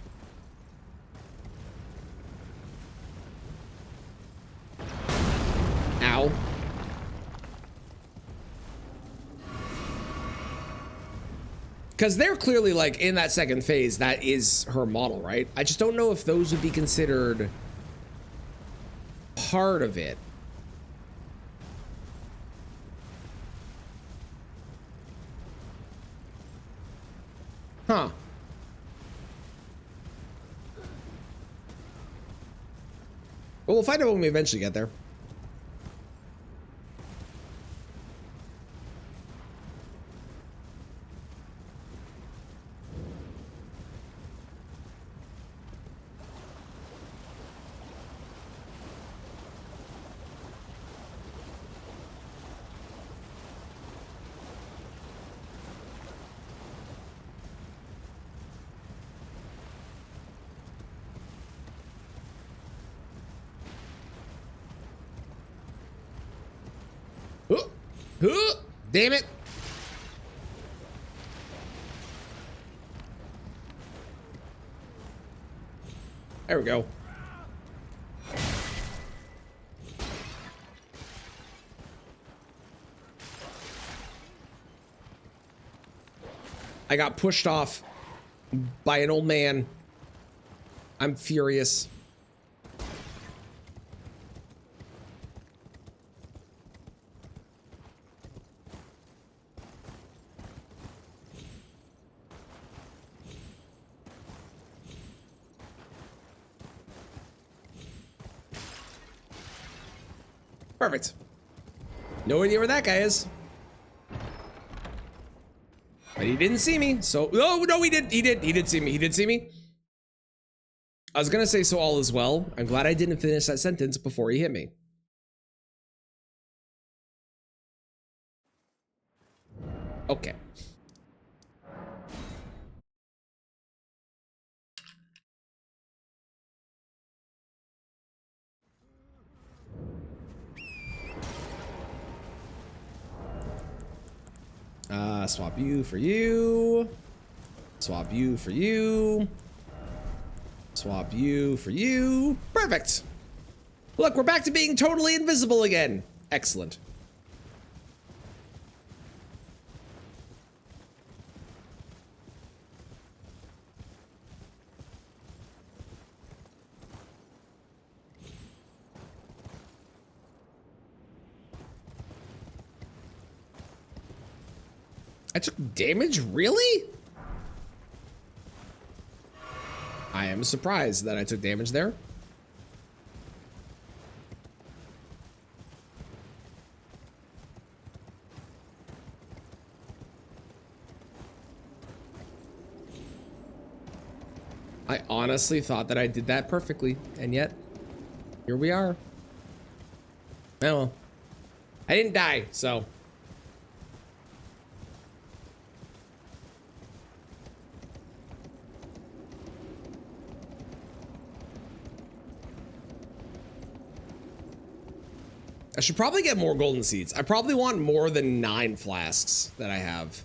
Ow. Because they're clearly, like, in that second phase, that is her model, right? I just don't know if those would be considered part of it. Huh. Well, we'll find out when we eventually get there. Damn it. There we go. I got pushed off by an old man. I'm furious. Perfect. No idea where that guy is. But he didn't see me, so... Oh, no, he did. He did see me. He did see me. I was gonna say, so all is well. I'm glad I didn't finish that sentence before he hit me. Okay. Swap you for you. Swap you for you. Swap you for you. Perfect. Look, we're back to being totally invisible again. Excellent. I took damage? Really? I am surprised that I took damage there. I honestly thought that I did that perfectly, and yet, here we are. Oh well. I didn't die, so. I should probably get more golden seeds. I probably want more than 9 flasks that I have.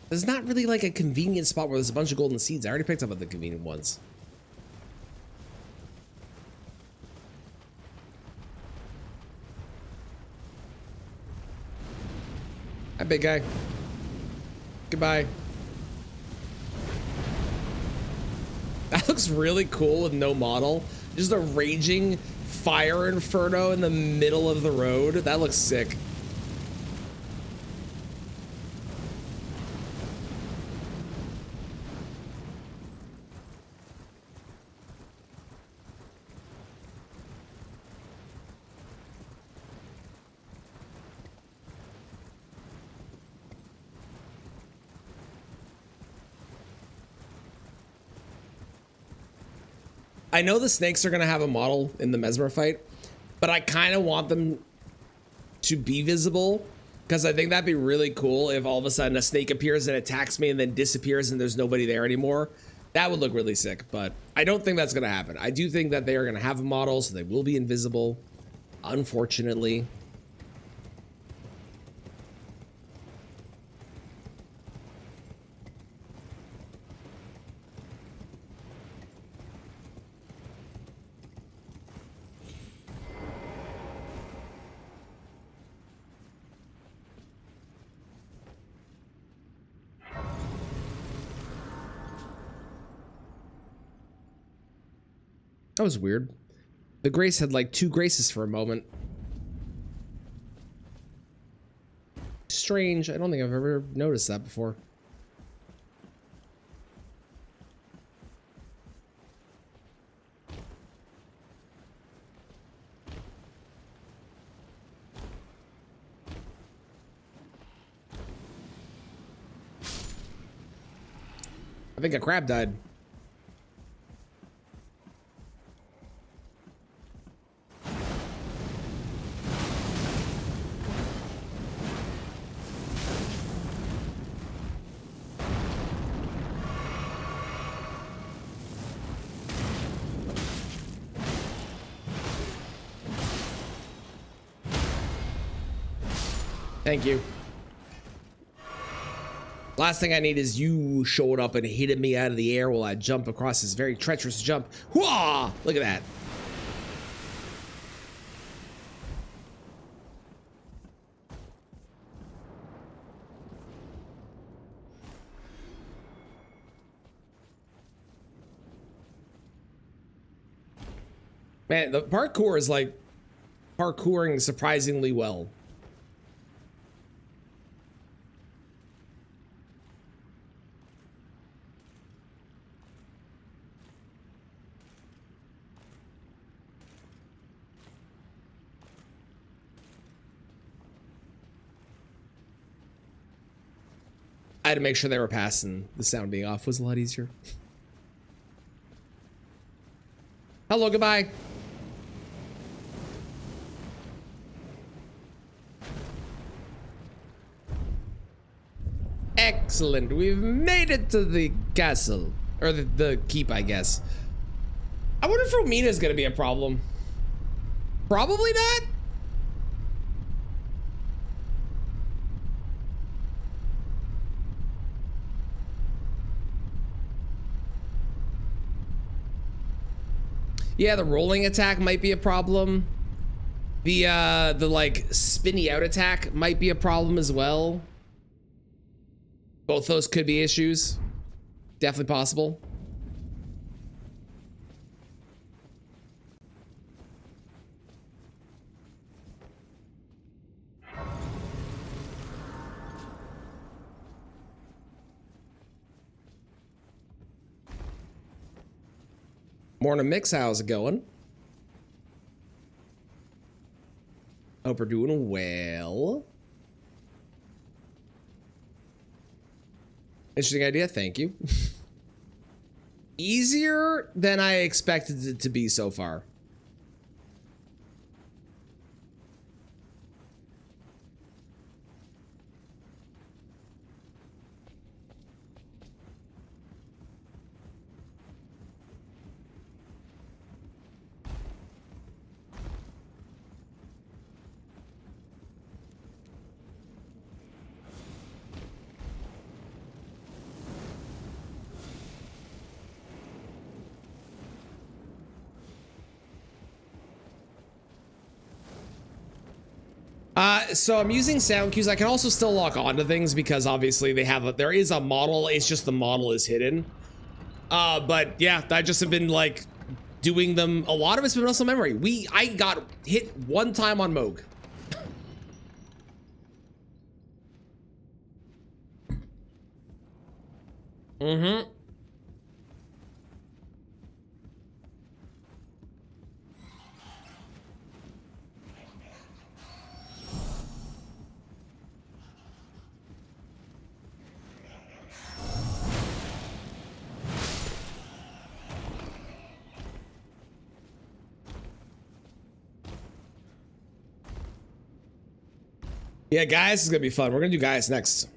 There's not really like a convenient spot where there's a bunch of golden seeds. I already picked up the convenient ones. Hi, big guy. Goodbye. That looks really cool with no model. Just a raging fire inferno in the middle of the road. That looks sick. I know the snakes are going to have a model in the Mesmer fight, but I kind of want them to be visible because I think that'd be really cool if all of a sudden a snake appears and attacks me and then disappears and there's nobody there anymore. That would look really sick, but I don't think that's going to happen. I do think that they are going to have a model, so they will be invisible, unfortunately. That was weird. The Grace had like 2 Graces for a moment. Strange. I don't think I've ever noticed that before. I think a crab died. Thank you. Last thing I need is you showing up and hitting me out of the air while I jump across this very treacherous jump. Whoa! Look at that. Man, the parkour is like parkouring surprisingly well. I had to make sure they were passing. The sound being off was a lot easier. Hello, goodbye. Excellent. We've made it to the castle. Or the keep, I guess. I wonder if Romina's gonna be a problem. Probably not. Yeah, the rolling attack might be a problem. The like spinny out attack might be a problem as well. Both those could be issues. Definitely possible. Morning Mix, how's it going? Hope we're doing well. Interesting idea, thank you. Easier than I expected it to be so far. So I'm using sound cues. I can also still lock onto things because obviously they have there is a model. It's just the model is hidden. But yeah, I just have been like doing them. A lot of it's been muscle memory. I got hit one time on Moog. Mm-hmm. Yeah, guys, this is gonna be fun. We're gonna do guys next.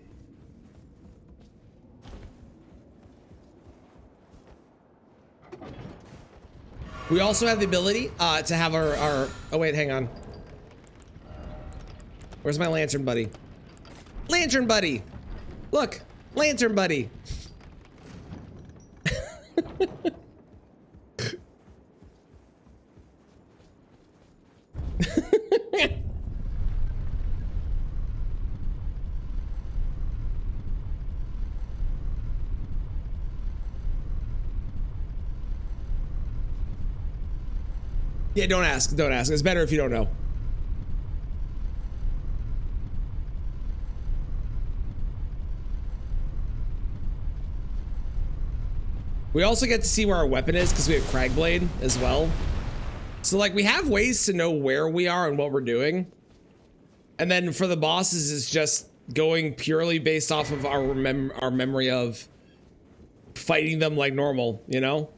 We also have the ability to have our oh wait, hang on. Where's my lantern buddy? Lantern buddy! Look, lantern buddy. Yeah, don't ask. Don't ask. It's better if you don't know. We also get to see where our weapon is because we have Cragblade as well. So like we have ways to know where we are and what we're doing. And then for the bosses, it's just going purely based off of our memory of fighting them like normal, you know?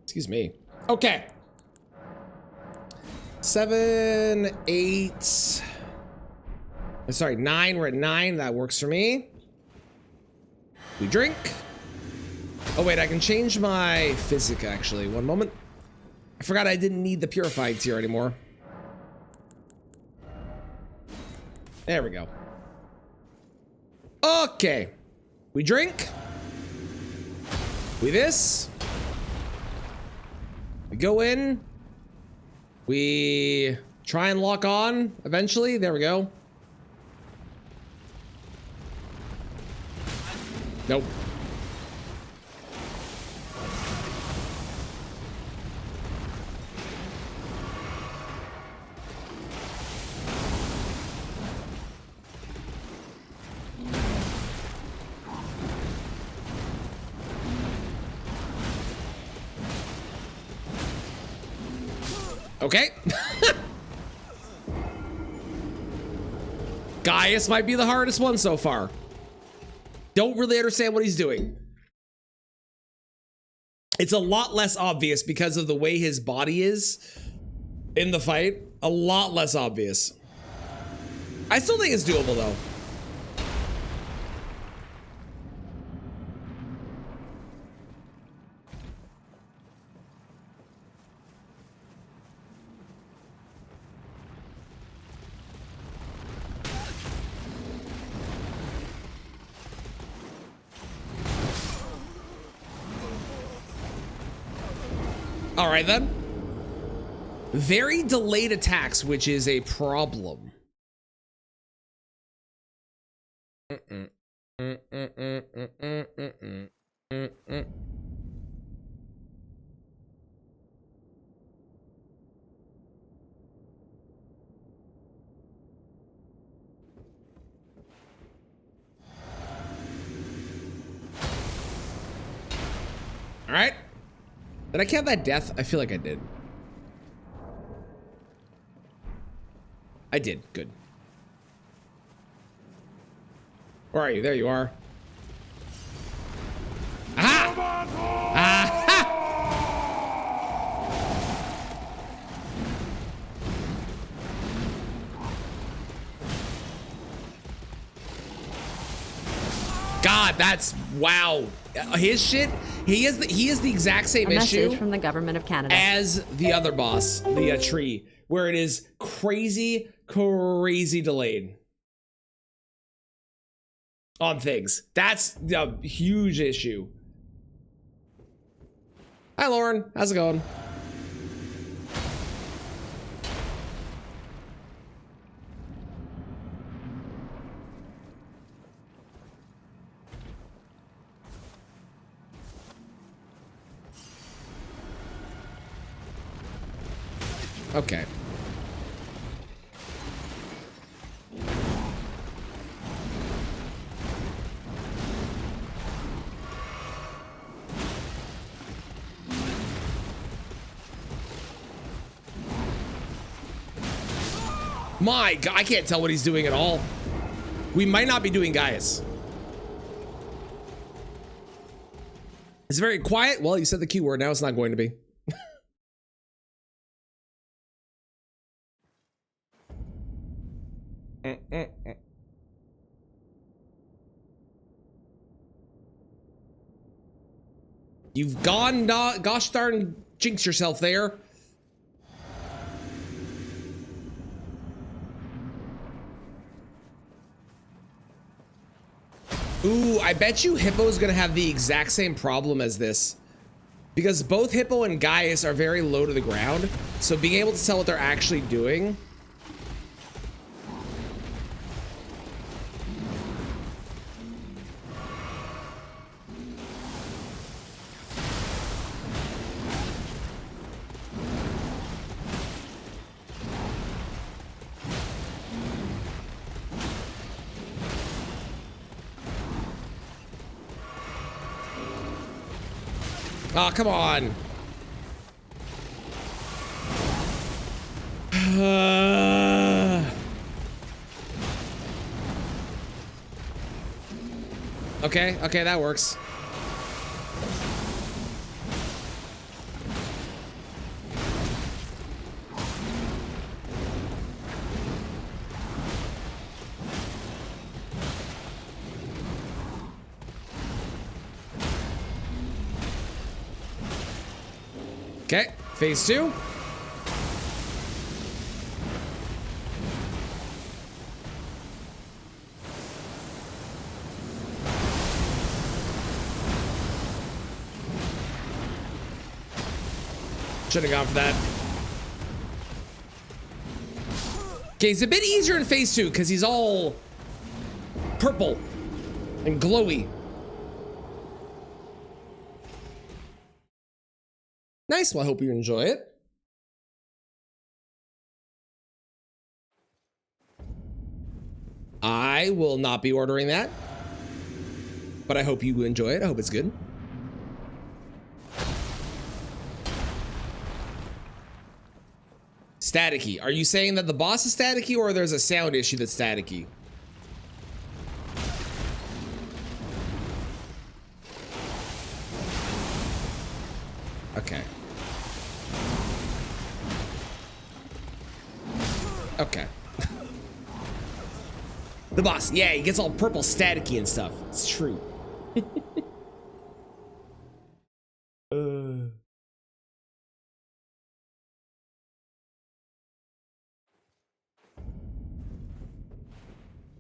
Excuse me. Okay. 7, 8. Sorry, 9. We're at 9. That works for me. We drink. Oh, wait, I can change my physic, actually. One moment. I forgot I didn't need the purified tier anymore. There we go. Okay. We drink. We this. We go in. We try and lock on eventually. There we go. Nope. Okay. Gaius might be the hardest one so far. Don't really understand what he's doing. It's a lot less obvious because of the way his body is in the fight. A lot less obvious. I still think it's doable though. All right then. Very delayed attacks, which is a problem. All right. Did I count that death? I feel like I did. I did. Good. Where are you? There you are. Aha! Aha! God, that's wow. His shit. He is the exact same issue from the government of Canada as the other boss, the tree, where it is crazy delayed on things. That's a huge issue. Hi, Lauren. How's it going? Okay. My God, I can't tell what he's doing at all. We might not be doing Gaius. It's very quiet. Well, you said the keyword. Now it's not going to be. You've gone, gosh darn jinx yourself there. Ooh, I bet you Hippo's gonna have the exact same problem as this. Because both Hippo and Gaius are very low to the ground. So being able to tell what they're actually doing. Oh, come on. Okay, that works. Okay, phase 2. Should have gone for that. Okay, it's a bit easier in phase 2 because he's all purple and glowy. Nice. Well, I hope you enjoy it. I will not be ordering that, but I hope you enjoy it. I hope it's good. Staticky. Are you saying that the boss is staticky or there's a sound issue that's staticky? Okay. Okay. The boss, yeah, he gets all purple staticky and stuff. It's true.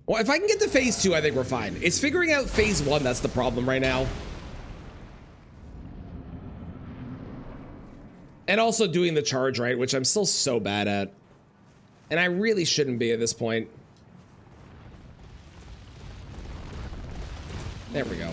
Well, if I can get to phase 2, I think we're fine. It's figuring out phase 1 that's the problem right now. And also doing the charge right, which I'm still so bad at. And I really shouldn't be at this point. There we go.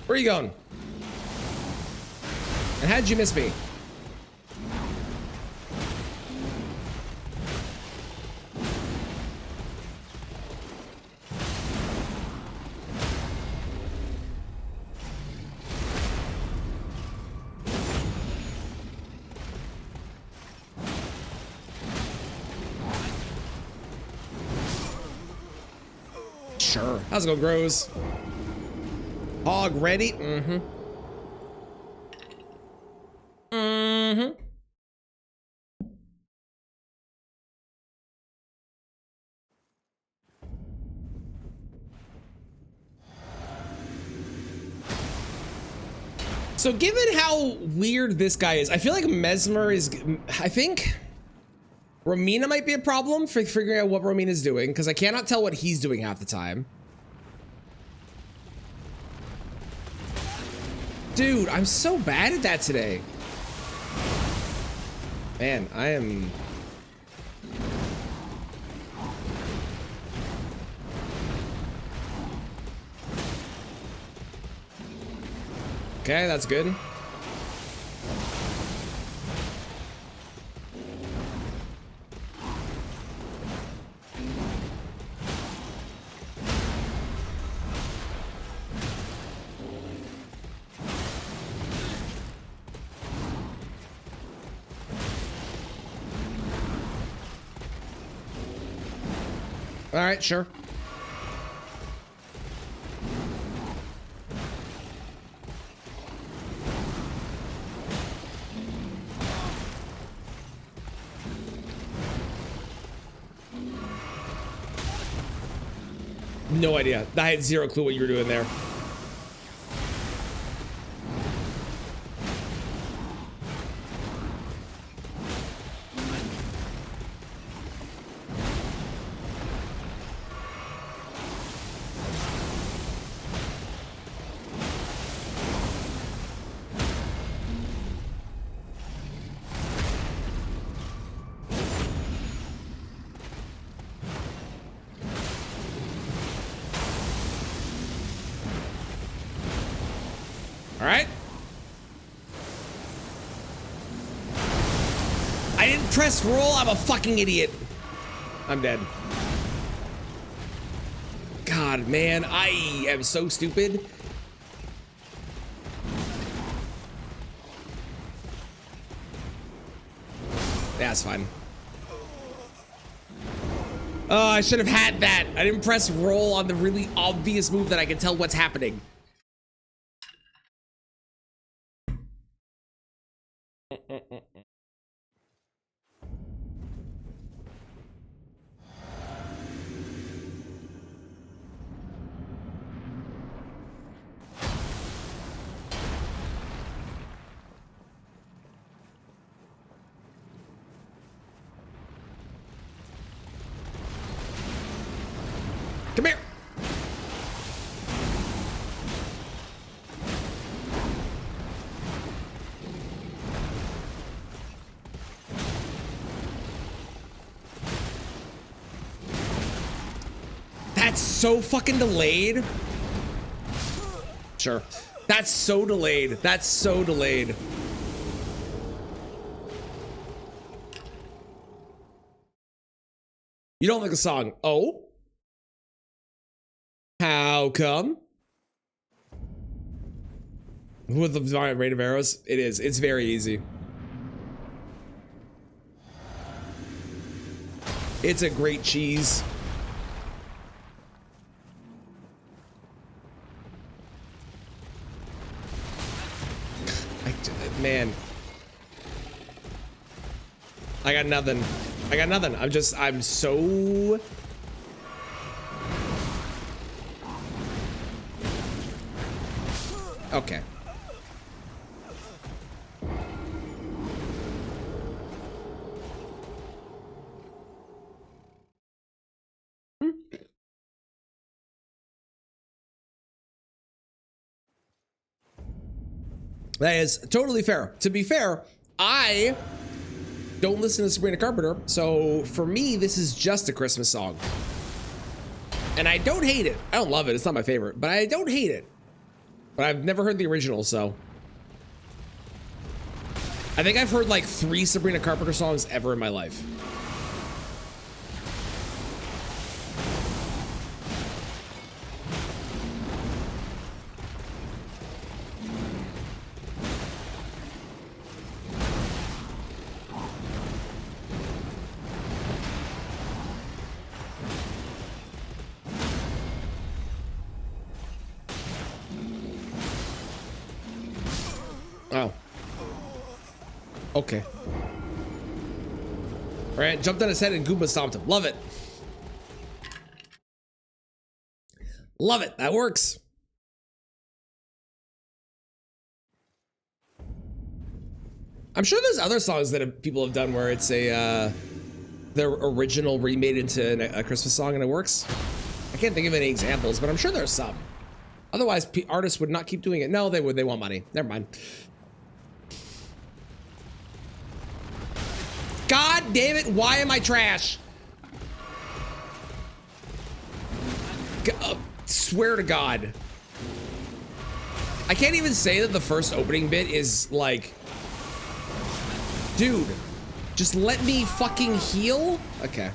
Where are you going? And how did you miss me? Sure. How's it go, Grows? Hog ready? Mm-hmm. Mm-hmm. So given how weird this guy is, I feel like Mesmer is, I think Romina might be a problem for figuring out what Romina's doing, because I cannot tell what he's doing half the time. Dude, I'm so bad at that today. Man, I am... Okay, that's good. All right, sure. No idea. I had zero clue what you were doing there. All right. I didn't press roll. I'm a fucking idiot. I'm dead. God, man, I am so stupid. That's fine. Oh, I should have had that. I didn't press roll on the really obvious move that I can tell what's happening. Come here. That's so fucking delayed. Sure. That's so delayed. That's so delayed. You don't like the song. Oh? How come? With the rate of arrows? It is. It's very easy. It's a great cheese. Man. I got nothing. I got nothing. I'm so... Okay. That is totally fair. To be fair, I don't listen to Sabrina Carpenter, so for me, this is just a Christmas song. And I don't hate it. I don't love it. It's not my favorite, but I don't hate it. But I've never heard the original, so. I think I've heard like 3 Sabrina Carpenter songs ever in my life. Oh. Okay. All right, jumped on his head and Goomba stomped him. Love it. Love it. That works. I'm sure there's other songs that people have done where it's a their original remade into a Christmas song and it works. I can't think of any examples, but I'm sure there's some. Otherwise, artists would not keep doing it. No, they would. They want money. Never mind. God damn it, why am I trash? Swear to God. I can't even say that the first opening bit is like, dude, just let me fucking heal? Okay.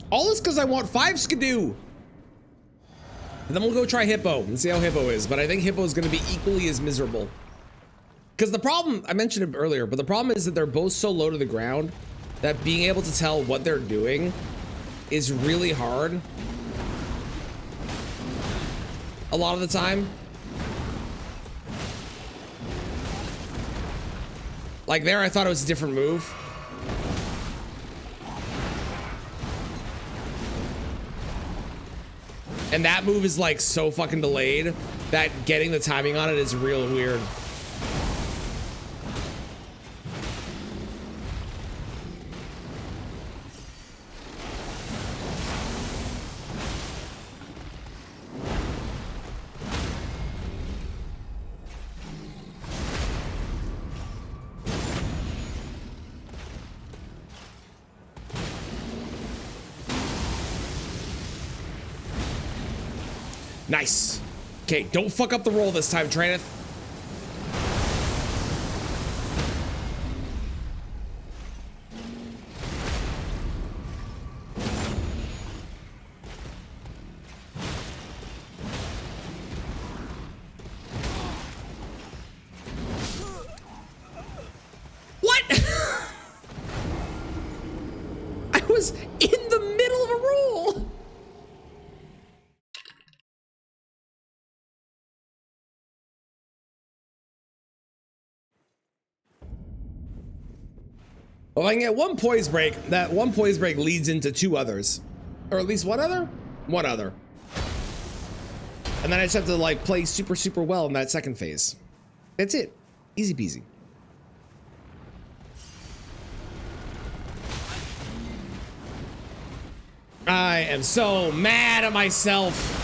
All this because I want 5 Skidoo. And then we'll go try Hippo and see how Hippo is. But I think Hippo is going to be equally as miserable. Because the problem, I mentioned it earlier, but the problem is that they're both so low to the ground that being able to tell what they're doing is really hard. A lot of the time. Like there, I thought it was a different move. And that move is like so fucking delayed that getting the timing on it is real weird. Nice. Okay, don't fuck up the roll this time, Traneth. What? I was in the middle of a roll. Well, if I can get one poise break, that one poise break leads into 2 others. Or at least one other? One other. And then I just have to like play super, super well in that second phase. That's it. Easy peasy. I am so mad at myself.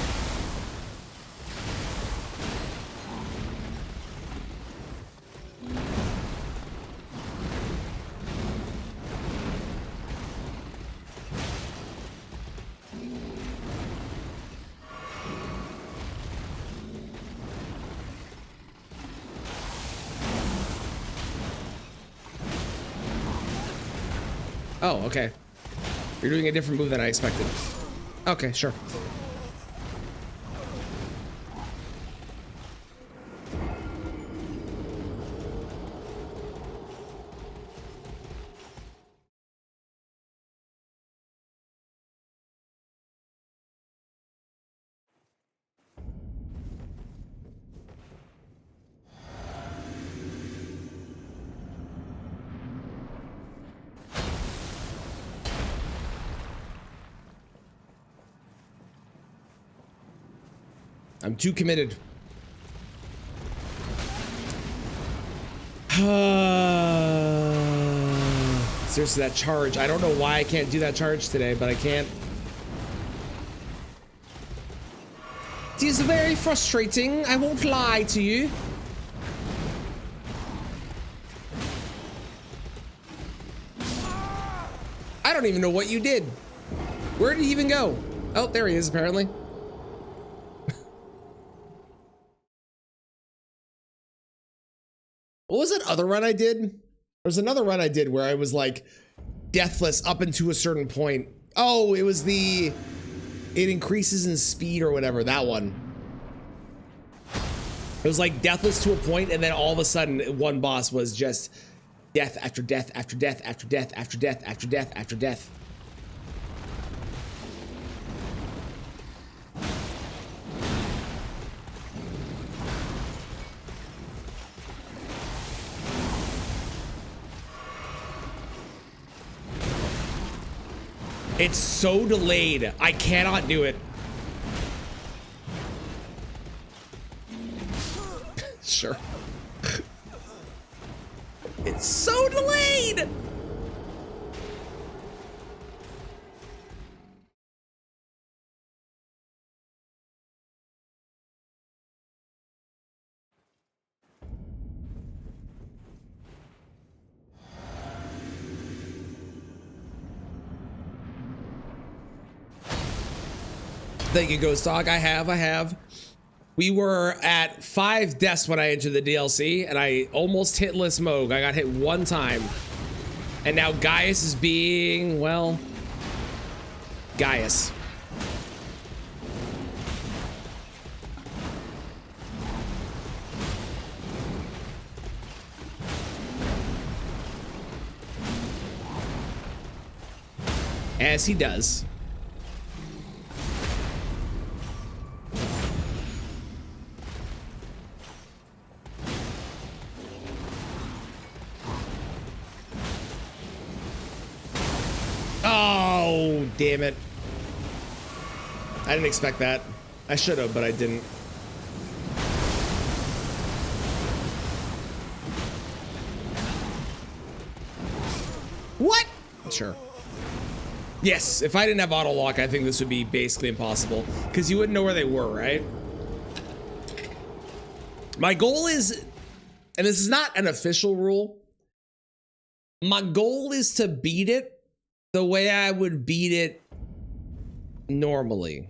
Oh, okay. You're doing a different move than I expected. Okay, sure. I'm too committed. Seriously, that charge. I don't know why I can't do that charge today, but I can't. It is very frustrating. I won't lie to you. I don't even know what you did. Where did he even go? Oh, there he is, apparently. What was that other run I did? There was another run I did where I was like deathless up into a certain point. Oh, it was it increases in speed or whatever, that one. It was like deathless to a point, and then all of a sudden one boss was just death after death after death after death after death after death after death. It's so delayed. I cannot do it. Sure. It's so delayed. Thank you, Ghost Dog. I have. We were at 5 deaths when I entered the DLC, and I almost hit Lismog. I got hit one time. And now Gaius is being, well, Gaius. As he does. Oh, damn it. I didn't expect that. I should have, but I didn't. What? Sure. Yes, if I didn't have auto lock, I think this would be basically impossible because you wouldn't know where they were, right? My goal is, and this is not an official rule, my goal is to beat it the way I would beat it normally.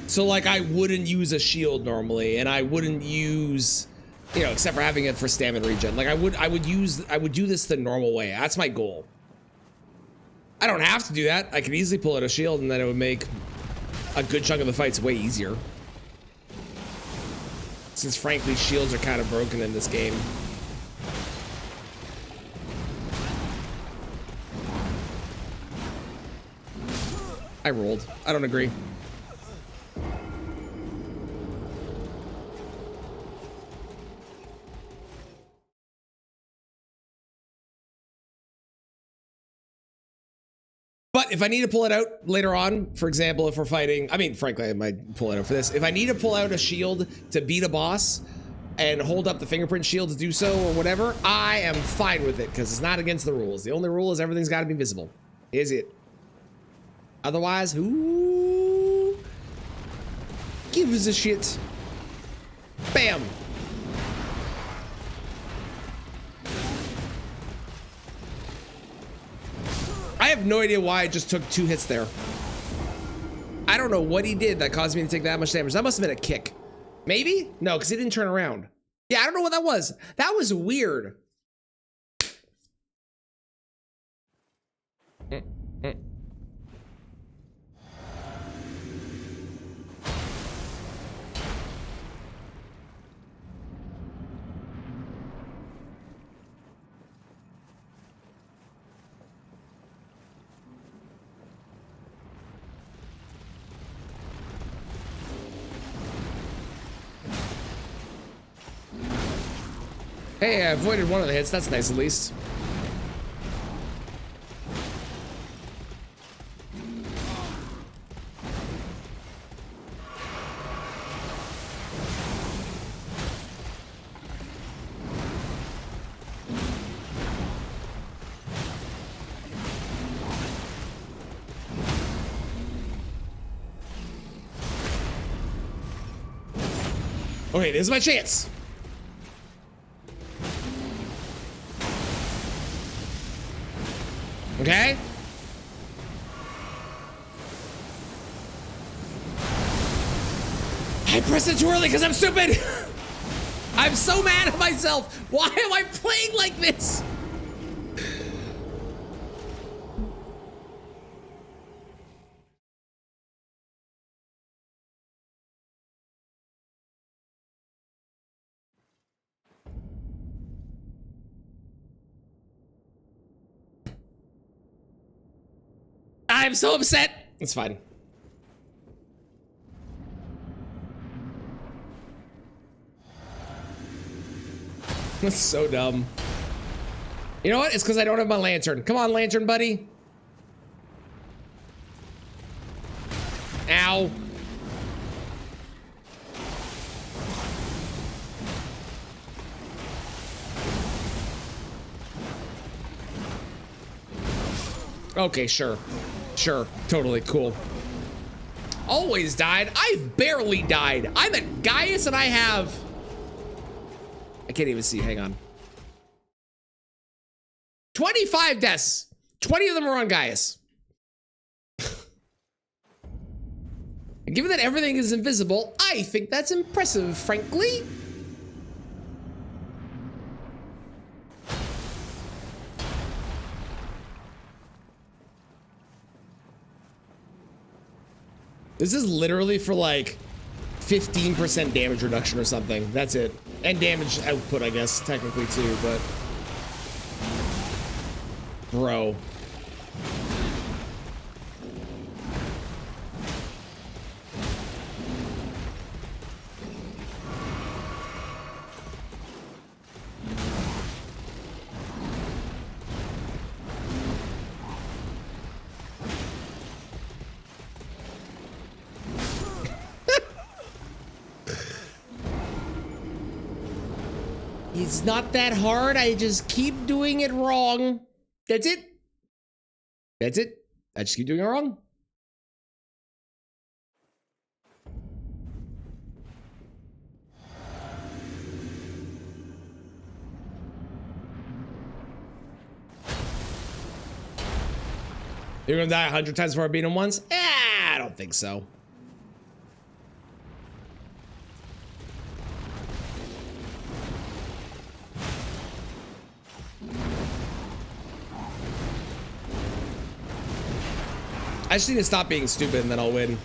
So like I wouldn't use a shield normally, and I wouldn't use, you know, except for having it for stamina regen. Like I would do this the normal way. That's my goal. I don't have to do that. I could easily pull out a shield and then it would make a good chunk of the fights way easier. Since frankly, shields are kind of broken in this game. I rolled. I don't agree. But if I need to pull it out later on, for example, if we're fighting, I mean, frankly, I might pull it out for this. If I need to pull out a shield to beat a boss and hold up the fingerprint shield to do so or whatever, I am fine with it because it's not against the rules. The only rule is everything's got to be visible. Is it? Otherwise, who gives a shit? Bam. I have no idea why I just took 2 hits there. I don't know what he did that caused me to take that much damage. That must have been a kick. Maybe? No, because he didn't turn around. Yeah, I don't know what that was. That was weird. Hey, I avoided one of the hits. That's nice, at least. Okay, this is my chance. Okay. I pressed it too early because I'm stupid. I'm so mad at myself. Why am I playing like this? I'm so upset. It's fine. That's so dumb. You know what? It's because I don't have my lantern. Come on, lantern buddy. Ow. Okay, sure. Sure. Totally cool. Always died. I've barely died. I'm at Gaius and I have... I can't even see. Hang on. 25 deaths. 20 of them are on Gaius. Given that everything is invisible, I think that's impressive, frankly. This is literally for like 15% damage reduction or something. That's it. And damage output, I guess, technically too, but... Bro. It's not that hard. I just keep doing it wrong. That's it. That's it. I just keep doing it wrong. You're gonna die 100 times before I beat him once? I don't think so. I just need to stop being stupid and then I'll win.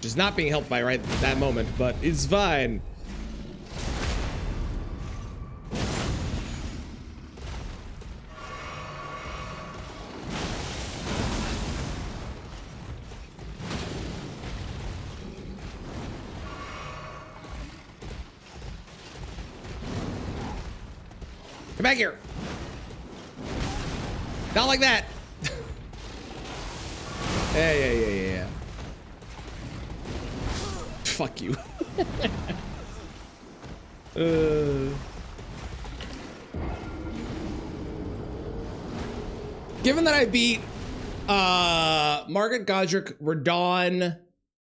Just not being helped by right at that moment, but it's fine. Come back here. Not like that. Yeah. Fuck you. Given that I beat Margaret Godric, Radon,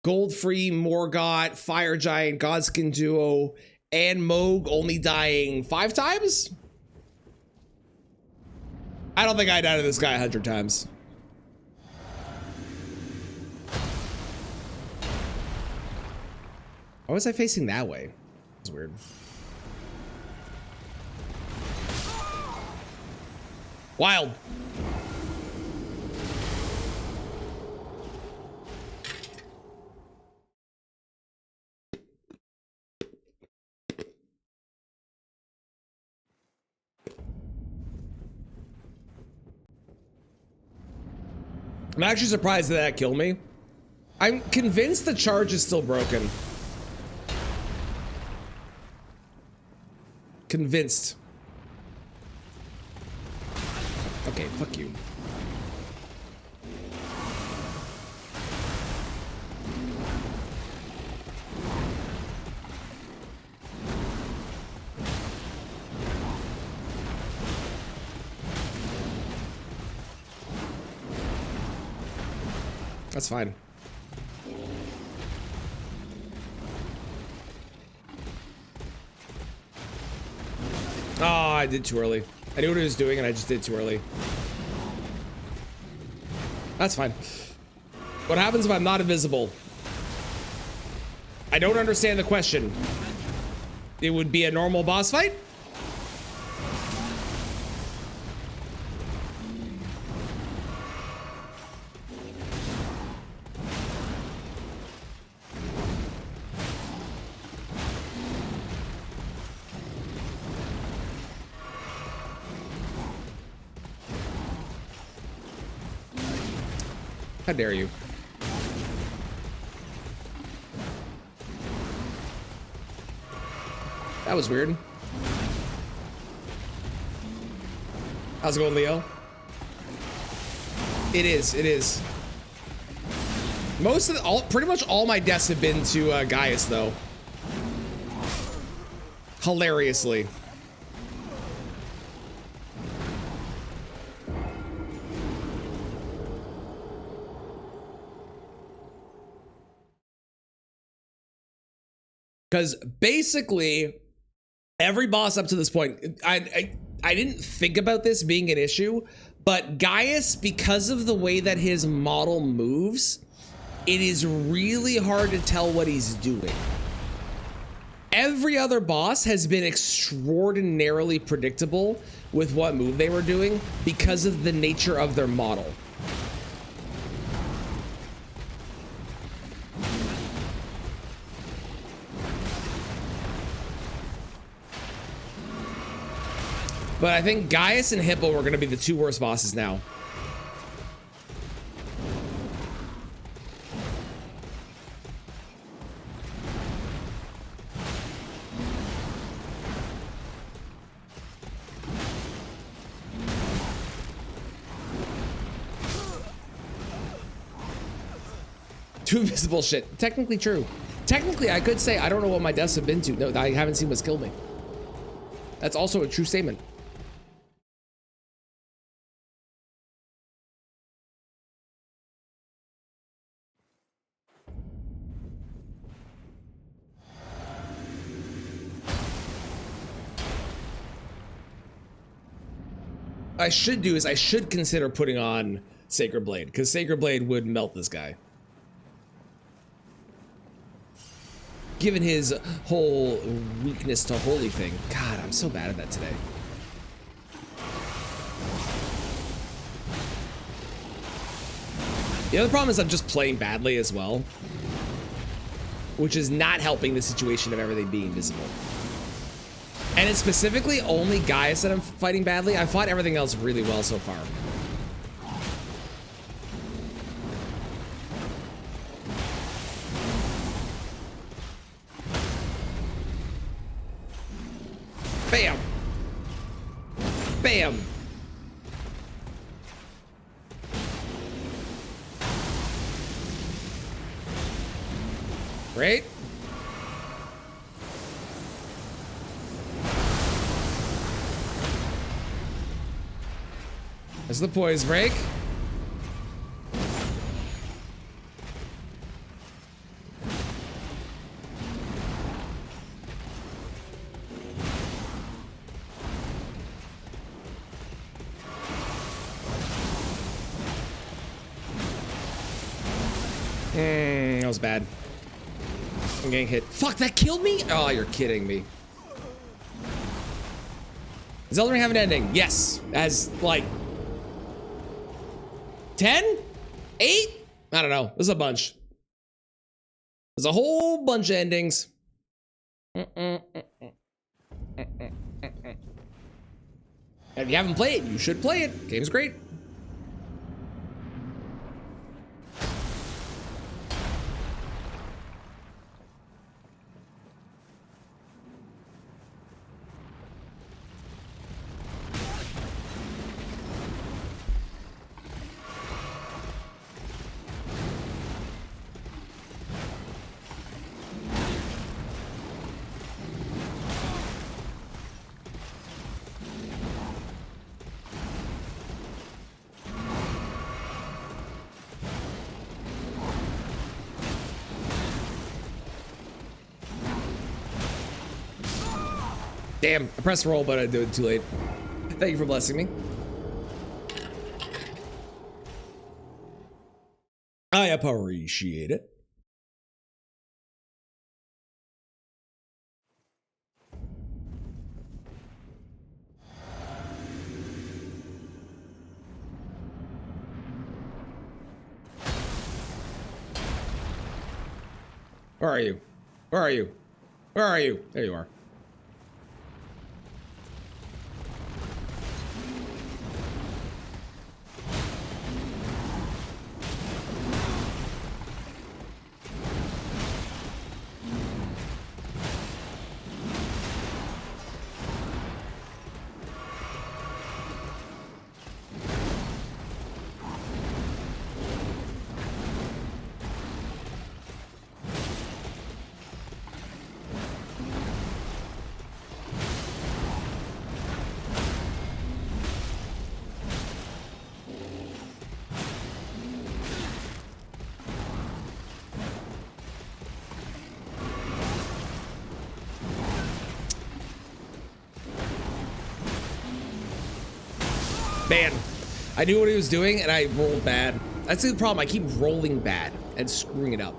Goldfree, Morgott, Fire Giant, Godskin Duo, and Moog only dying 5 times? I don't think I died to this guy 100 times. Why was I facing that way? That's weird. Wild. I'm actually surprised that that killed me. I'm convinced the charge is still broken. Convinced. Okay, fuck you. That's fine. Oh, I did too early. I knew what he was doing and I just did too early. That's fine. What happens if I'm not invisible? I don't understand the question. It would be a normal boss fight? How dare you? That was weird. How's it going, Leo? It is, it is. Most of the, pretty much all my deaths have been to Gaius, though. Hilariously. Because basically, every boss up to this point, I didn't think about this being an issue, but Gaius, because of the way that his model moves, it is really hard to tell what he's doing. Every other boss has been extraordinarily predictable with what move they were doing because of the nature of their model. But I think Gaius and Hippo are going to be the two worst bosses now. Two invisible shit. Technically true. Technically, I could say I don't know what my deaths have been to. No, I haven't seen what's killed me. That's also a true statement. I should do is I should consider putting on Sacred Blade, because Sacred Blade would melt this guy. Given his whole weakness to holy thing. God, I'm so bad at that today. The other problem is I'm just playing badly as well, which is not helping the situation of everything being visible. And it's specifically only Gaius that I'm fighting badly. I fought everything else really well so far. Bam! Bam! Great. There's the poise break. That was bad. I'm getting hit. Fuck, that killed me? Oh, you're kidding me. Does Elden Ring have an ending? Yes. As, like, 10? 8? I don't know. There's a bunch. There's a whole bunch of endings. If you haven't played it, you should play it. Game's great. Damn, I pressed roll, but I did it too late. Thank you for blessing me. I appreciate it. Where are you? Where are you? Where are you? There you are. Man, I knew what he was doing and I rolled bad. That's the problem. I keep rolling bad and screwing it up.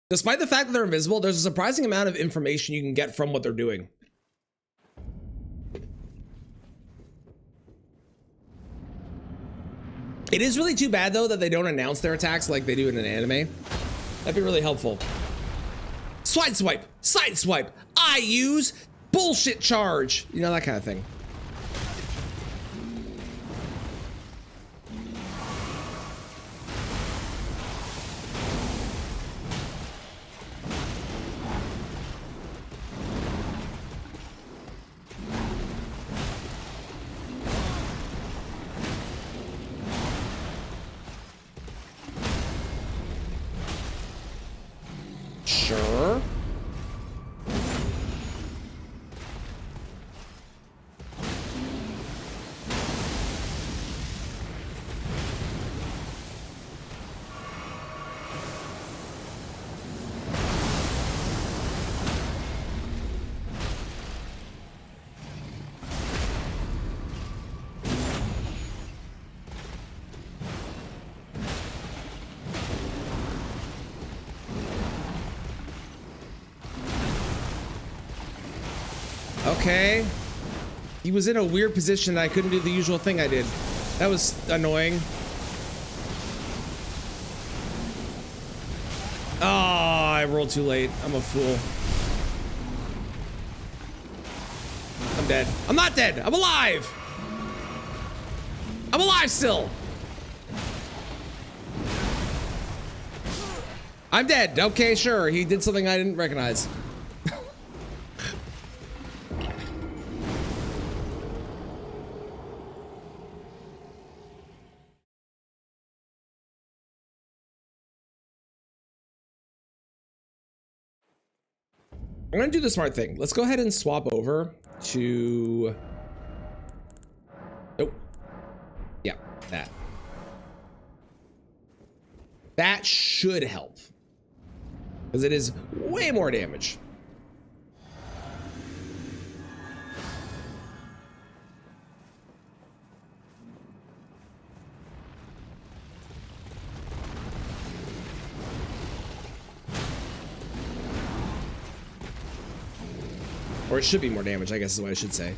Despite the fact that they're invisible, there's a surprising amount of information you can get from what they're doing. It is really too bad though that they don't announce their attacks like they do in an anime. That'd be really helpful. Side swipe, I use bullshit charge. You know, that kind of thing. Sure. Okay. He was in a weird position. I couldn't do the usual thing I did. That was annoying. Oh, I rolled too late. I'm a fool. I'm dead. I'm not dead. I'm alive. I'm alive still. I'm dead. Okay, sure. He did something I didn't recognize. I'm gonna do the smart thing. Let's go ahead and swap over to... Nope. Yeah, that. That should help. Because it is way more damage. Or it should be more damage, I guess is what I should say.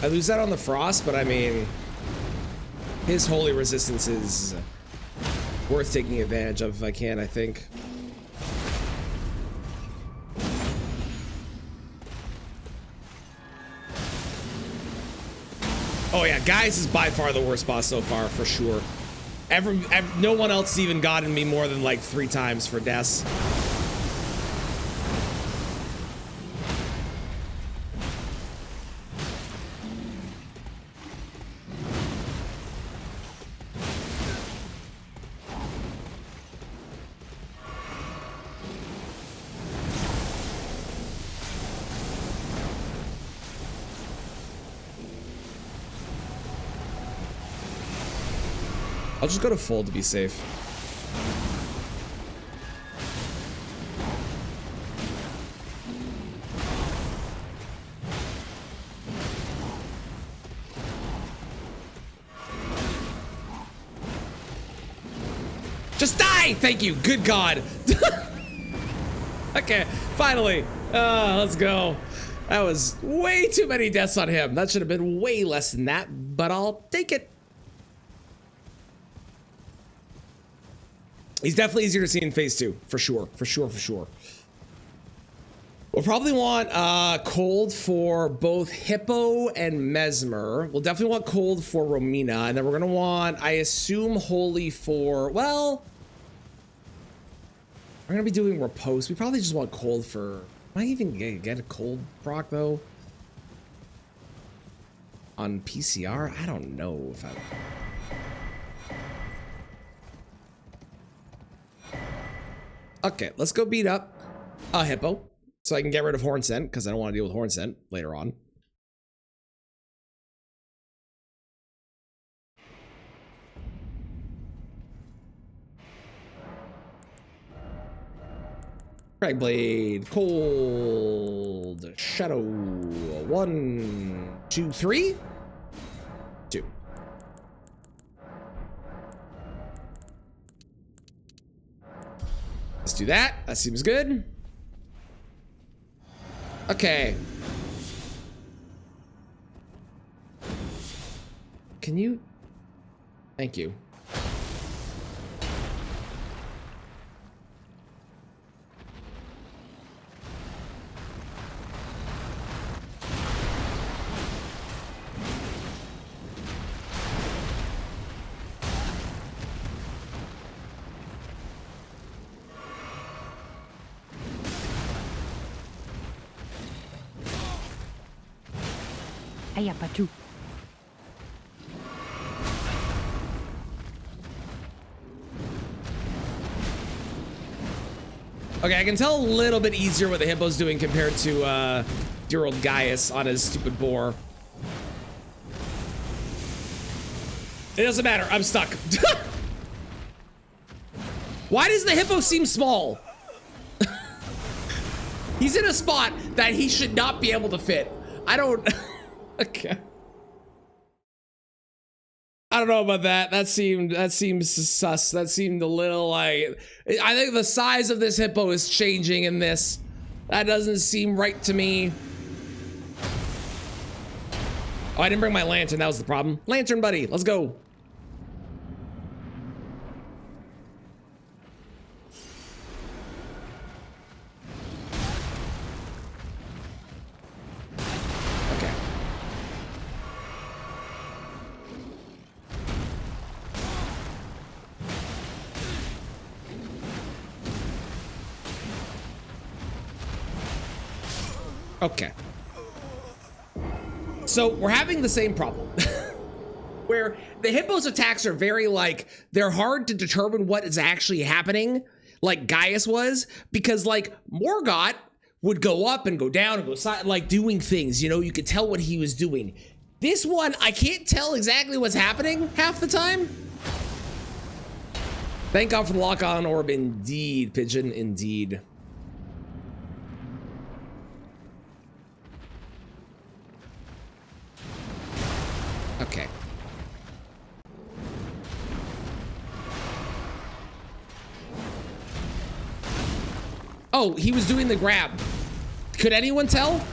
I lose that on the Frost, but I mean, his holy resistance is worth taking advantage of if I can, I think. Oh yeah, Gaius is by far the worst boss so far, for sure. No one else even gotten me more than like 3 times for deaths. I'll just go to full to be safe. Just die! Thank you. Good God. Okay, finally. Let's go. That was way too many deaths on him. That should have been way less than that, but I'll take it. He's definitely easier to see in phase 2, for sure, for sure, for sure. We'll probably want cold for both Hippo and Mesmer. We'll definitely want cold for Romina, and then we're gonna want, I assume, holy for, well, we're gonna be doing Repose. We probably just want cold for, might even get a cold proc though. On PCR, I don't know if I. Okay, let's go beat up a Hippo so I can get rid of Horn Scent because I don't want to deal with Horn Scent later on. Cragblade, cold, shadow, 1, 2, 3, 2. Let's do that. That seems good. Okay. Can you? Thank you. Aya, Pachu. Okay, I can tell a little bit easier what the Hippo's doing compared to dear old Gaius on his stupid boar. It doesn't matter, I'm stuck. Why does the Hippo seem small? He's in a spot that he should not be able to fit. I don't... Okay. I don't know about that. That seems sus. That seemed a little like, I think the size of this Hippo is changing in this. That doesn't seem right to me. Oh, I didn't bring my lantern. That was the problem. Lantern buddy, let's go. Okay. So we're having the same problem where the Hippo's attacks are very like, they're hard to determine what is actually happening, like Gaius was, because like Morgott would go up and go down and go side, like doing things, you know, you could tell what he was doing. This one, I can't tell exactly what's happening half the time. Thank God for the lock-on orb, indeed, Pigeon, indeed. Okay. Oh, he was doing the grab. Could anyone tell?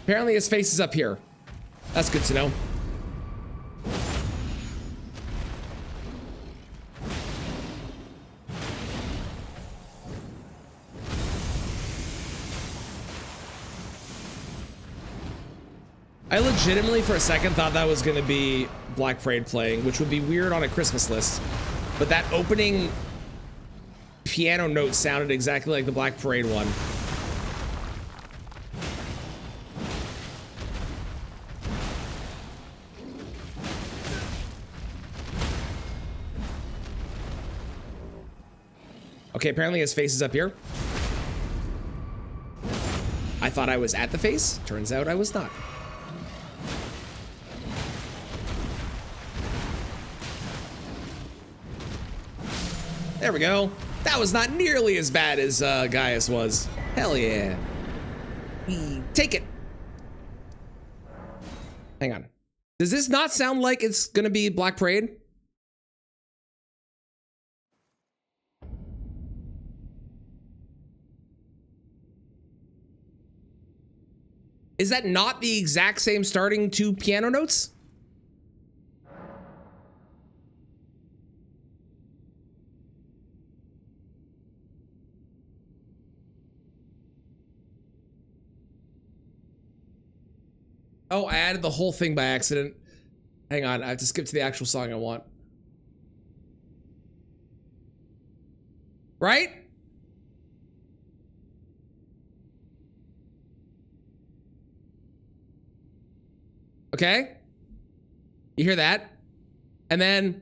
Apparently his face is up here. That's good to know. I legitimately for a second thought that was gonna be Black Parade playing, which would be weird on a Christmas list. But that opening piano note sounded exactly like the Black Parade one. Okay, apparently his face is up here. I thought I was at the face. Turns out I was not. There we go. That was not nearly as bad as Gaius was. Hell yeah. Take it. Hang on. Does this not sound like it's gonna be Black Parade? Is that not the exact same starting 2 piano notes? Oh, I added the whole thing by accident. Hang on, I have to skip to the actual song I want. Right? Okay. You hear that? And then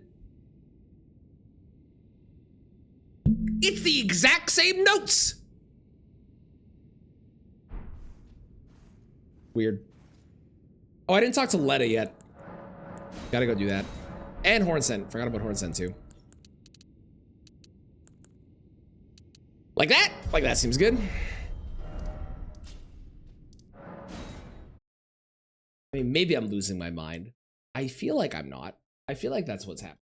it's the exact same notes. Weird. Oh, I didn't talk to Letta yet. Gotta go do that. And Hornsent. Forgot about Hornsent too. Like that? Like that seems good. I mean, maybe I'm losing my mind. I feel like I'm not. I feel like that's what's happening.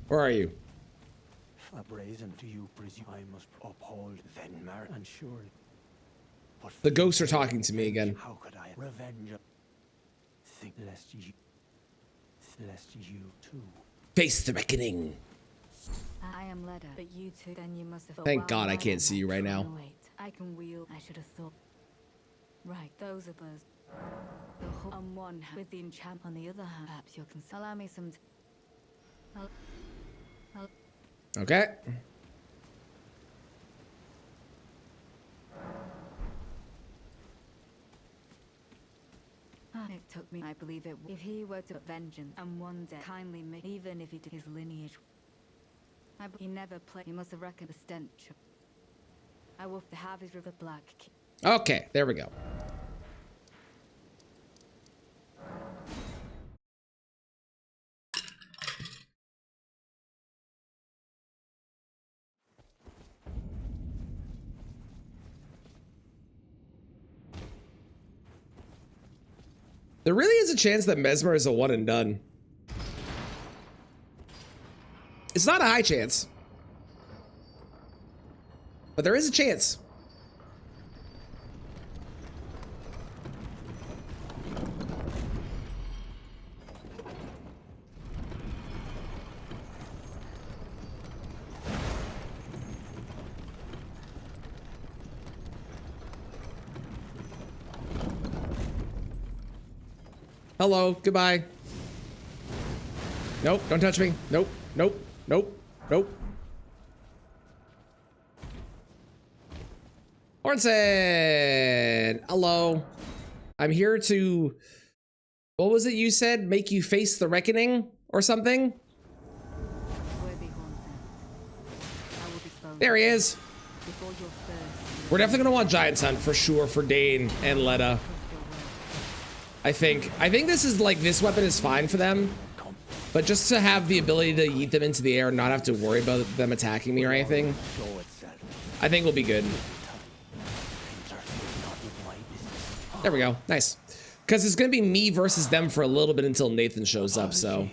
Where are you? A brazen do you presume I must uphold then marry and surely. But The ghosts are talking to me again. how could I revenge? Think lest you too. Face the reckoning. I am Leda, but you two, then you must have. Thank God I can't see you right now. Wait, I can wheel. I should have thought. Right, those of us. The whole on one hand, with the enchant on the other hand. Perhaps you can allow me some. Okay. It took me, I believe it. If he were to vengeance and one day kindly make, even if he did his lineage, he never played. He must have reckoned the stench. I will have his river black. Okay, there we go. There really is a chance that Mesmer is a one and done. It's not a high chance, but there is a chance. Hello, goodbye. Nope, don't touch me. Nope, nope, nope, nope. Hornsent! Hello. I'm here to... What was it you said? Make you face the reckoning? Or something? There he is. We're definitely gonna want Giant's Hunt for sure for Dane and Letta. I think this is like, this weapon is fine for them, but just to have the ability to yeet them into the air and not have to worry about them attacking me or anything, I think will be good. There we go. Nice. Because it's going to be me versus them for a little bit until Nathan shows up, so.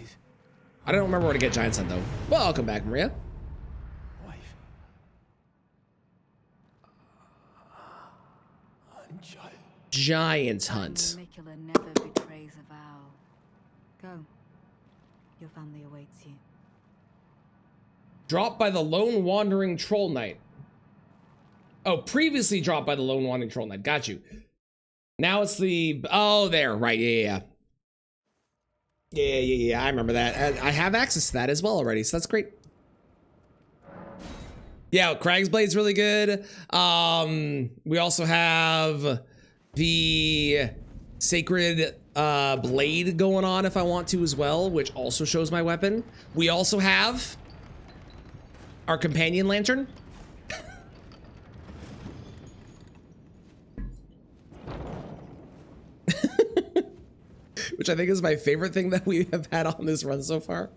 I don't remember where to get Giant's Hunt, though. Well, welcome back, Maria. Giant's Hunt. Nicola never betrays a vow. Go. Your family awaits you. Dropped by the Lone Wandering Troll Knight. Oh, previously dropped by the Lone Wandering Troll Knight. Got you. Now it's the... Oh, there. Right. Yeah. I remember that. I have access to that as well already, so that's great. Yeah, Crag's Blade's really good. We also have the Sacred Blade going on if I want to as well, which also shows my weapon. We also have our companion lantern. Which I think is my favorite thing that we have had on this run so far.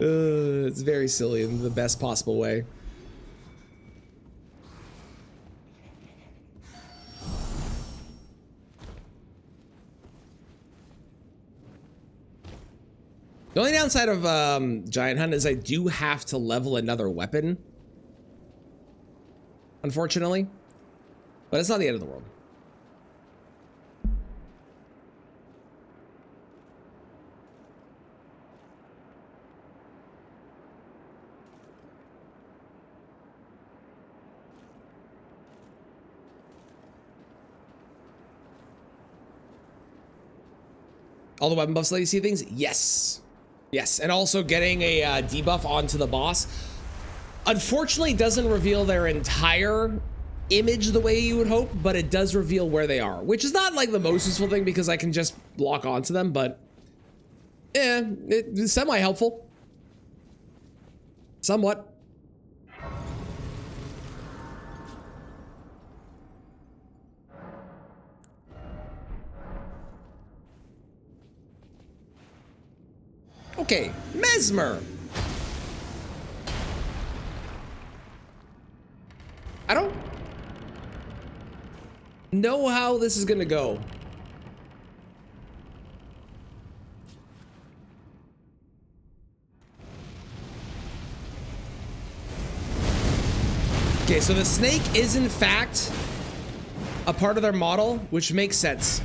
It's very silly in the best possible way. The only downside of Giant Hunt is I do have to level another weapon, unfortunately, but it's not the end of the world. All the weapon buffs let you see things? Yes. Yes, and also getting a debuff onto the boss. Unfortunately, doesn't reveal their entire image the way you would hope, but it does reveal where they are, which is not like the most useful thing because I can just lock onto them, but it's semi-helpful. Somewhat. Okay, Mesmer. I don't know how this is gonna go. Okay, so the snake is in fact a part of their model, which makes sense.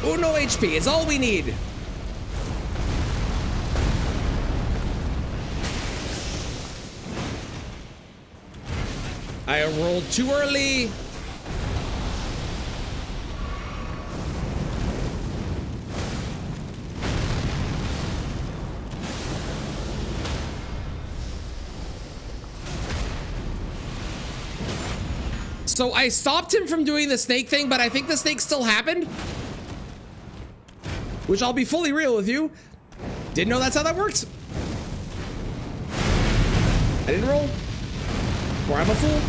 Uno HP is all we need. I rolled too early. So I stopped him from doing the snake thing, but I think the snake still happened. Which I'll be fully real with you. Didn't know that's how that works. I didn't roll. Or I'm a fool.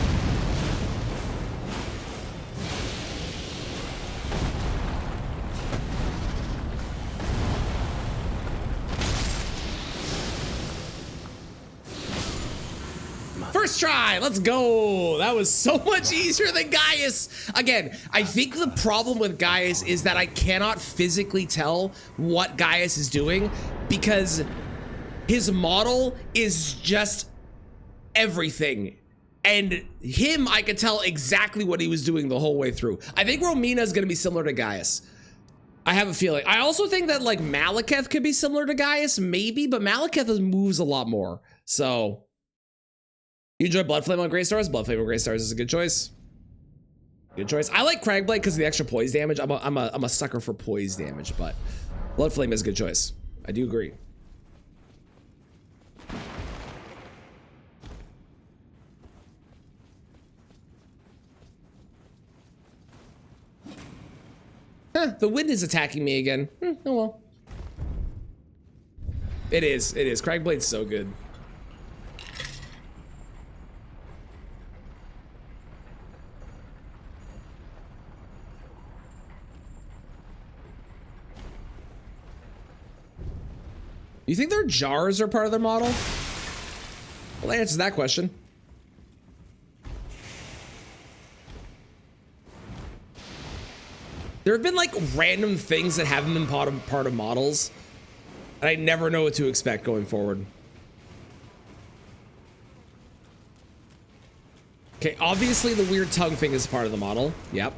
First try, let's go. That was so much easier than Gaius. Again, I think the problem with Gaius is that I cannot physically tell what Gaius is doing because his model is just everything. And him, I could tell exactly what he was doing the whole way through. I think Romina is going to be similar to Gaius. I have a feeling. I also think that like Malekith could be similar to Gaius, maybe, but Malekith moves a lot more. So you enjoy Bloodflame on Grey Stars? Bloodflame on Grey Stars is a good choice. Good choice. I like Cragblade because of the extra poise damage. I'm a sucker for poise damage, but Bloodflame is a good choice. I do agree. Huh, the wind is attacking me again. Oh well. It is. It is. Cragblade's so good. You think their jars are part of their model? Well, that answers that question. There have been like random things that haven't been part of models, and I never know what to expect going forward. Okay, obviously the weird tongue thing is part of the model. Yep,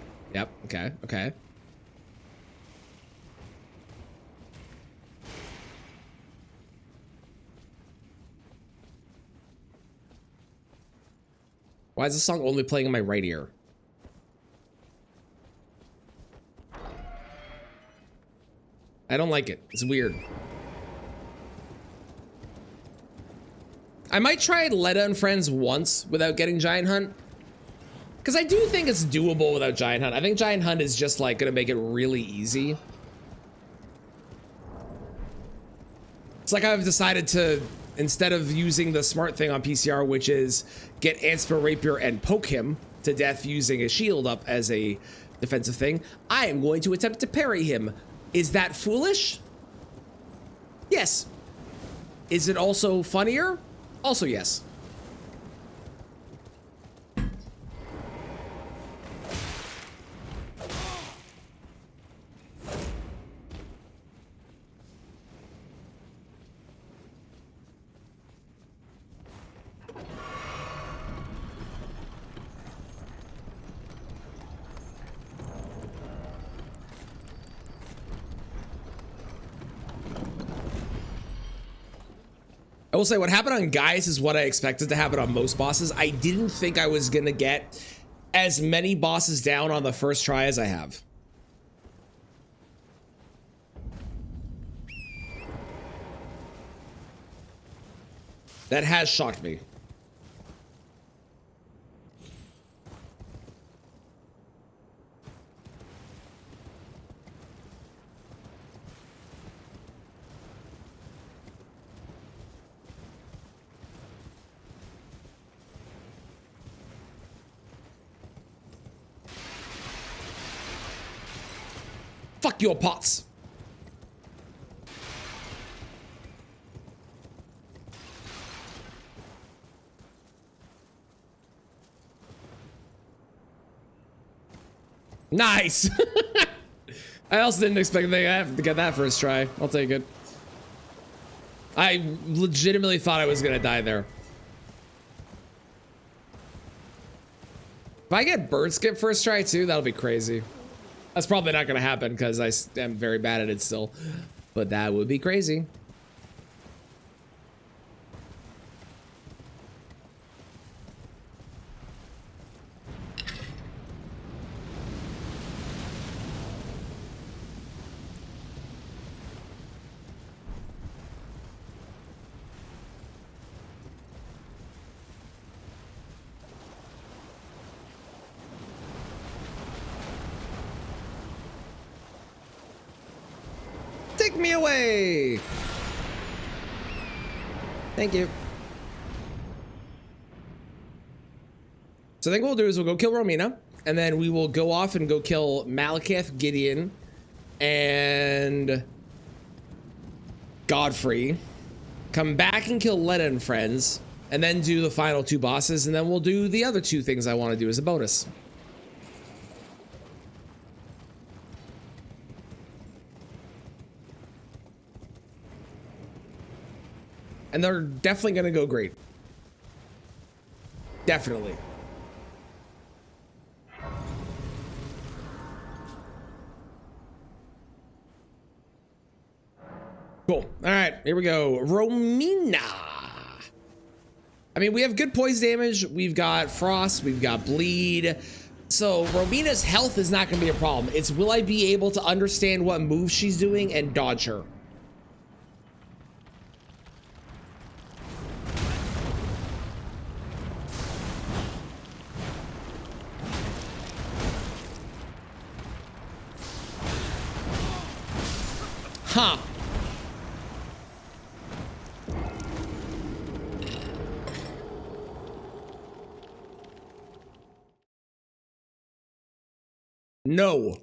okay, okay. Why is this song only playing in my right ear? I don't like it. It's weird. I might try Letta and Friends once without getting Giant Hunt. Because I do think it's doable without Giant Hunt. I think Giant Hunt is just like gonna make it really easy. It's like I've decided to, instead of using the smart thing on PCR, which is get Anspir Rapier and poke him to death using a shield up as a defensive thing, I am going to attempt to parry him. Is that foolish? Yes. Is it also funnier? Also yes. I will say what happened on Guys is what I expected to happen on most bosses. I didn't think I was gonna get as many bosses down on the first try as I have. That has shocked me. Fuck your pots. Nice. I also didn't expect that I have to get that first try. I'll take it. I legitimately thought I was gonna die there. If I get bird skip first try too, that'll be crazy. That's probably not going to happen because I am very bad at it still, but that would be crazy. Take me away. Thank you. So I think what we'll do is we'll go kill Romina, and then we will go off and go kill Malekith, Gideon, and Godfrey. Come back and kill Letta and Friends, and then do the final two bosses, and then we'll do the other two things I want to do as a bonus. And they're definitely going to go great. Definitely. Cool. All right, here we go. Romina. I mean, we have good poise damage. We've got frost. We've got bleed. So Romina's health is not going to be a problem. It's will I be able to understand what move she's doing and dodge her? Huh. No.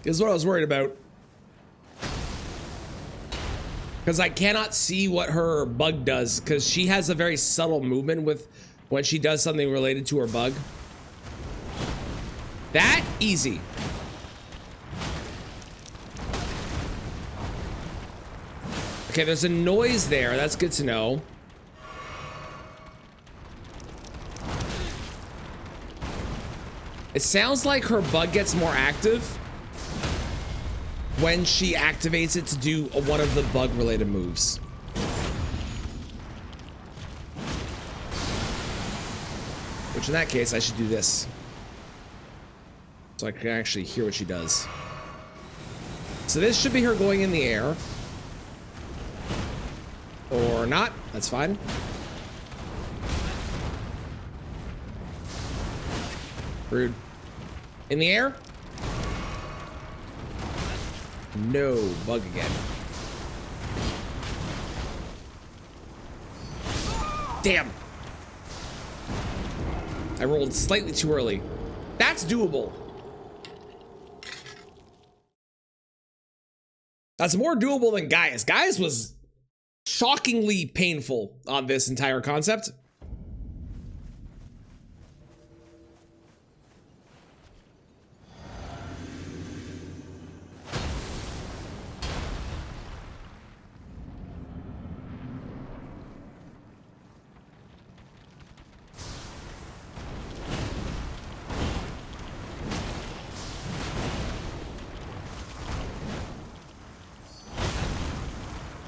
Is what I was worried about. Because I cannot see what her bug does, because she has a very subtle movement with when she does something related to her bug. That easy. Okay, there's a noise there. That's good to know. It sounds like her bug gets more active when she activates it to do one of the bug related moves. Which in that case, I should do this. So I can actually hear what she does. So this should be her going in the air. Or not, that's fine. Rude. In the air? No, bug again. Damn. I rolled slightly too early. That's doable. That's more doable than Gaius. Gaius was shockingly painful on this entire concept.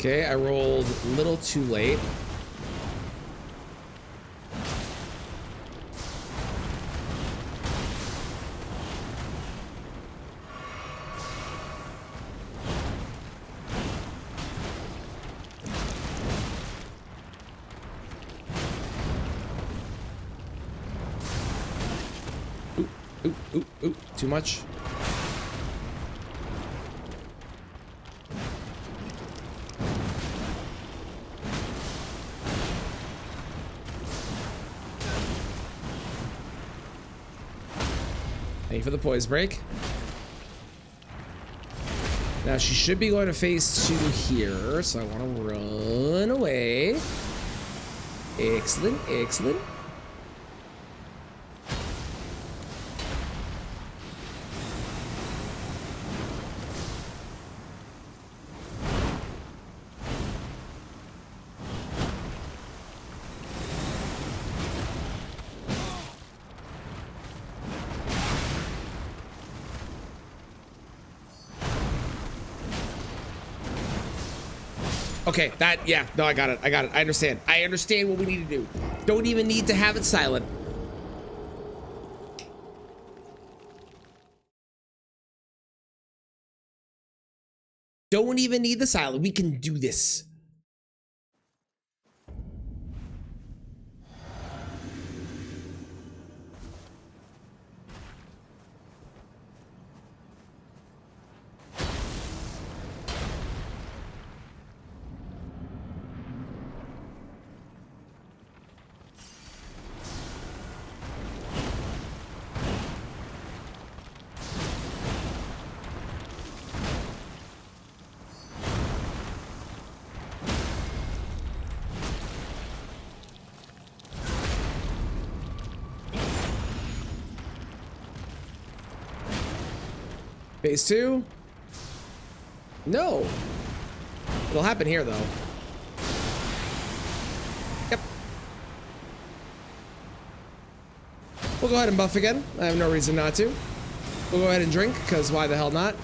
Okay, I rolled a little too late. Ooh, too much. Thank you for the poise break. Now she should be going to phase 2 here, so I want to run away. Excellent, excellent. Okay, that, yeah, no, I got it. I understand. I understand what we need to do. Don't even need to have it silent. Don't even need the silent. We can do this. Phase 2? No. It'll happen here, though. Yep. We'll go ahead and buff again. I have no reason not to. We'll go ahead and drink, because why the hell not?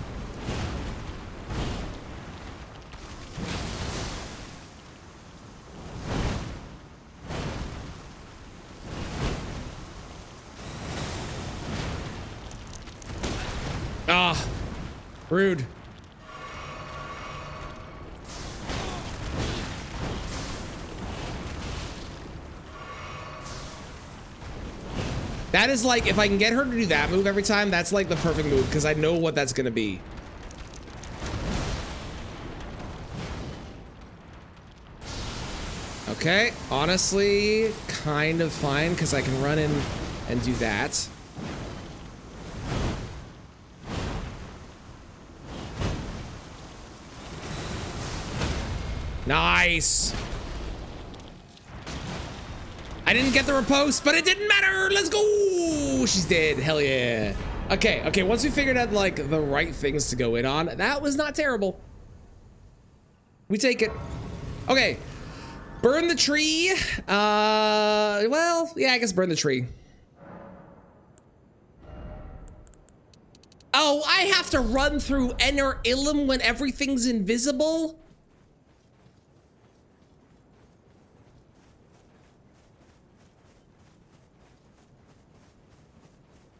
Ah, rude. That is like, if I can get her to do that move every time, that's like the perfect move, because I know what that's gonna be. Okay, honestly, kind of fine, because I can run in and do that. Nice. I didn't get the riposte, but it didn't matter. Let's go. She's dead. Hell yeah. Okay, okay. Once we figured out like the right things to go in on, that was not terrible. We take it. Okay. Burn the tree. Well, yeah, I guess burn the tree. Oh, I have to run through Ener Ilum when everything's invisible?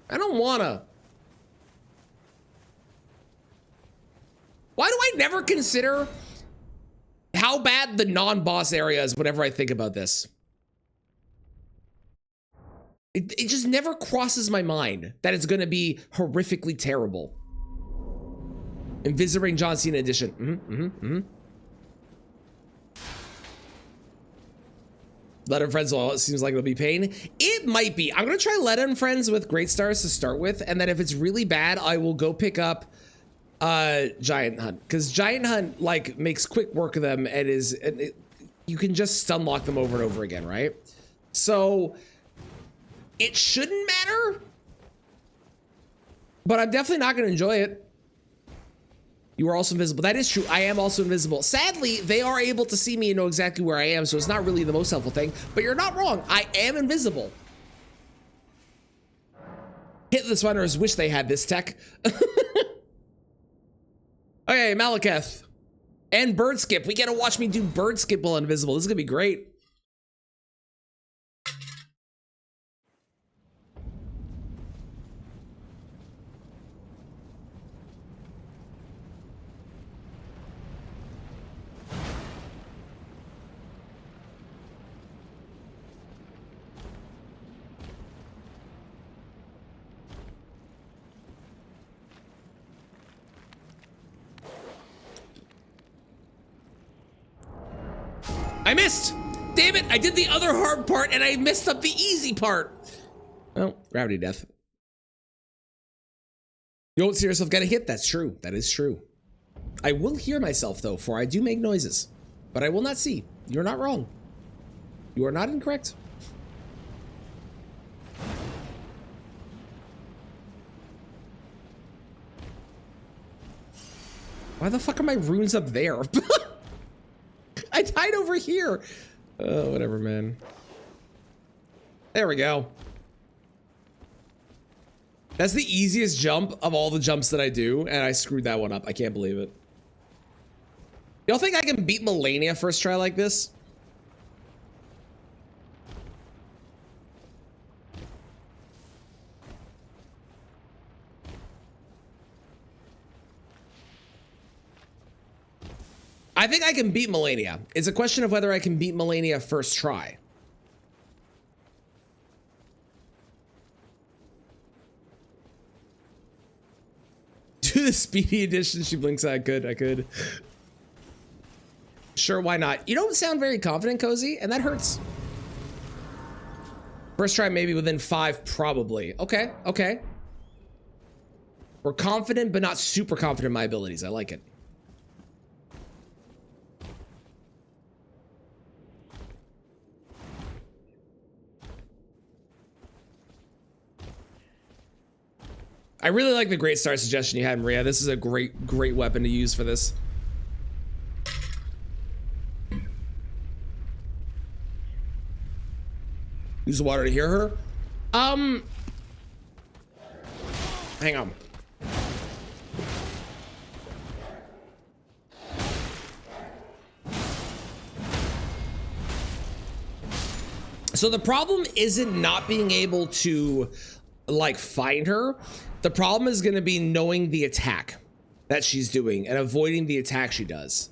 I don't wanna. Why do I never consider how bad the non-boss area is whenever I think about this? It just never crosses my mind that it's gonna be horrifically terrible. Invisibring John Cena edition. Let Unfriends, well, it seems like it'll be pain. It might be. I'm gonna try Let Unfriends with Great Stars to start with, and then if it's really bad, I will go pick up Giant Hunt, because Giant Hunt like makes quick work of them and you can just stun lock them over and over again, right? So it shouldn't matter, but I'm definitely not going to enjoy it. You are also invisible. That is true. I am also invisible. Sadly, they are able to see me and know exactly where I am, so it's not really the most helpful thing, but you're not wrong. I am invisible. Hitless runners wish they had this tech. Okay, Malekith. And bird skip. We get to watch me do bird skip while invisible. This is gonna be great. I missed! Damn it, I did the other hard part and I messed up the easy part. Oh, gravity death. You don't see yourself get a hit, that's true. That is true. I will hear myself though, for I do make noises. But I will not see. You're not wrong. You are not incorrect. Why the fuck are my runes up there? I died over here. Oh, whatever, man. There we go. That's the easiest jump of all the jumps that I do, and I screwed that one up. I can't believe it. Y'all think I can beat Melania first try like this? I think I can beat Melania. It's a question of whether I can beat Melania first try. Do the speedy edition. She blinks. I could. Sure, why not? You don't sound very confident, Cozy, and that hurts. First try, maybe within 5, probably. Okay, okay. We're confident, but not super confident in my abilities. I like it. I really like the Great Star suggestion you had, Maria. This is a great weapon to use for this. Use the water to hear her. Hang on. So the problem isn't not being able to like find her. The problem is going to be knowing the attack that she's doing and avoiding the attack she does.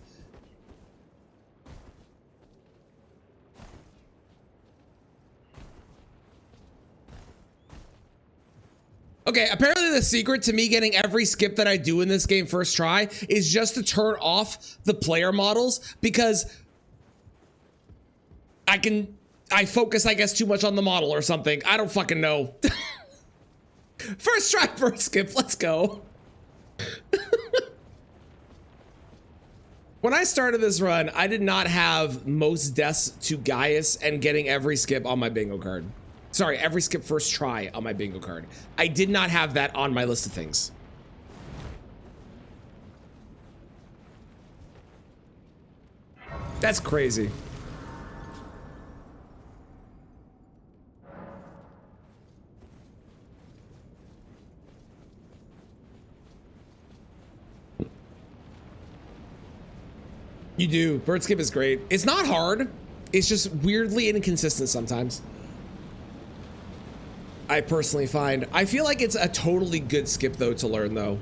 Okay, apparently the secret to me getting every skip that I do in this game first try is just to turn off the player models, because I focus, I guess, too much on the model or something. I don't fucking know. First try, first skip, let's go. When I started this run, I did not have most deaths to Gaius and getting every skip on my bingo card. Sorry, every skip first try on my bingo card. I did not have that on my list of things. That's crazy. You do. Bird skip is great. It's not hard. It's just weirdly inconsistent sometimes. I personally find. I feel like it's a totally good skip though to learn though.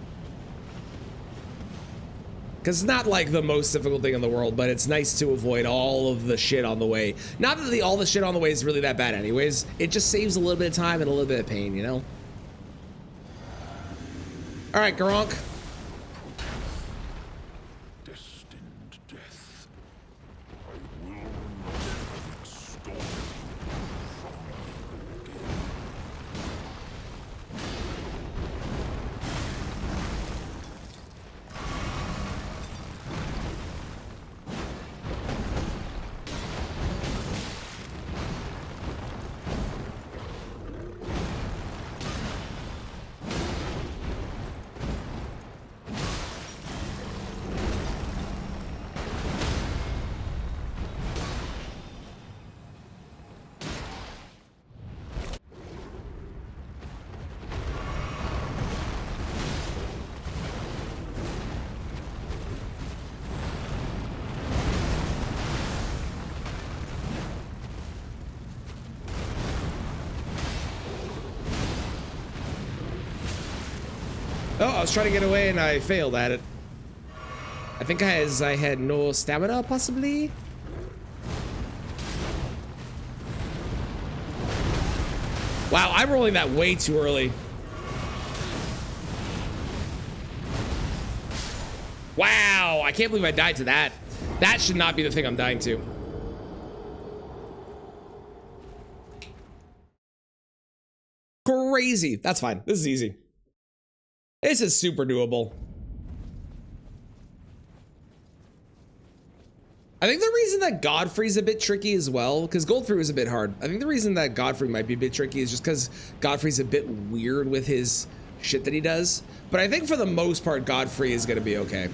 Because it's not like the most difficult thing in the world, but it's nice to avoid all of the shit on the way. Not that all the shit on the way is really that bad anyways. It just saves a little bit of time and a little bit of pain, you know? All right, Gronk. Oh, I was trying to get away and I failed at it. I think I had no stamina, possibly. Wow, I'm rolling that way too early. Wow, I can't believe I died to that. That should not be the thing I'm dying to. Crazy. That's fine. This is easy. This is super doable. I think the reason that Godfrey's a bit tricky as well, because Godfrey was a bit hard. I think the reason that Godfrey might be a bit tricky is just because Godfrey's a bit weird with his shit that he does. But I think for the most part, Godfrey is going to be okay.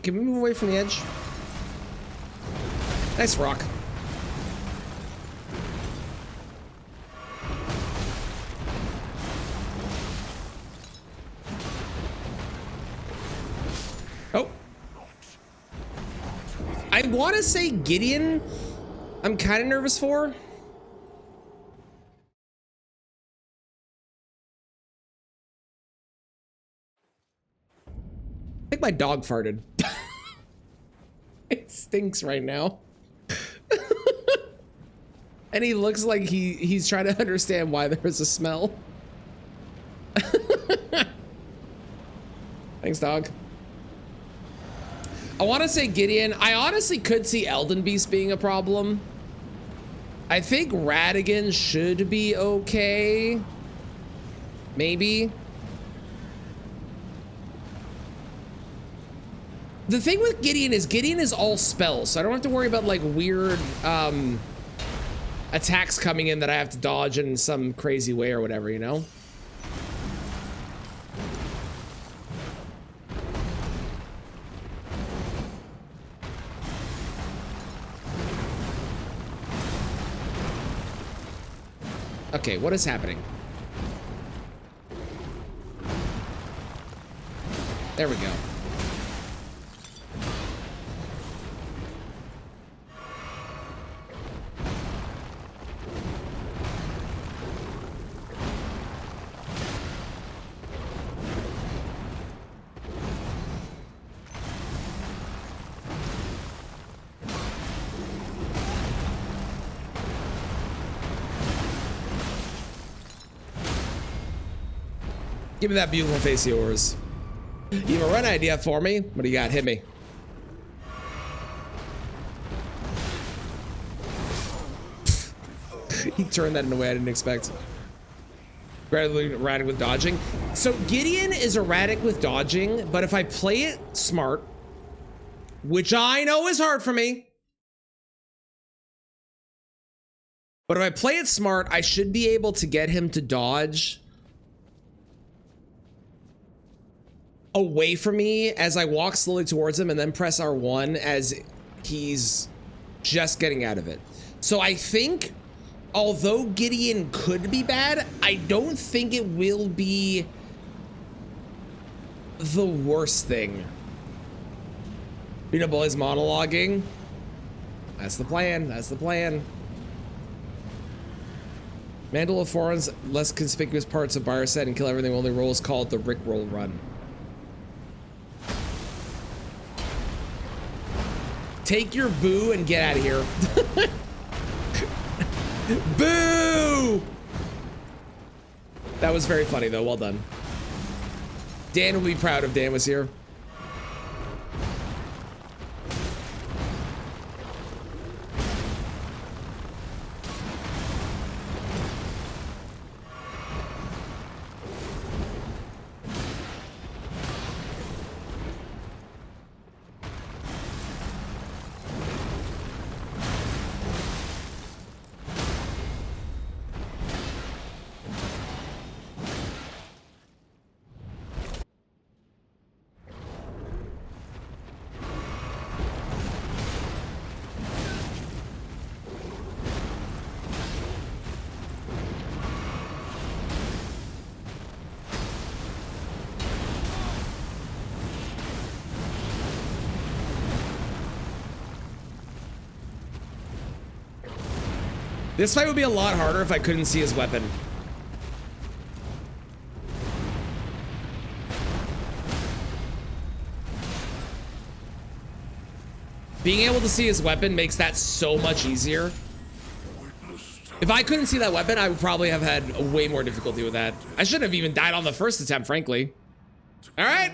Can we move away from the edge? Nice rock. Oh. I want to say Gideon, I'm kind of nervous for. I think my dog farted. It stinks right now. And he looks like he's trying to understand why there's a smell. Thanks, dog. I want to say Gideon. I honestly could see Elden Beast being a problem. I think Radigan should be okay. Maybe. The thing with Gideon is all spells, so I don't have to worry about like weird attacks coming in that I have to dodge in some crazy way or whatever, you know? Okay, what is happening? There we go. Give me that beautiful face of yours. You have a run idea for me? What do you got? Hit me. He turned that in a way I didn't expect. Incredibly erratic with dodging. So Gideon is erratic with dodging, but if I play it smart, which I know is hard for me, but if I play it smart, I should be able to get him to dodge away from me as I walk slowly towards him and then press R1 as he's just getting out of it. So I think, although Gideon could be bad, I don't think it will be the worst thing. Peanut Boy's monologuing. That's the plan. That's the plan. Mandel of Foreign's less conspicuous parts of Buyer set and kill everything only rolls called the Rickroll run. Take your boo and get out of here. Boo! That was very funny though, well done. Dan will be proud if Dan was here. This fight would be a lot harder if I couldn't see his weapon. Being able to see his weapon makes that so much easier. If I couldn't see that weapon, I would probably have had way more difficulty with that. I shouldn't have even died on the first attempt, frankly. All right.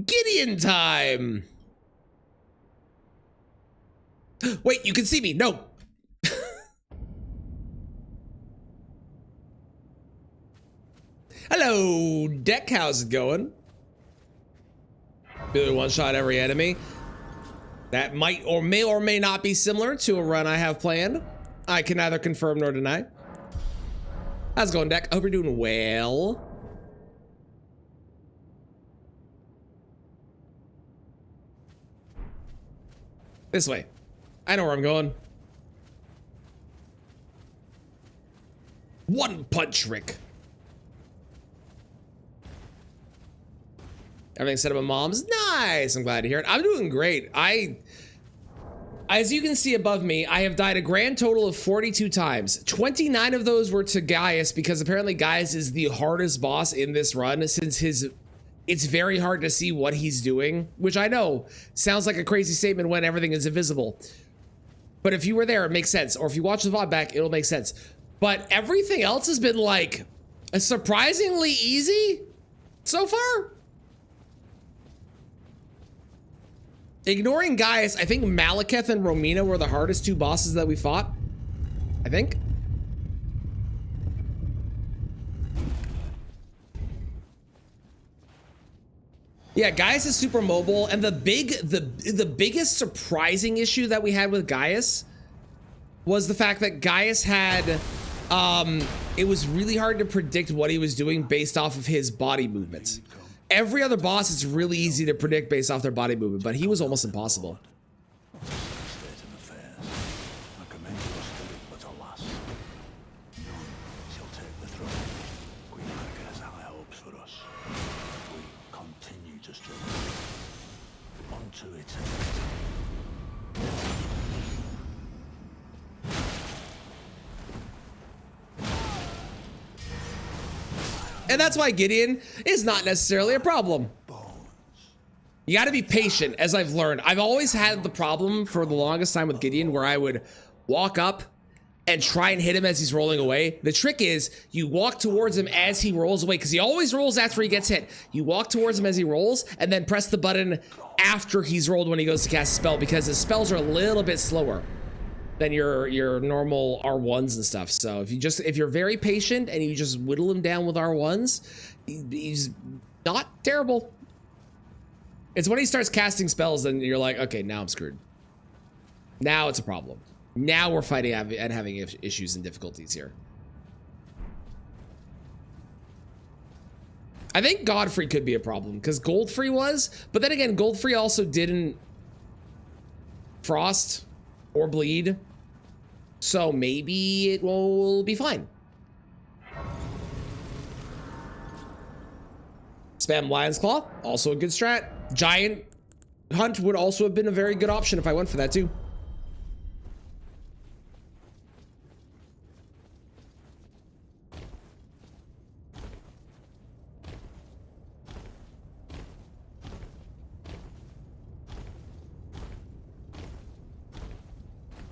Gideon time. Wait, you can see me. No. Hello, Deck. How's it going? Really one shot every enemy. That might or may not be similar to a run I have planned. I can neither confirm nor deny. How's it going, Deck? I hope you're doing well. This way. I know where I'm going. One punch, Rick. Everything set up at mom's. Nice. I'm glad to hear it. I'm doing great. As you can see above me, I have died a grand total of 42 times. 29 of those were to Gaius because apparently Gaius is the hardest boss in this run since it's very hard to see what he's doing, which I know sounds like a crazy statement when everything is invisible. But if you were there, it makes sense. Or if you watch the VOD back, it'll make sense. But everything else has been like surprisingly easy so far. Ignoring Gaius, I think Malekith and Romina were the hardest two bosses that we fought. I think. Yeah, Gaius is super mobile, and the biggest surprising issue that we had with Gaius was the fact that Gaius had it was really hard to predict what he was doing based off of his body movements. Every other boss is really easy to predict based off their body movement, but he was almost impossible. And that's why Gideon is not necessarily a problem. You got to be patient, as I've learned. I've always had the problem for the longest time with Gideon where I would walk up and try and hit him as he's rolling away. The trick is you walk towards him as he rolls away, because he always rolls after he gets hit. You walk towards him as he rolls and then press the button after he's rolled when he goes to cast a spell, because his spells are a little bit slower than your normal R1s and stuff. So if you're very patient and you just whittle him down with R1s, he's not terrible. It's when he starts casting spells, then you're like, okay, now I'm screwed. Now it's a problem. Now we're fighting and having issues and difficulties here. I think Godfrey could be a problem, because Goldfrey was, but then again, Goldfrey also didn't frost or bleed, so maybe it will be fine. Spam Lion's Claw, also a good strat. Giant Hunt would also have been a very good option if I went for that too.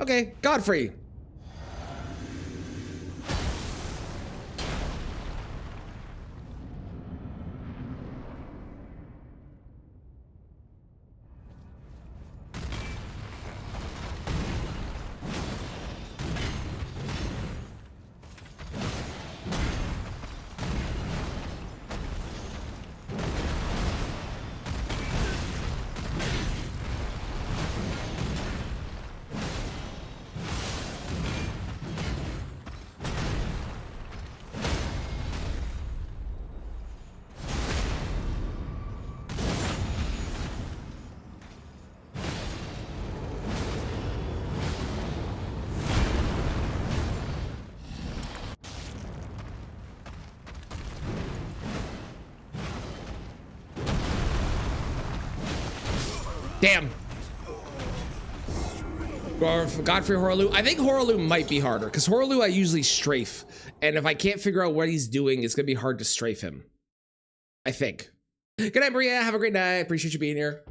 Okay, Godfrey. Damn. Godfrey Horaloo. I think Horaloo might be harder, because Horaloo I usually strafe, and if I can't figure out what he's doing, it's gonna be hard to strafe him. I think. Good night, Maria. Have a great night. Appreciate you being here.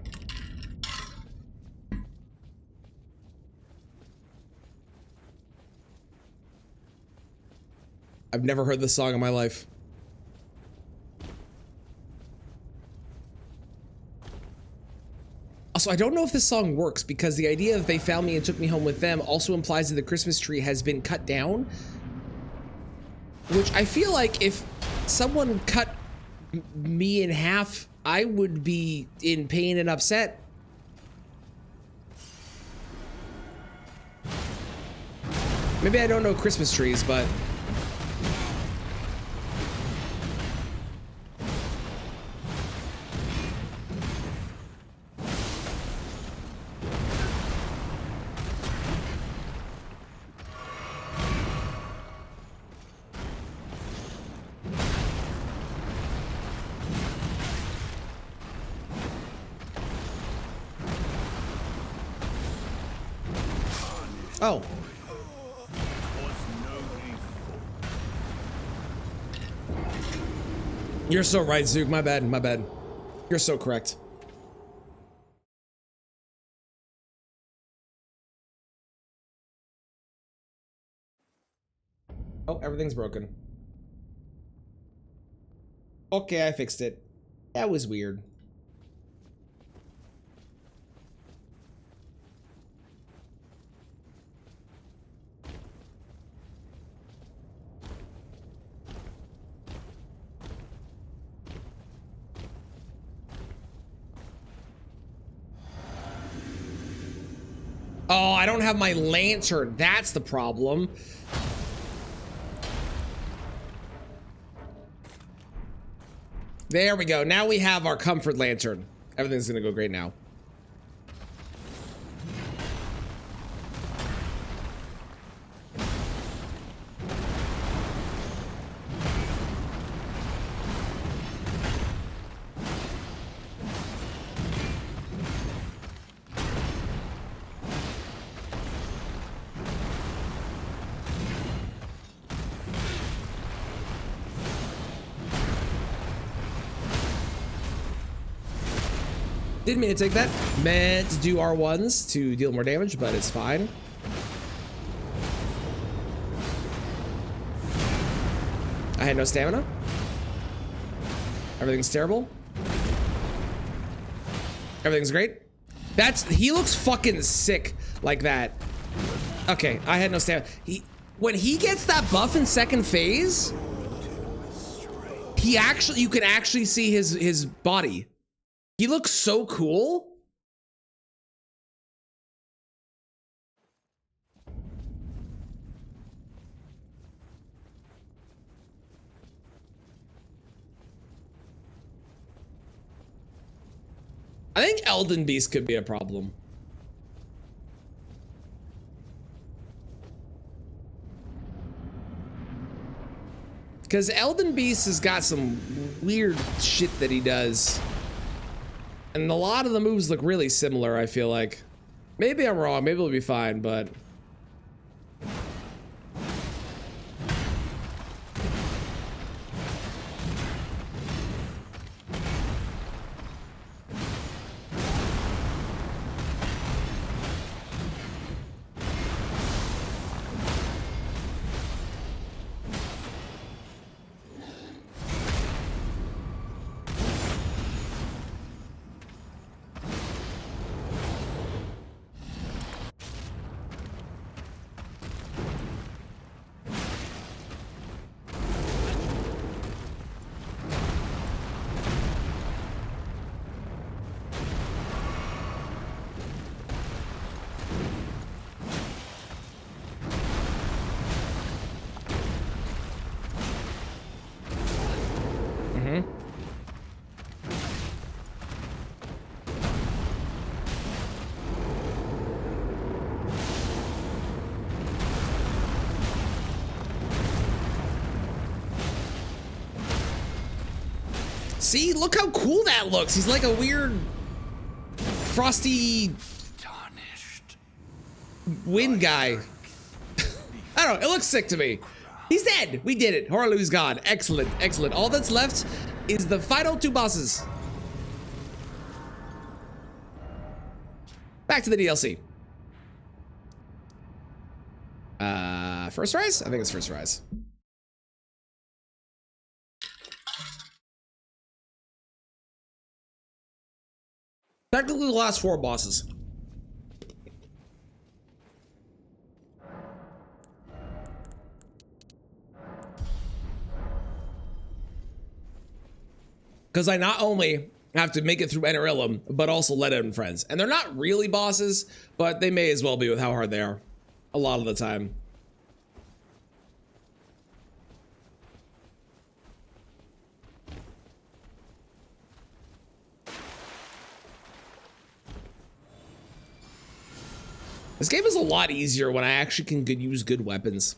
I've never heard this song in my life. Also, I don't know if this song works, because the idea of they found me and took me home with them also implies that the Christmas tree has been cut down. Which I feel like if someone cut me in half, I would be in pain and upset. Maybe I don't know Christmas trees, but... Oh. You're so right, Zook. My bad, my bad. You're so correct. Oh, everything's broken. Okay, I fixed it. That was weird. Oh, I don't have my lantern. That's the problem. There we go. Now we have our comfort lantern. Everything's gonna go great now. Didn't mean to take that. Meant to do R1s to deal more damage, but it's fine. I had no stamina. Everything's terrible. Everything's great. He looks fucking sick like that. Okay, I had no stamina. When he gets that buff in second phase, you can actually see his body. He looks so cool. I think Elden Beast could be a problem. Because Elden Beast has got some weird shit that he does. And a lot of the moves look really similar, I feel like. Maybe I'm wrong, maybe it'll be fine, but... See, look how cool that looks. He's like a weird frosty wind guy. I don't know, it looks sick to me. He's dead. We did it. Hoarlu's gone. Excellent, excellent. All that's left is the final 2 bosses. Back to the DLC. First Rise? I think it's First Rise. Technically the last 4 bosses. Because I not only have to make it through Enarillum, but also let in friends. And they're not really bosses, but they may as well be with how hard they are. A lot of the time. This game is a lot easier when I actually can use good weapons.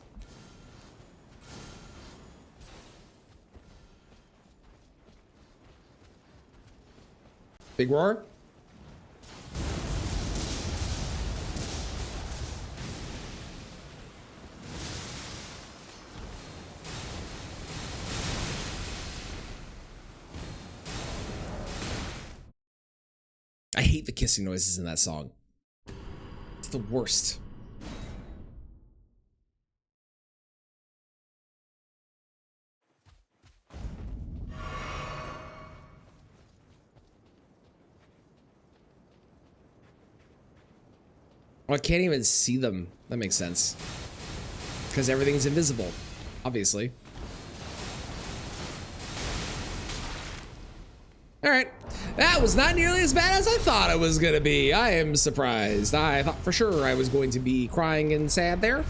Big roar. I hate the kissing noises in that song. It's the worst. Well, I can't even see them. That makes sense. Because everything's invisible, obviously. All right, that was not nearly as bad as I thought it was gonna be. I am surprised. I thought for sure I was going to be crying and sad there.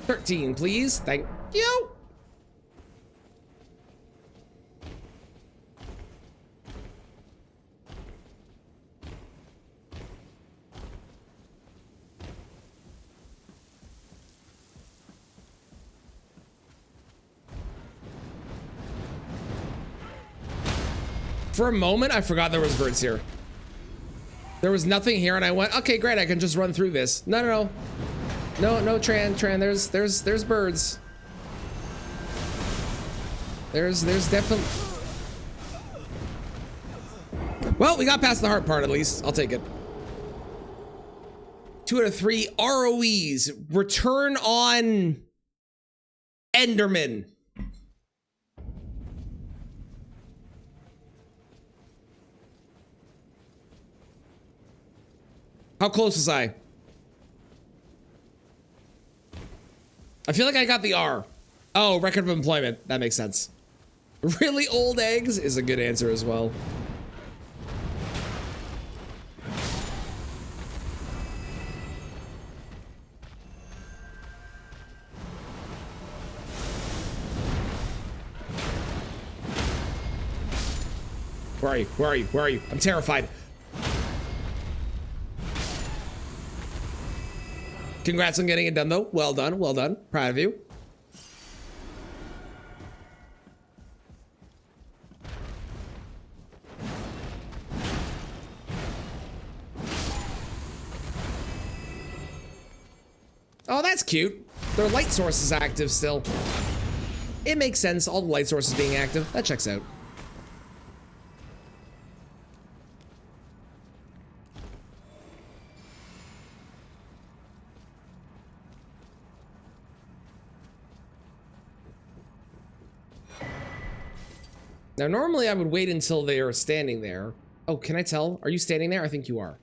$13, please. Thank you. For a moment, I forgot there was birds here. There was nothing here, and I went, okay, great, I can just run through this. No, Tran, there's birds. There's definitely. Well, we got past the hard part at least. I'll take it. 2 out of 3 ROEs. Return on Enderman. How close was I? I feel like I got the R. Oh, record of employment. That makes sense. Really old eggs is a good answer as well. Where are you? Where are you? Where are you? I'm terrified. Congrats on getting it done, though. Well done. Well done. Proud of you. Oh, that's cute. Their light source is active still. It makes sense. All the light sources being active. That checks out. Now, normally I would wait until they are standing there. Oh, can I tell? Are you standing there? I think you are.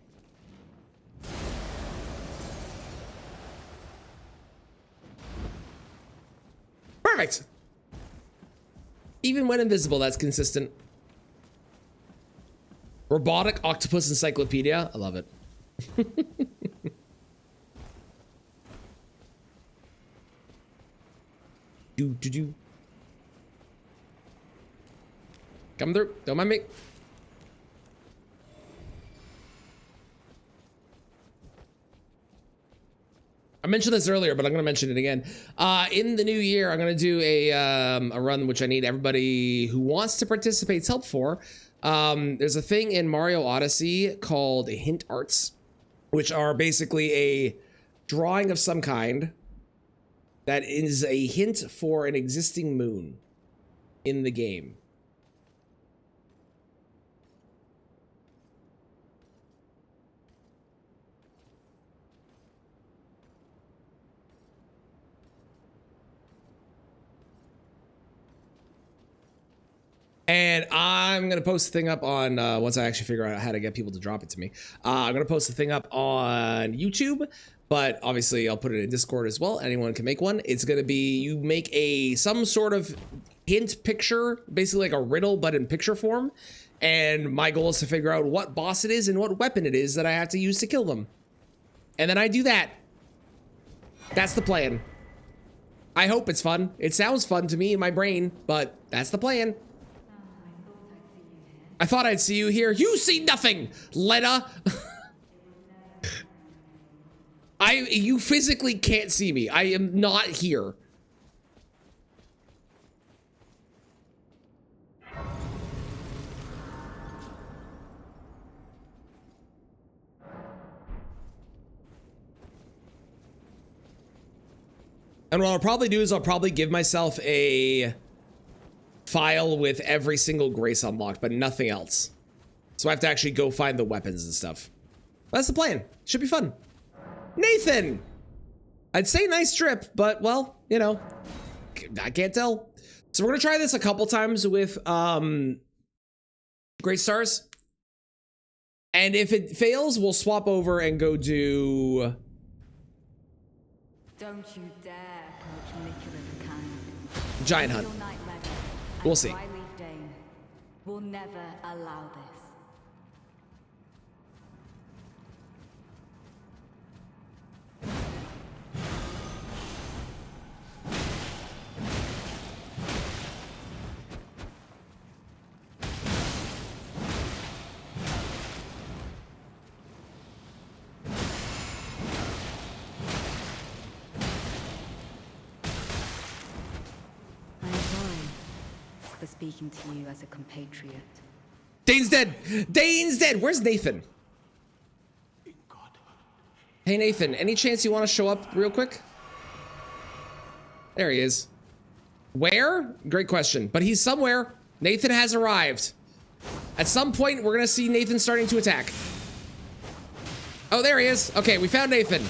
Perfect. Even when invisible, that's consistent. Robotic Octopus Encyclopedia. I love it. Do. Come through. Don't mind me. I mentioned this earlier, but I'm going to mention it again. In the new year, I'm going to do a run which I need everybody who wants to participate's help for. There's a thing in Mario Odyssey called hint arts, which are basically a drawing of some kind that is a hint for an existing moon in the game. And I'm going to post the thing up on, once I actually figure out how to get people to drop it to me. I'm going to post the thing up on YouTube, but obviously I'll put it in Discord as well. Anyone can make one. It's going to be, you make some sort of hint picture, basically like a riddle, but in picture form. And my goal is to figure out what boss it is and what weapon it is that I have to use to kill them. And then I do that. That's the plan. I hope it's fun. It sounds fun to me in my brain, but that's the plan. I thought I'd see you here. You see nothing, Lena. You physically can't see me. I am not here. And what I'll probably do is I'll probably give myself a file with every single grace unlocked, but nothing else. So I have to actually go find the weapons and stuff. That's the plan. Should be fun. Nathan! I'd say nice trip, but well, you know, I can't tell. So we're gonna try this a couple times with Great Stars. And if it fails, we'll swap over and go do... Don't you dare approach Nicola the Kind. Giant Hunt. We'll see. We'll never allow this. For speaking to you as a compatriot. Dane's dead! Dane's dead! Where's Nathan? Hey Nathan, any chance you want to show up real quick? There he is. Where? Great question. But he's somewhere. Nathan has arrived. At some point, we're gonna see Nathan starting to attack. Oh, there he is. Okay, we found Nathan.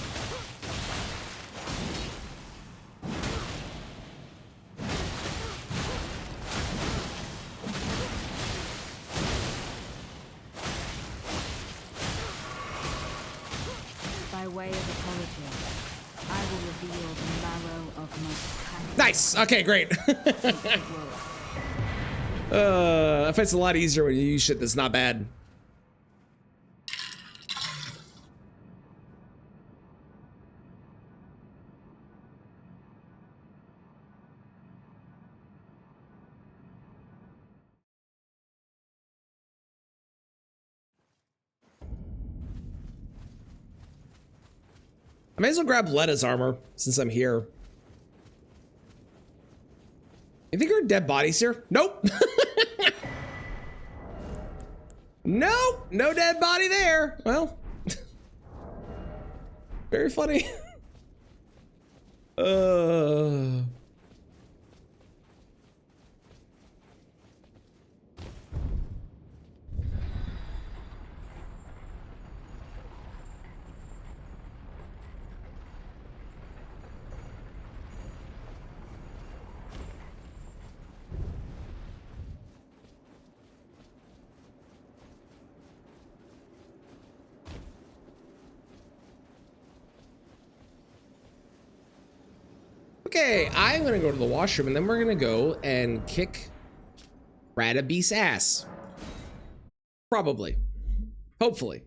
By way of apology, I will reveal the marrow of my kind. Nice. Okay, great. That fight's a lot easier when you use shit that's not bad. I may as well grab Letta's armor since I'm here. You think there are dead bodies here? Nope. Nope. No dead body there. Well, very funny. Okay, I'm gonna go to the washroom and then we're gonna go and kick Radabeast's ass. Probably. Hopefully.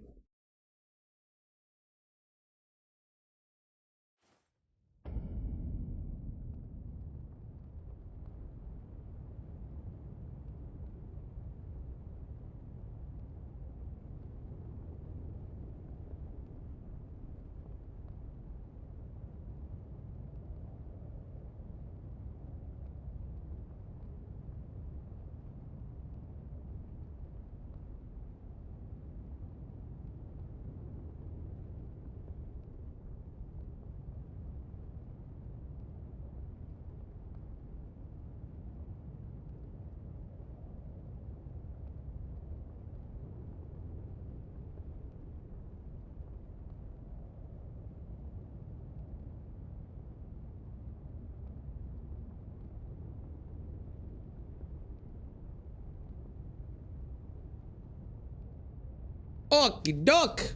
Okie doke.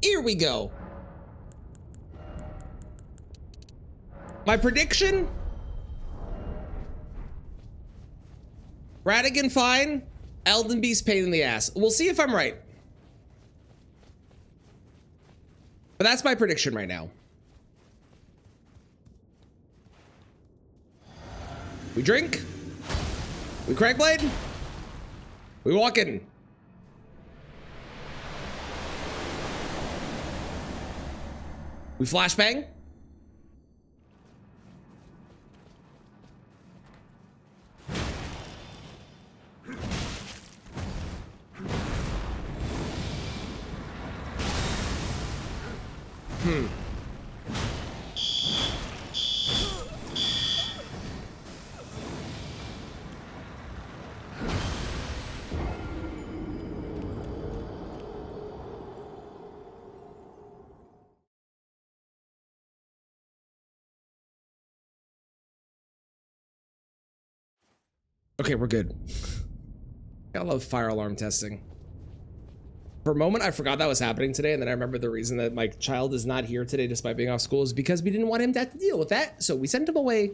Here we go. My prediction? Radagon fine. Elden Beast pain in the ass. We'll see if I'm right. But that's my prediction right now. We drink. We Craigblade. We walk in. We flashbang. Okay, we're good. I love fire alarm testing. For a moment, I forgot that was happening today, and then I remember the reason that my child is not here today despite being off school is because we didn't want him to have to deal with that, so we sent him away.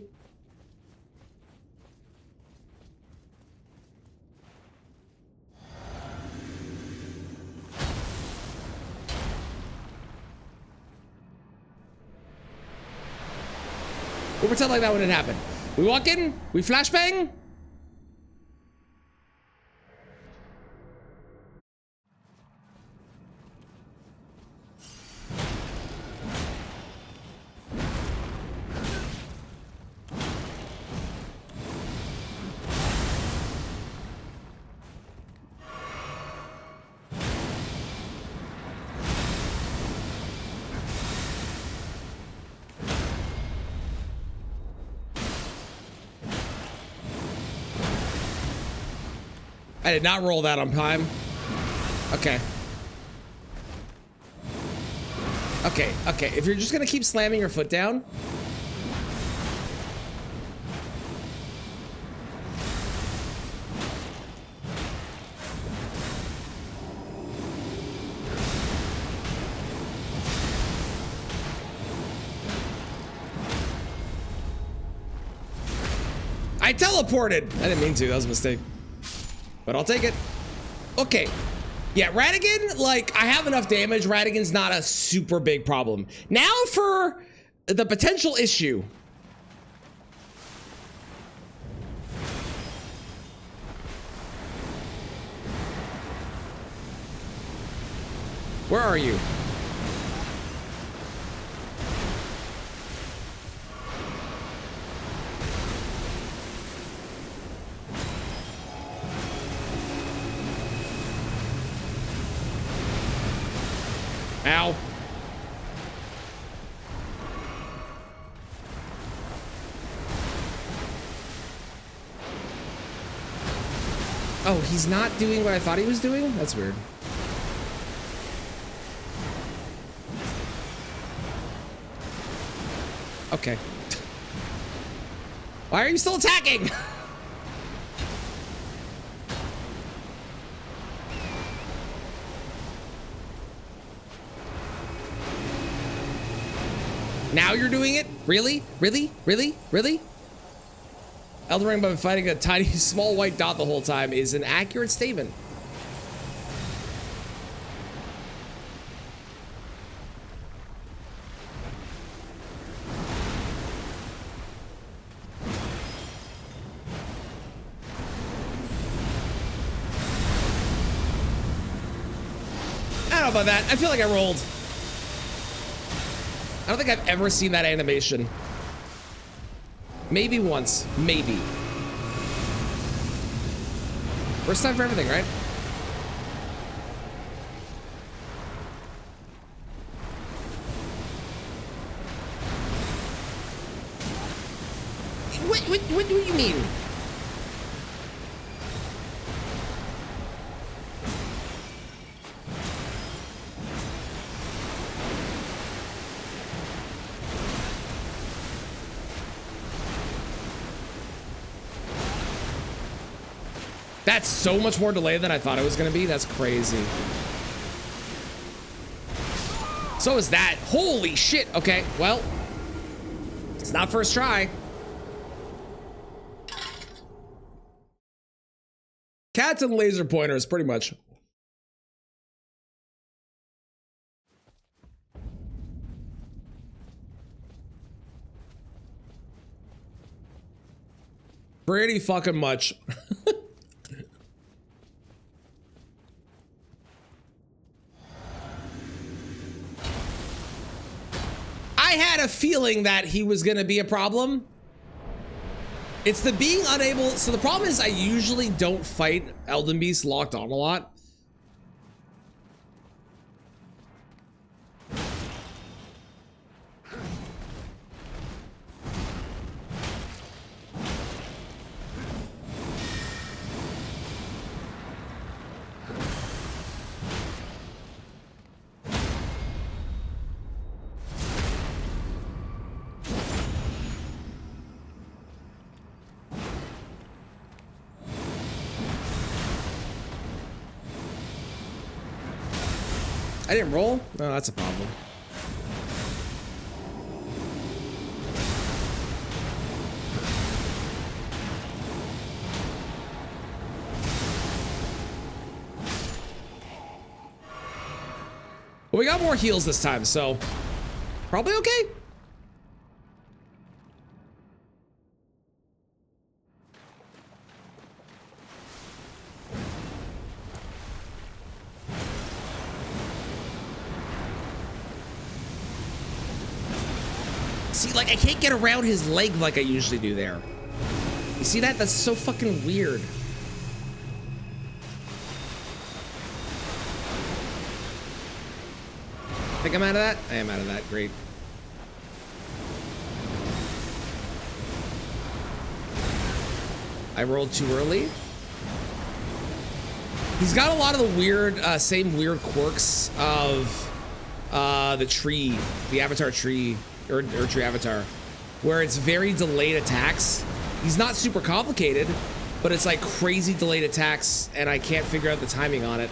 We'll pretend like that wouldn't happen. We walk in, we flashbang. I did not roll that on time. Okay. Okay, okay. If you're just gonna keep slamming your foot down. I teleported! I didn't mean to, that was a mistake. But I'll take it. Okay. Yeah, Ratigan, like, I have enough damage. Ratigan's not a super big problem. Now for the potential issue. Where are you? Ow. Oh, he's not doing what I thought he was doing? That's weird. Okay. Why are you still attacking? Now you're doing it? Really? Really? Really? Really? Elden Ring by fighting a tiny small white dot the whole time is an accurate statement. I don't know about that. I feel like I rolled. I don't think I've ever seen that animation. Maybe once. Maybe. First time for everything, right? What do you mean? That's so much more delay than I thought it was gonna be. That's crazy. So is that. Holy shit. Okay, well, it's not first try. Cats and laser pointers, pretty much. Pretty fucking much. I had a feeling that he was gonna be a problem. It's the being unable. So the problem is I usually don't fight Elden Beast locked on a lot. I didn't roll? No, that's a problem. Well, we got more heals this time, so probably okay. See, like, I can't get around his leg like I usually do there. You see that? That's so fucking weird. Think I'm out of that? I am out of that. Great. I rolled too early. He's got a lot of the weird, same weird quirks of the tree, the avatar tree, or tree avatar, where it's very delayed attacks. He's not super complicated, but it's like crazy delayed attacks, and I can't figure out the timing on it.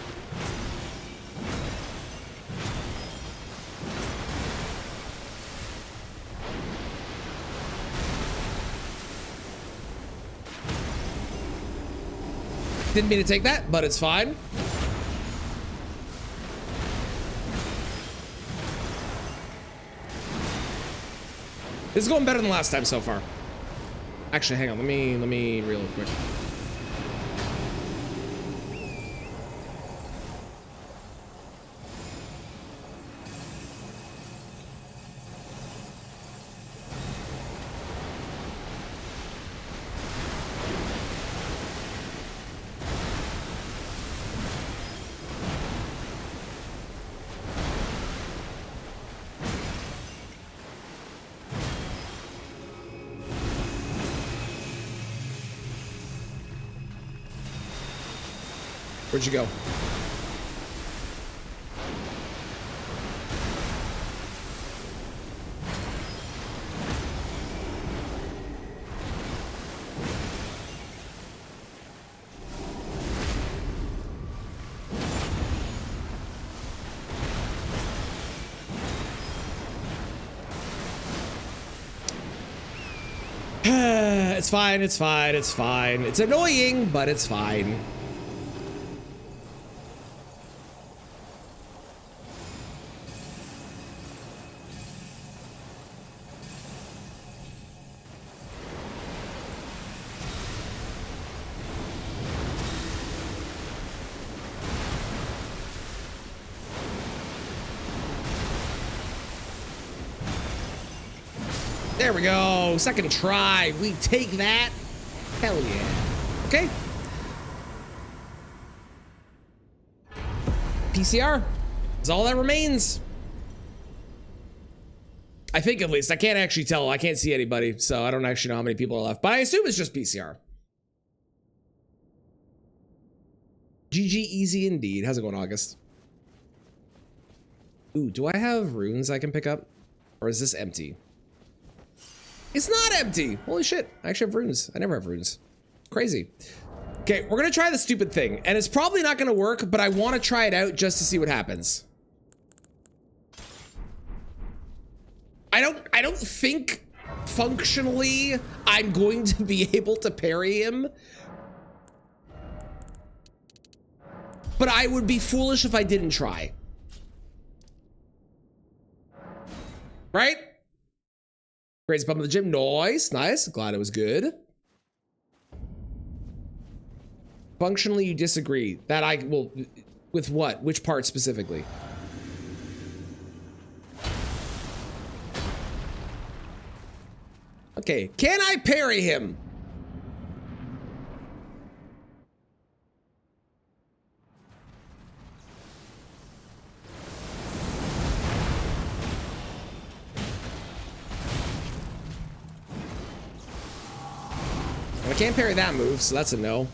Didn't mean to take that, but it's fine. This is going better than last time so far. Actually, hang on. Let me real quick. Where'd you go? It's fine, it's fine, it's fine. It's annoying, but it's fine. There we go. Second try. We take that. Hell yeah. Okay. PCR is all that remains. I think, at least. I can't actually tell. I can't see anybody, so I don't actually know how many people are left. But I assume it's just PCR. GG easy indeed. How's it going, August? Ooh, do I have runes I can pick up? Or is this empty? It's not empty. Holy shit. I actually have runes. I never have runes. Crazy. Okay, we're gonna try the stupid thing. And it's probably not gonna work, but I want to try it out just to see what happens. I don't think functionally I'm going to be able to parry him. But I would be foolish if I didn't try. Right? Crazy pump in the gym. Nice, nice. Glad it was good. Functionally, you disagree. That I will. With what? Which part specifically? Okay. Can I parry him? I can't parry that move, so that's a no.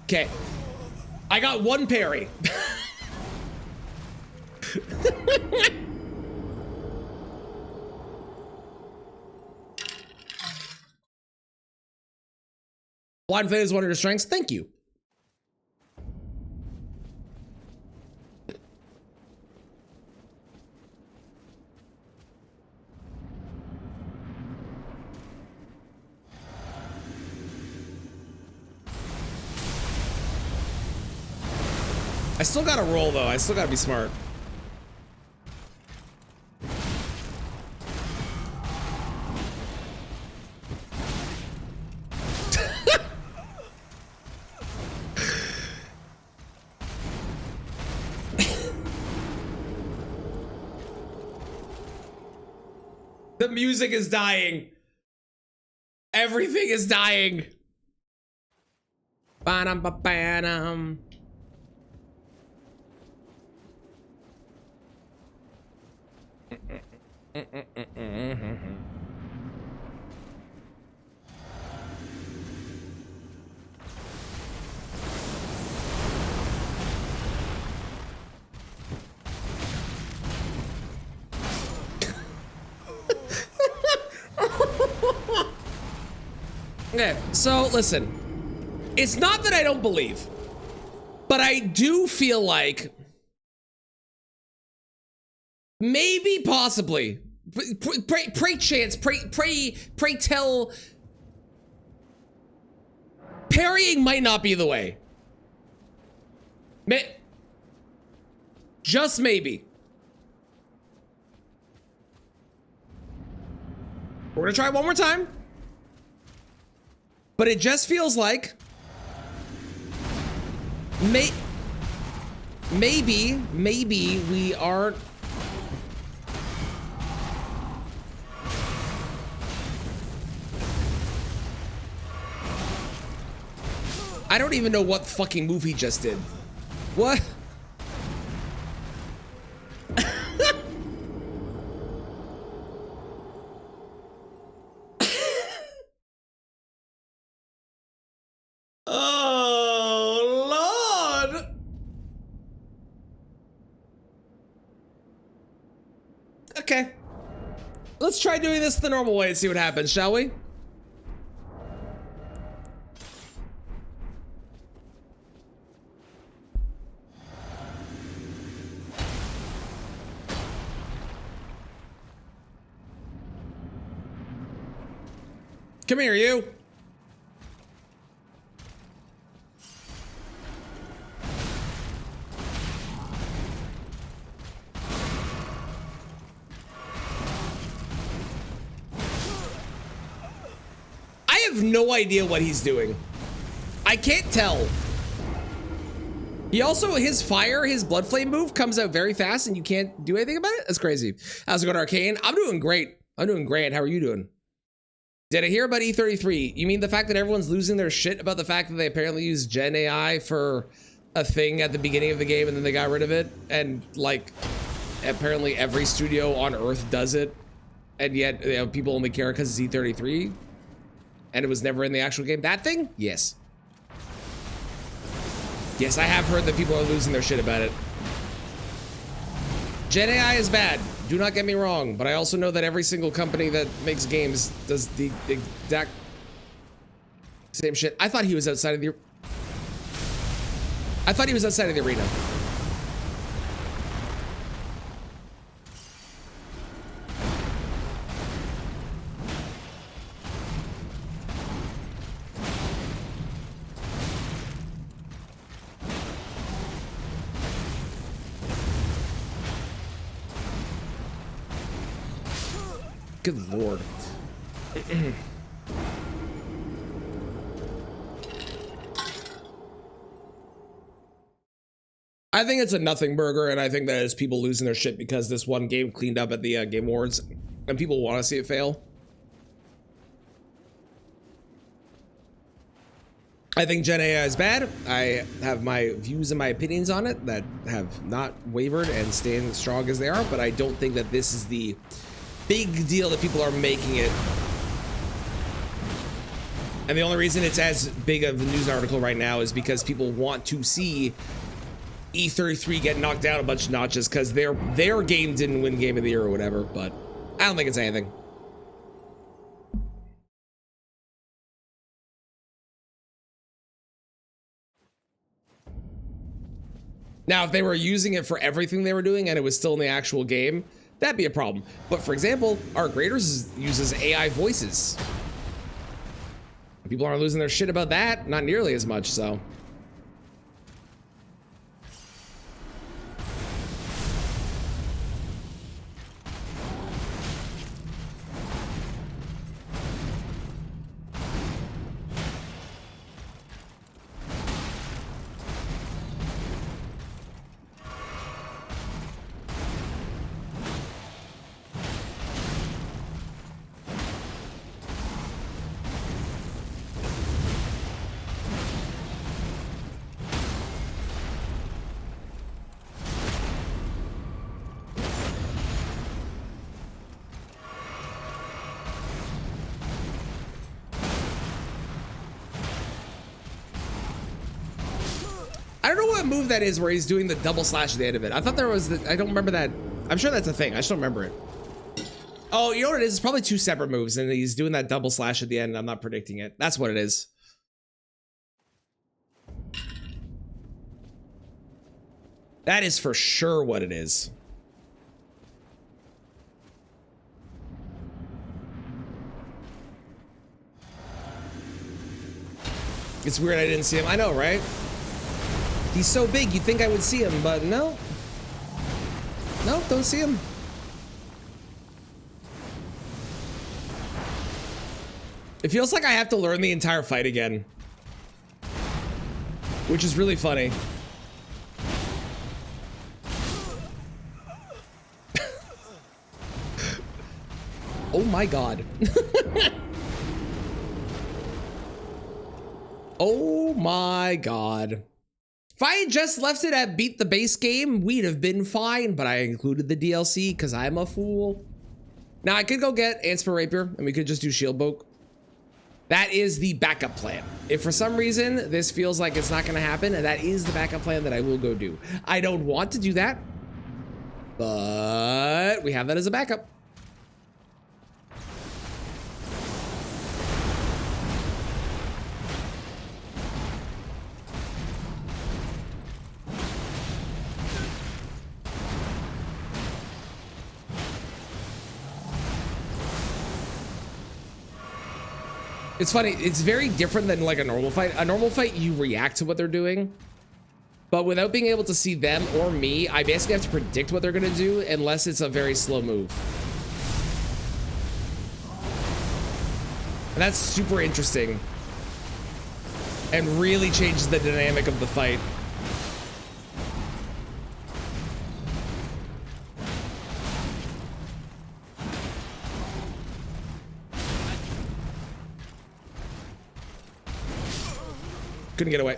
Okay. I got one parry. Blind Fade is one of your strengths. Thank you. I still gotta roll though. I still gotta be smart. The music is dying. Everything is dying. Ba-dum, ba-ba-dum. Okay, so listen. It's not that I don't believe, but I do feel like maybe, possibly, pray chance, pray tell, parrying might not be the way. Just maybe. We're gonna try it one more time. But it just feels like maybe we aren't. I don't even know what fucking move he just did. What? Oh, Lord. Okay. Let's try doing this the normal way and see what happens, shall we? Come here, you. I have no idea what he's doing. I can't tell. He also, his blood flame move comes out very fast and you can't do anything about it? That's crazy. How's it going, Arcane? I'm doing great. I'm doing great. How are you doing? Did I hear about E33? You mean the fact that everyone's losing their shit about the fact that they apparently used Gen AI for a thing at the beginning of the game and then they got rid of it? And like, apparently every studio on Earth does it. And yet, you know, people only care because it's E33. And it was never in the actual game. That thing? Yes. Yes, I have heard that people are losing their shit about it. Gen AI is bad. Do not get me wrong, but I also know that every single company that makes games does the exact same shit. I thought he was outside of the arena. Good Lord. I think it's a nothing burger, and I think that it's people losing their shit because this one game cleaned up at the Game Awards, and people want to see it fail. I think Gen AI is bad. I have my views and my opinions on it that have not wavered and stand strong as they are, but I don't think that this is the big deal that people are making it. And the only reason it's as big of a news article right now is because people want to see E33 get knocked down a bunch of notches because their game didn't win Game of the Year or whatever, but I don't think it's anything. Now, if they were using it for everything they were doing and it was still in the actual game, that'd be a problem. But for example, Arc Raiders uses AI voices. People aren't losing their shit about that, not nearly as much, so. don't know what move that is where he's doing the double slash at the end of it. I thought there was I don't remember that. I'm sure that's a thing. I just don't remember it. Oh, you know what it is? It's probably two separate moves, and he's doing that double slash at the end. I'm not predicting it. That's what it is. That is for sure what it is. It's weird I didn't see him. I know, right? He's so big, you'd think I would see him, but no. Nope, don't see him. It feels like I have to learn the entire fight again. Which is really funny. Oh my god. Oh my god. If I had just left it at beat the base game, we'd have been fine, but I included the DLC because I'm a fool. Now I could go get Anspir Rapier and we could just do Shield Boke. That is the backup plan. If for some reason this feels like it's not gonna happen, that is the backup plan that I will go do. I don't want to do that, but we have that as a backup. It's funny, it's very different than like a normal fight. A normal fight, you react to what they're doing. But without being able to see them or me, I basically have to predict what they're gonna do unless it's a very slow move. And that's super interesting. And really changes the dynamic of the fight. Couldn't get away.